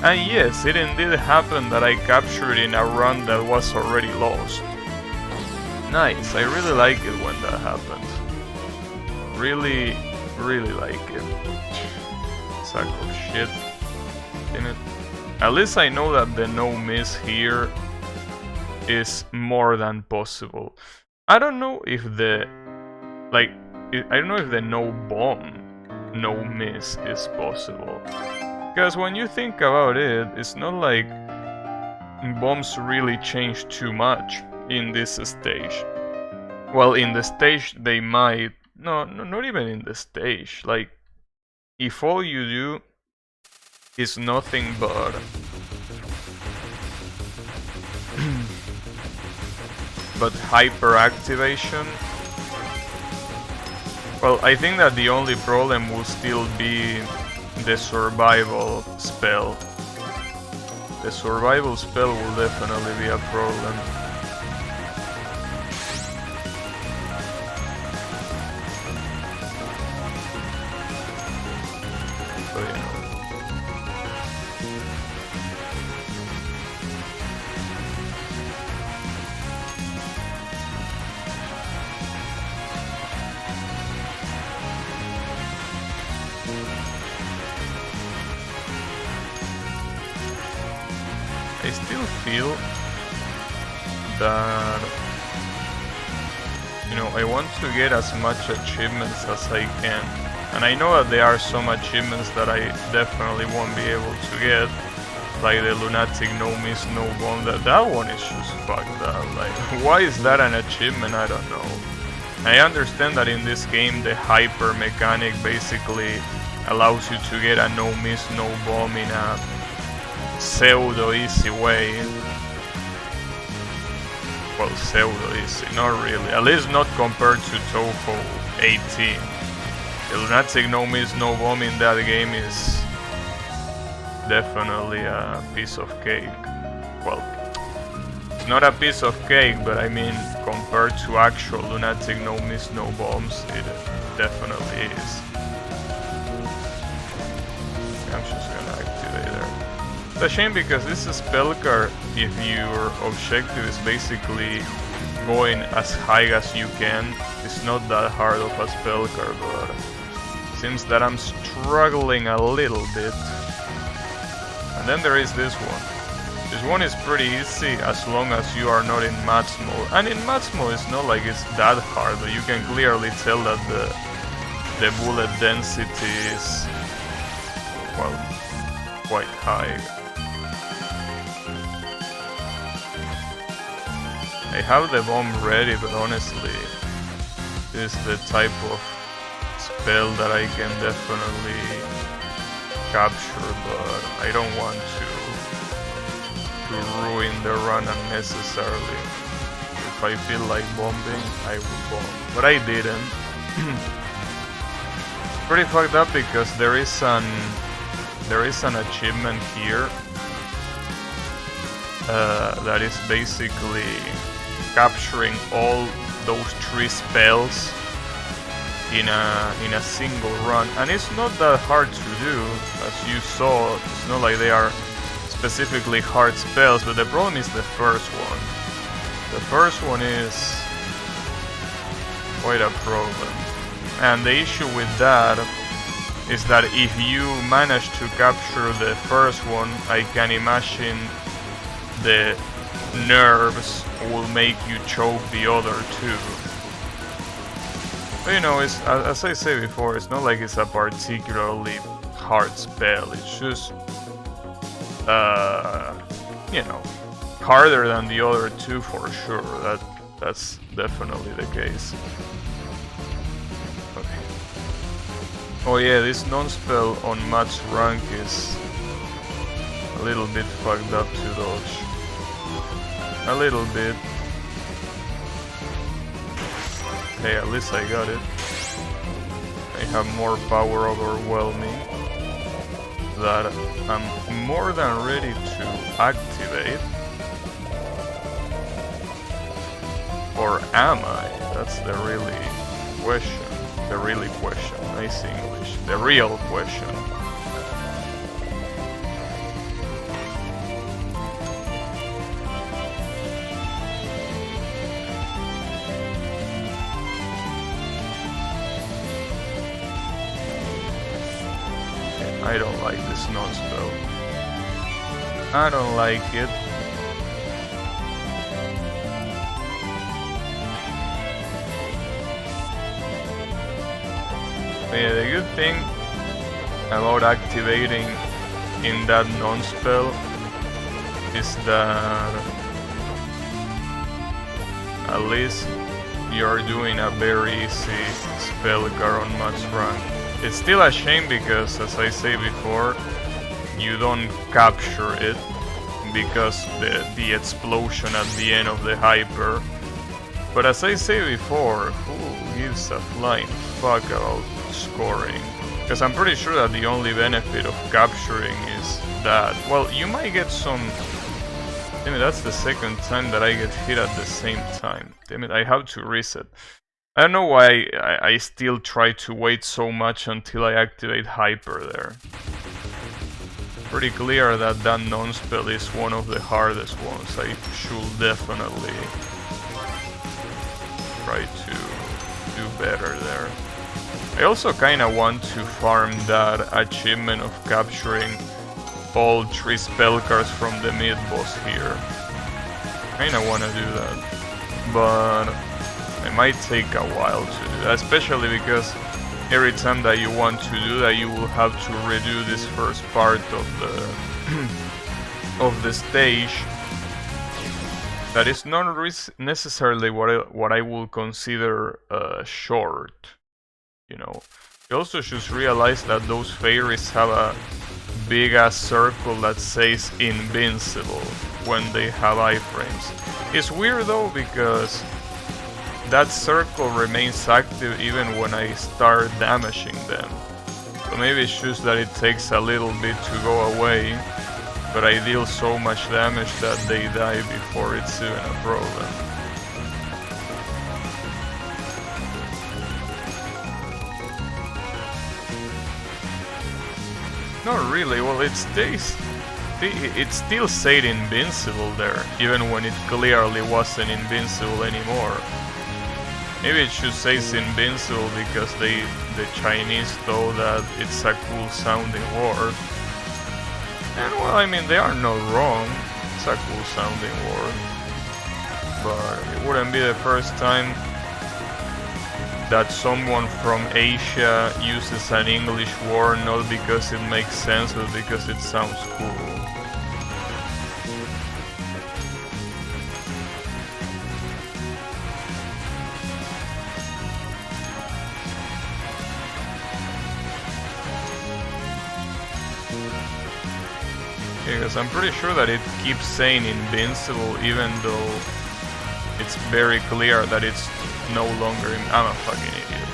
Speaker 1: And yes, it indeed happened that I captured in a run that was already lost. Nice, I really like it when that happens. Really like it. Sack of shit. In it. At least I know that the no miss here is more than possible. I don't know if the no bomb, no miss is possible. Because when you think about it, it's not like bombs really change too much in this stage. Well, in the stage they might... No, not even in the stage. Like, if all you do is nothing but... but hyperactivation... Well, I think that the only problem will still be the survival spell. The survival spell will definitely be a problem. So, you know. I still feel that, you know, I want to get as much achievements as I can. And I know that there are some achievements that I definitely won't be able to get, like the lunatic no miss no bomb. That one is just fucked up. Like, why is that an achievement? I don't know. I understand that in this game the hyper mechanic basically allows you to get a no miss no bomb in a pseudo easy way. Well, pseudo easy, not really. At least not compared to Touhou 18. The lunatic no miss no bomb in that game is definitely a piece of cake. Well, it's not a piece of cake, but I mean, compared to actual Lunatic No Miss No Bombs, it definitely is. I'm just gonna activate her. It's a shame because this is spell card, if your objective is basically going as high as you can, it's not that hard of a spell card, but seems that I'm struggling a little bit. And then there is this one. This one is pretty easy as long as you are not in match mode. And in match mode it's not like it's that hard, but you can clearly tell that the bullet density is, well, quite high. I have the bomb ready, but honestly, this is the type of spell that I can definitely capture, but I don't want to ruin the run unnecessarily. If I feel like bombing, I will bomb. But I didn't. Pretty fucked up because there is an achievement here that is basically capturing all those 3 spells in a single run, and it's not that hard to do. As you saw, it's not like they are specifically hard spells, but the problem is the first one. The first one is quite a problem, and the issue with that is that if you manage to capture the first one, I can imagine the nerves will make you choke the other 2. But you know, it's, as I said before, it's not like it's a particularly hard spell. It's just, you know, harder than the other 2 for sure. That's definitely the case. Okay. Oh yeah, this non-spell on match rank is a little bit fucked up to dodge. A little bit. Okay, at least I got it. I have more power overwhelming that I'm more than ready to activate. Or am I? That's the really question. The really question. Nice English. The real question. I don't like this non-spell. I don't like it. But yeah, the good thing about activating in that non-spell is that at least you're doing a very easy spell card on match rank. It's still a shame because, as I say before, you don't capture it because the explosion at the end of the hyper. But as I say before, who gives a flying fuck about scoring? Because I'm pretty sure that the only benefit of capturing is that, well, you might get some... Damn it, that's the second time that I get hit at the same time. Damn it, I have to reset. I don't know why I still try to wait so much until I activate Hyper there. Pretty clear that that non-spell is one of the hardest ones. I should definitely try to do better there. I also kinda want to farm that achievement of capturing all 3 spell cards from the mid-boss here. Kinda wanna do that, but it might take a while to do that, especially because every time that you want to do that, you will have to redo this first part of the of the stage. That is not necessarily what I will consider short. You know, you also should realize that those fairies have a big ass circle that says invincible when they have iframes. It's weird though because that circle remains active even when I start damaging them. So maybe it's just that it takes a little bit to go away, but I deal so much damage that they die before it's even a problem. Not really. Well, it stays. It still stayed invincible there, even when it clearly wasn't invincible anymore. Maybe it should say it's invincible because the Chinese thought that it's a cool sounding word. And well, I mean, they are not wrong. It's a cool sounding word. But it wouldn't be the first time that someone from Asia uses an English word not because it makes sense, but because it sounds cool. Because I'm pretty sure that it keeps saying invincible even though it's very clear that it's no longer I'm a fucking idiot.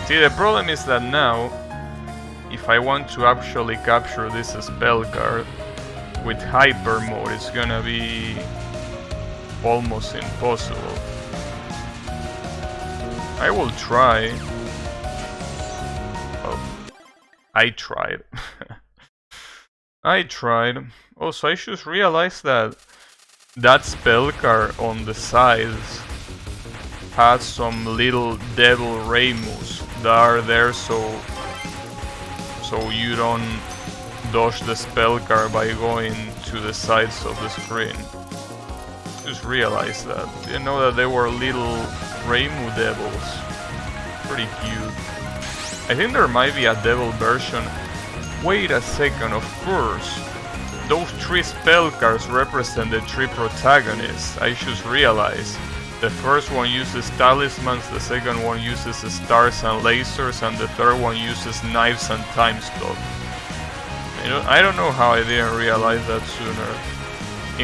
Speaker 1: See, the problem is that now, if I want to actually capture this spell card with hyper mode, it's gonna be almost impossible. I will try. Well, I tried. I tried. Also, I just realized that that spell card on the sides has some little devil Raymus that are there so you don't dodge the spell card by going to the sides of the screen. Just realized that. Didn't know that they were little Raymu devils. Pretty cute. I think there might be a devil version. Wait a second, of course. Those 3 spell cards represent the 3 protagonists. I just realized. The first one uses talismans, the second one uses stars and lasers, and the third one uses knives and time stop. I don't know how I didn't realize that sooner.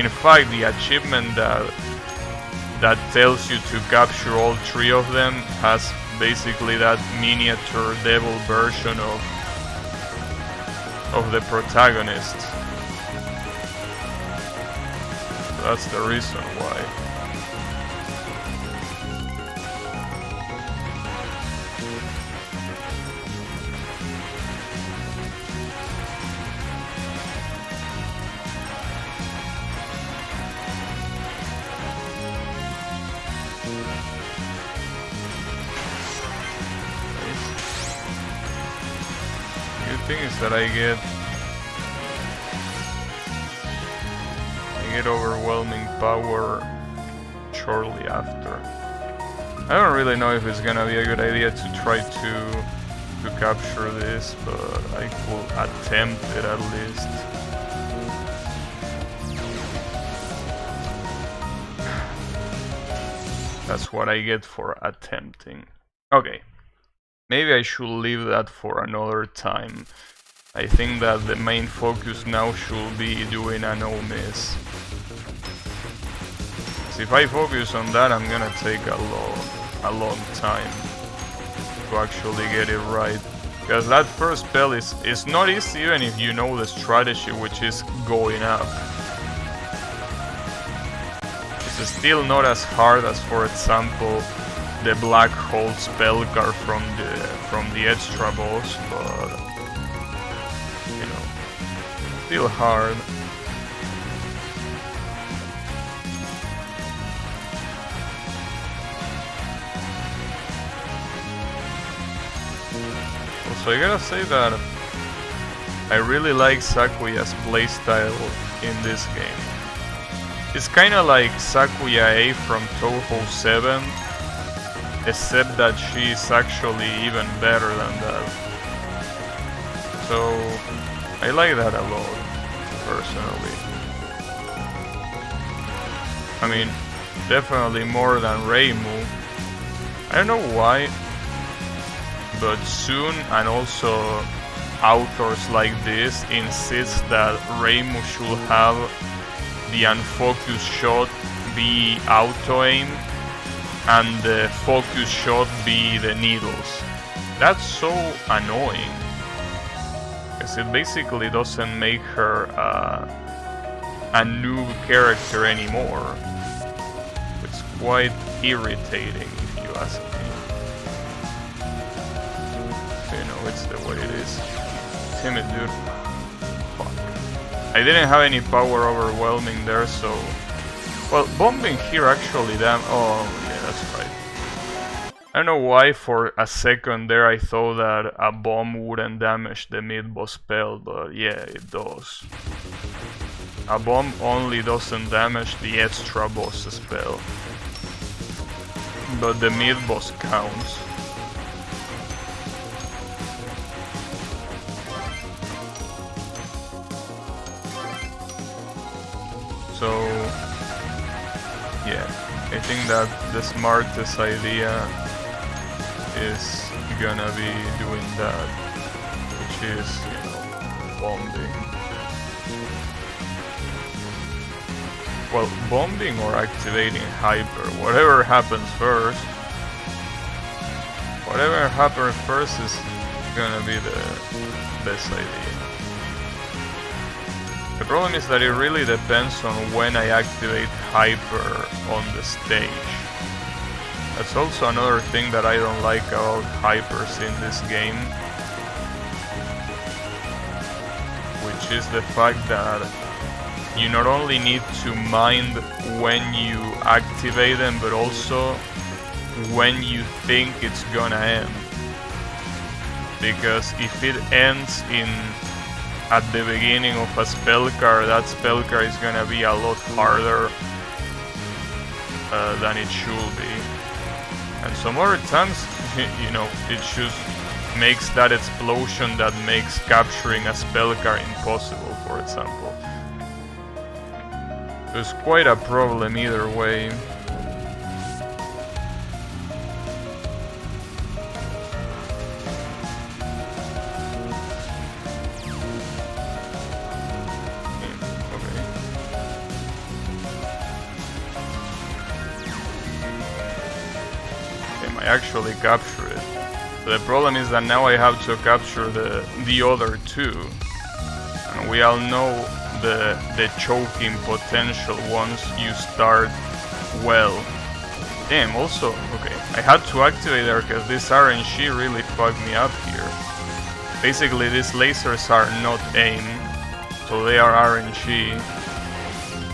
Speaker 1: In fact, the achievement that tells you to capture all 3 of them has basically that miniature devil version of the protagonist. So that's the reason why. Thing is that I get overwhelming power shortly after. I don't really know if it's gonna be a good idea to try to capture this, but I could attempt it at least. That's what I get for attempting. Okay. Maybe I should leave that for another time. I think that the main focus now should be doing a no miss. So if I focus on that, I'm gonna take a long time to actually get it right. Because that first spell is not easy even if you know the strategy, which is going up. It's still not as hard as, for example, the black hole spell card from the extra boss, but you know, still hard. Also, I gotta say that I really like Sakuya's playstyle in this game. It's kinda like Sakuya A from Touhou 7, except that she's actually even better than that. So I like that a lot, personally. I mean, definitely more than Reimu. I don't know why, but soon, and also authors like this insist that Reimu should have the unfocused shot be auto-aim and the focus shot be the needles. That's so annoying, because it basically doesn't make her a noob character anymore. It's quite irritating if you ask me. So, you know, it's the way it is. timid, dude. Fuck. I didn't have any power overwhelming there, so... Well, bombing here actually oh, yeah, that's right. I don't know why for a second there I thought that a bomb wouldn't damage the mid-boss spell, but yeah, it does. A bomb only doesn't damage the extra boss spell, but the mid-boss counts. So, yeah, I think that the smartest idea is gonna be doing that, which is, you know, bombing. Well, bombing or activating hyper, whatever happens first. Whatever happens first is gonna be the best idea. The problem is that it really depends on when I activate hyper on the stage. That's also another thing that I don't like about hypers in this game, which is the fact that you not only need to mind when you activate them, but also when you think it's gonna end. Because if it ends at the beginning of a spell card, that spell card is gonna be a lot harder than it should be. And some other times, you know, it just makes that explosion that makes capturing a spell card impossible, for example. There's quite a problem either way. I actually capture it. The problem is that now I have to capture the other two, and we all know the choking potential once you start well. Damn, also, okay, I had to activate there because this RNG really fucked me up here. Basically, these lasers are not aim, so they are RNG,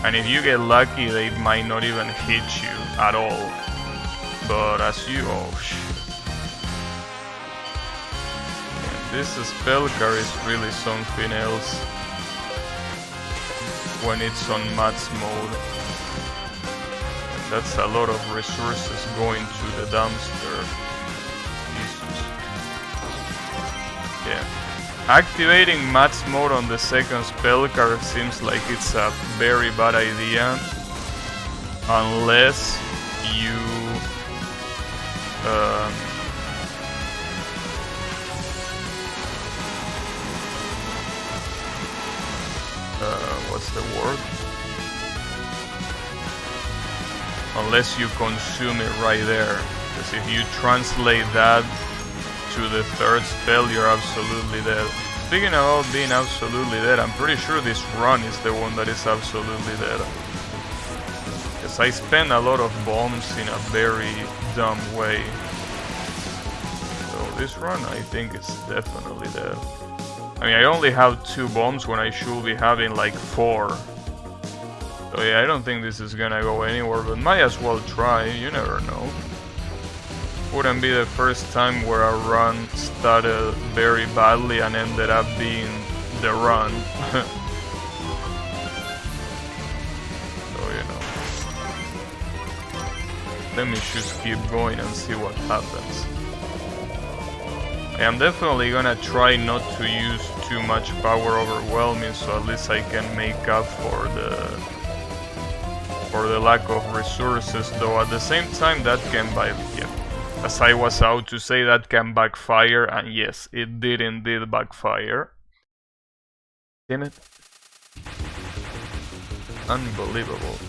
Speaker 1: and if you get lucky, they might not even hit you at all. But as you... oh shit. Yeah, this spell card is really something else when it's on max mode. And that's a lot of resources going to the dumpster. Jesus. Yeah. Activating max mode on the second spell card seems like it's a very bad idea. Unless you... what's the word? Unless you consume it right there. Because if you translate that to the third spell, you're absolutely dead. Speaking about being absolutely dead, I'm pretty sure this run is the one that is absolutely dead. Because I spend a lot of bombs in a very dumb way. So this run, I think it's definitely dead. I mean, I only have 2 bombs when I should be having like 4. So yeah, I don't think this is gonna go anywhere, but might as well try, you never know. Wouldn't be the first time where a run started very badly and ended up being the run. So, you know. Let me just keep going and see what happens. I am definitely gonna try not to use too much power overwhelming, so at least I can make up for the lack of resources, though at the same time that can as I was out to say, that can backfire, and yes, it did indeed backfire. Damn it. Unbelievable.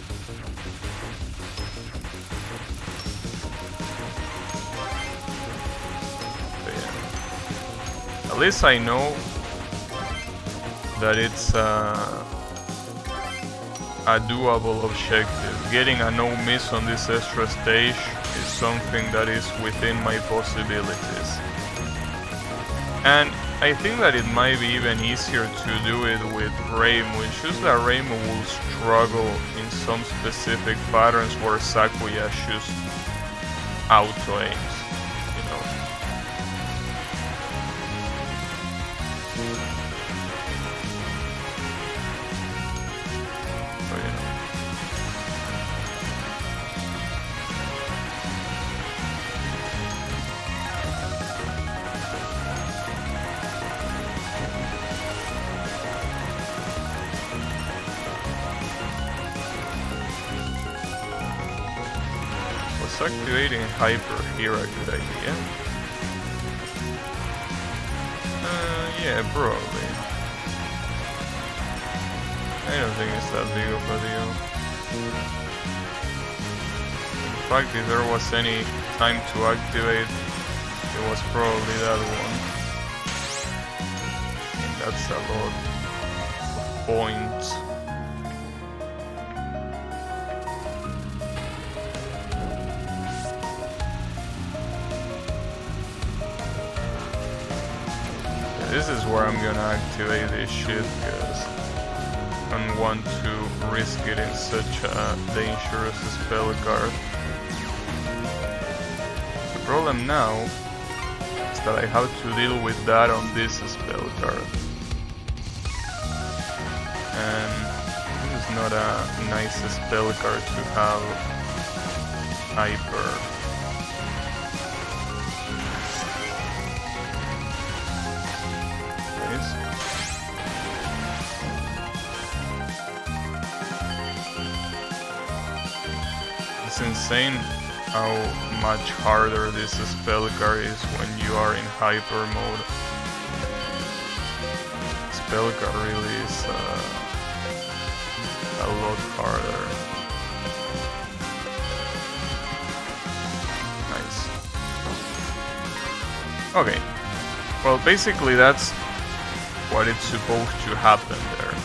Speaker 1: At least I know that it's a doable objective. Getting a no miss on this extra stage is something that is within my possibilities. And I think that it might be even easier to do it with Reimu. It's just that Reimu will struggle in some specific patterns where Sakuya just auto-aims, you know. So, you know. Was activating Hyper here a good idea? Yeah, probably. I don't think it's that big of a deal. In fact, if there was any time to activate, it was probably that one. And that's a lot of points. This is where I'm gonna activate this shit, because I don't want to risk it in such a dangerous spell card. The problem now is that I have to deal with that on this spell card. And this is not a nice spell card to have Hyper. It's insane how much harder this spell card is when you are in Hyper mode. Spell card really is a lot harder. Nice. Okay. Well, basically that's what it's supposed to happen there.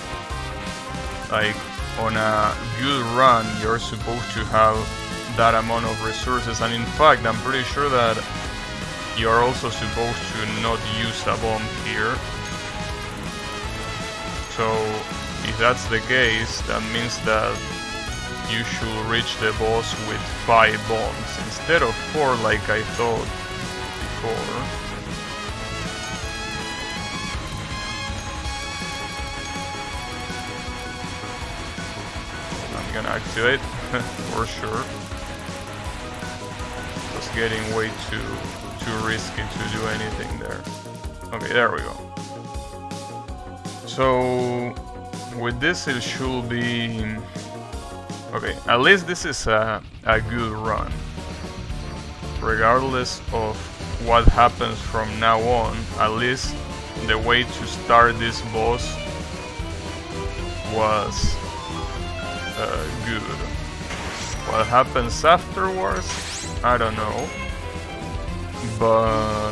Speaker 1: Like, on a good run, you're supposed to have that amount of resources, and in fact, I'm pretty sure that you're also supposed to not use a bomb here. So, if that's the case, that means that you should reach the boss with 5 bombs instead of 4 like I thought before. Gonna activate for sure. Just getting way too risky to do anything there. Okay, there we go. So with this it should be okay. At least this is a good run. Regardless of what happens from now on, at least the way to start this boss was good. What happens afterwards, I don't know, but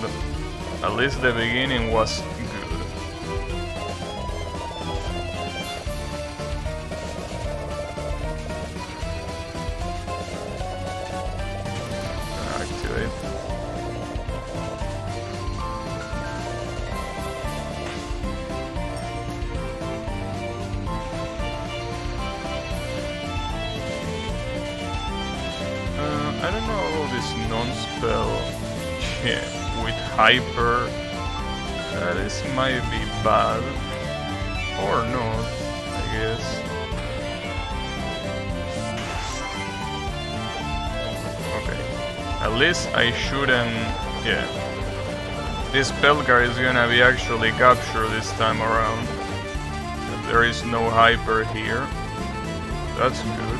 Speaker 1: at least the beginning was good. Activate. I don't know about this non-spell with Hyper. This might be bad. Or not, I guess. Okay. At least I shouldn't... yeah. This spell card is gonna be actually captured this time around. And there is no Hyper here. That's good.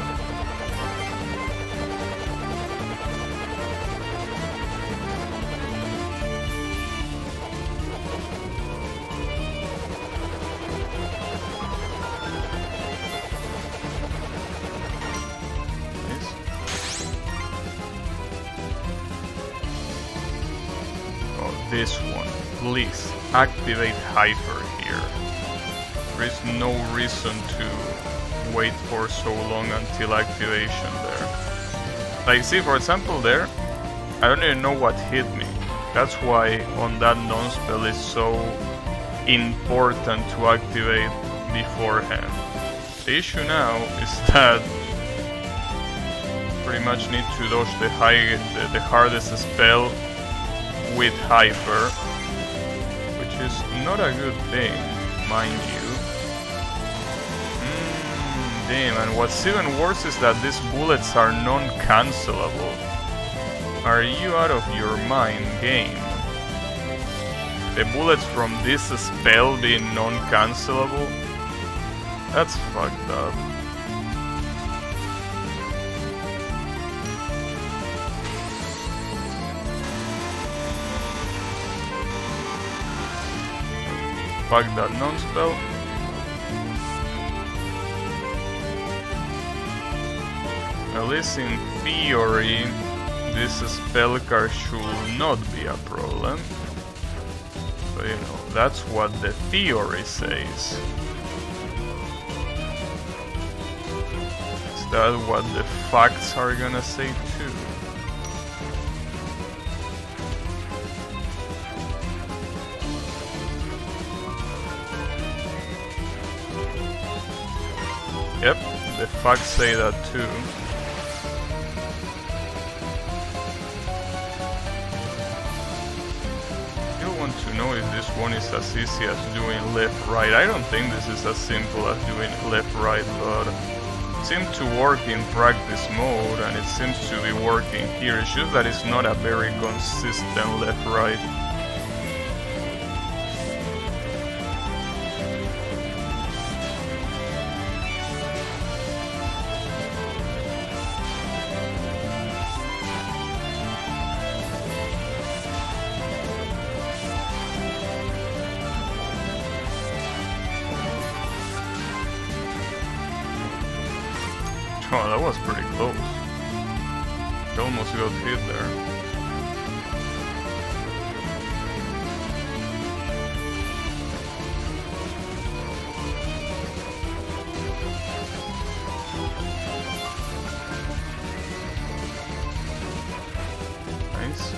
Speaker 1: This one, please activate Hyper here. There is no reason to wait for so long until activation there. Like, see, for example there, I don't even know what hit me. That's why on that non-spell is so important to activate beforehand. The issue now is that pretty much need to dodge the hardest spell with hyper, which is not a good thing, mind you. Damn, and what's even worse is that these bullets are non-cancelable. Are you out of your mind, game? The bullets from this spell being non-cancelable? That's fucked up. Fuck that non-spell. At least in theory, this spell card should not be a problem. So, you know, that's what the theory says. Is that what the facts are gonna say too? Yep, the facts say that too. To know if this one is as easy as doing left-right. I don't think this is as simple as doing left-right, but it seems to work in practice mode and it seems to be working here. It's just that it's not a very consistent left-right. Oh, that was pretty close. It almost got hit there. Nice.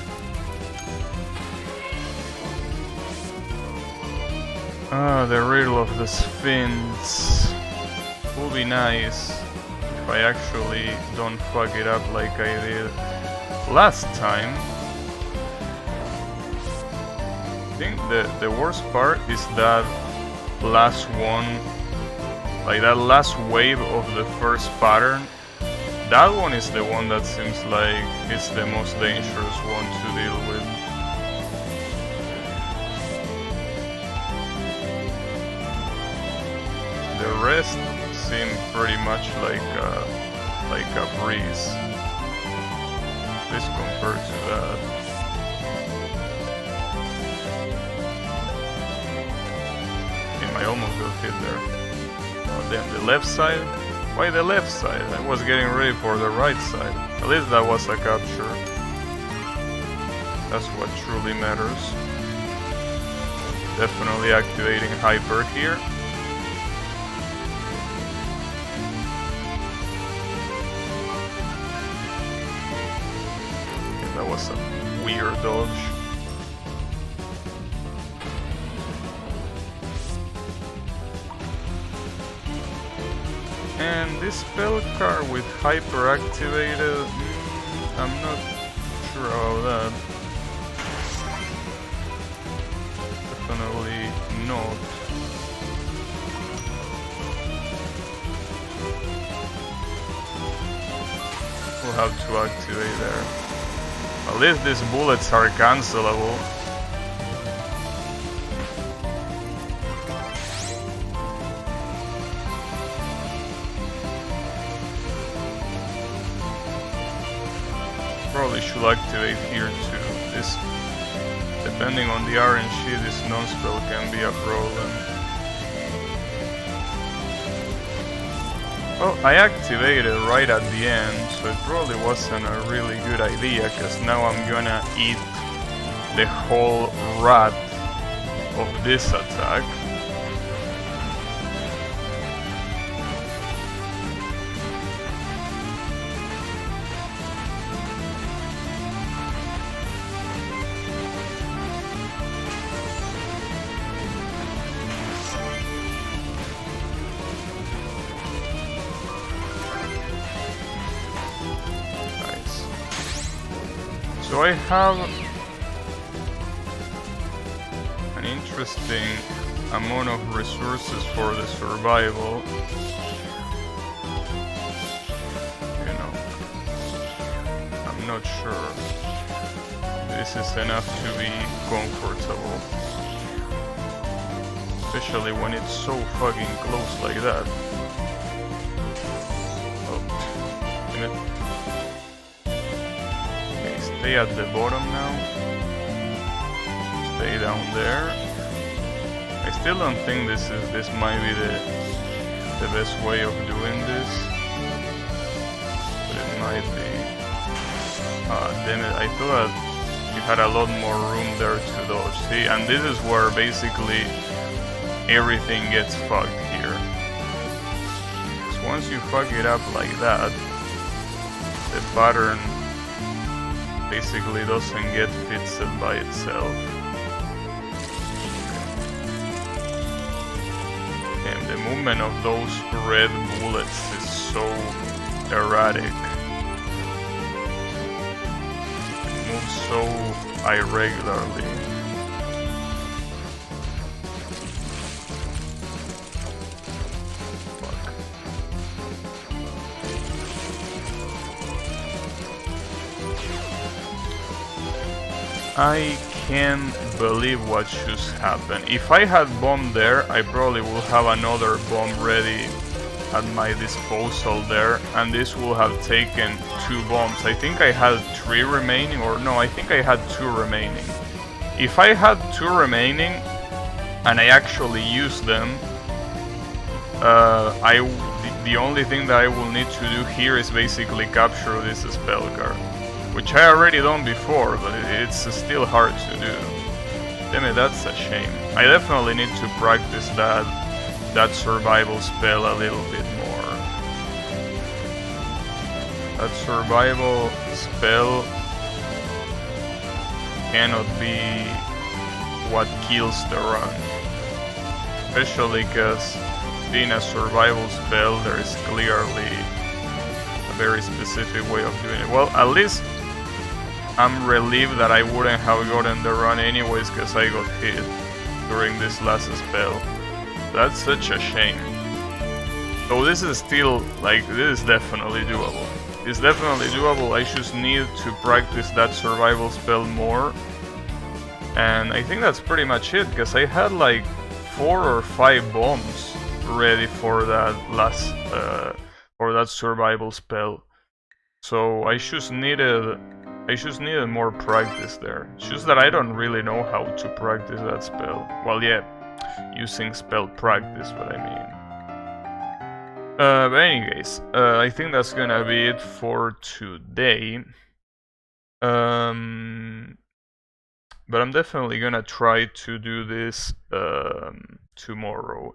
Speaker 1: Ah, the riddle of the Sphinx. Will be nice. If I actually don't fuck it up like I did last time. I think the worst part is that last one, like that last wave of the first pattern. That one is the one that seems like it's the most dangerous one to deal with. The rest seem pretty much like a breeze, at least compared to that. Damn, I almost got hit there. Oh damn, the left side? Why the left side? I was getting ready for the right side. At least that was a capture. That's what truly matters. Definitely activating hyper here. That was a weird dodge. And this spell card with hyper activated, I'm not sure about that. Definitely not. We'll have to activate there. At least these bullets are cancelable. Probably should activate here too. This, depending on the RNG, this non-spell can be a problem. Well, I activated right at the end, so it probably wasn't a really good idea, because now I'm gonna eat the whole rat of this attack. So I have an interesting amount of resources for the survival. You know, I'm not sure this is enough to be comfortable. Especially when it's so fucking close like that. Oh, damn it. Okay, stay at the bottom now. Stay down there. I still don't think this might be the best way of doing this. But it might be. Damn it, I thought you had a lot more room there to dodge. See, and this is where basically everything gets fucked here. Because once you fuck it up like that, the pattern basically doesn't get fixed by itself. And the movement of those red bullets is so erratic. It moves so irregularly. I can't believe what just happened. If I had bomb there, I probably would have another bomb ready at my disposal there, and this will have taken 2 bombs. I think I had 3 remaining, or no, I think I had 2 remaining. If I had 2 remaining and I actually used them, the only thing that I will need to do here is basically capture this spell card. Which I already done before, but it's still hard to do. Damn it, that's a shame. I definitely need to practice that survival spell a little bit more. That survival spell cannot be what kills the run. Especially because being a survival spell, there is clearly a very specific way of doing it. Well, at least I'm relieved that I wouldn't have gotten the run anyways, because I got hit during this last spell. That's such a shame. So this is still, like, this is definitely doable. It's definitely doable. I just need to practice that survival spell more. And I think that's pretty much it, because I had like 4 or 5 bombs ready for that last, for that survival spell. So I just needed more practice there. It's just that I don't really know how to practice that spell. Well, yeah, using spell practice, but I mean. But anyways, I think that's gonna be it for today. But I'm definitely gonna try to do this tomorrow.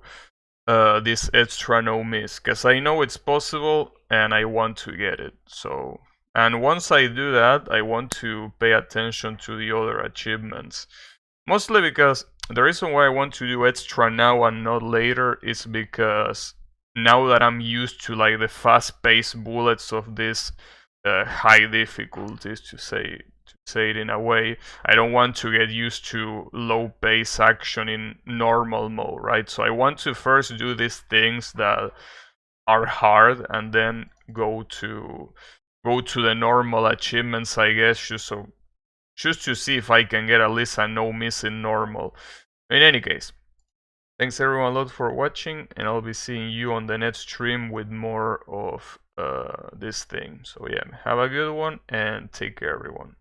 Speaker 1: This extra no miss, because I know it's possible and I want to get it. So. And once I do that, I want to pay attention to the other achievements. Mostly because the reason why I want to do extra now and not later is because now that I'm used to like the fast-paced bullets of this high difficulties, to say it in a way, I don't want to get used to low-pace action in normal mode, right? So I want to first do these things that are hard and then go to the normal achievements, I guess, just to see if I can get at least a no miss in normal. In any case, thanks everyone a lot for watching, and I'll be seeing you on the next stream with more of this thing. So yeah, have a good one and take care everyone.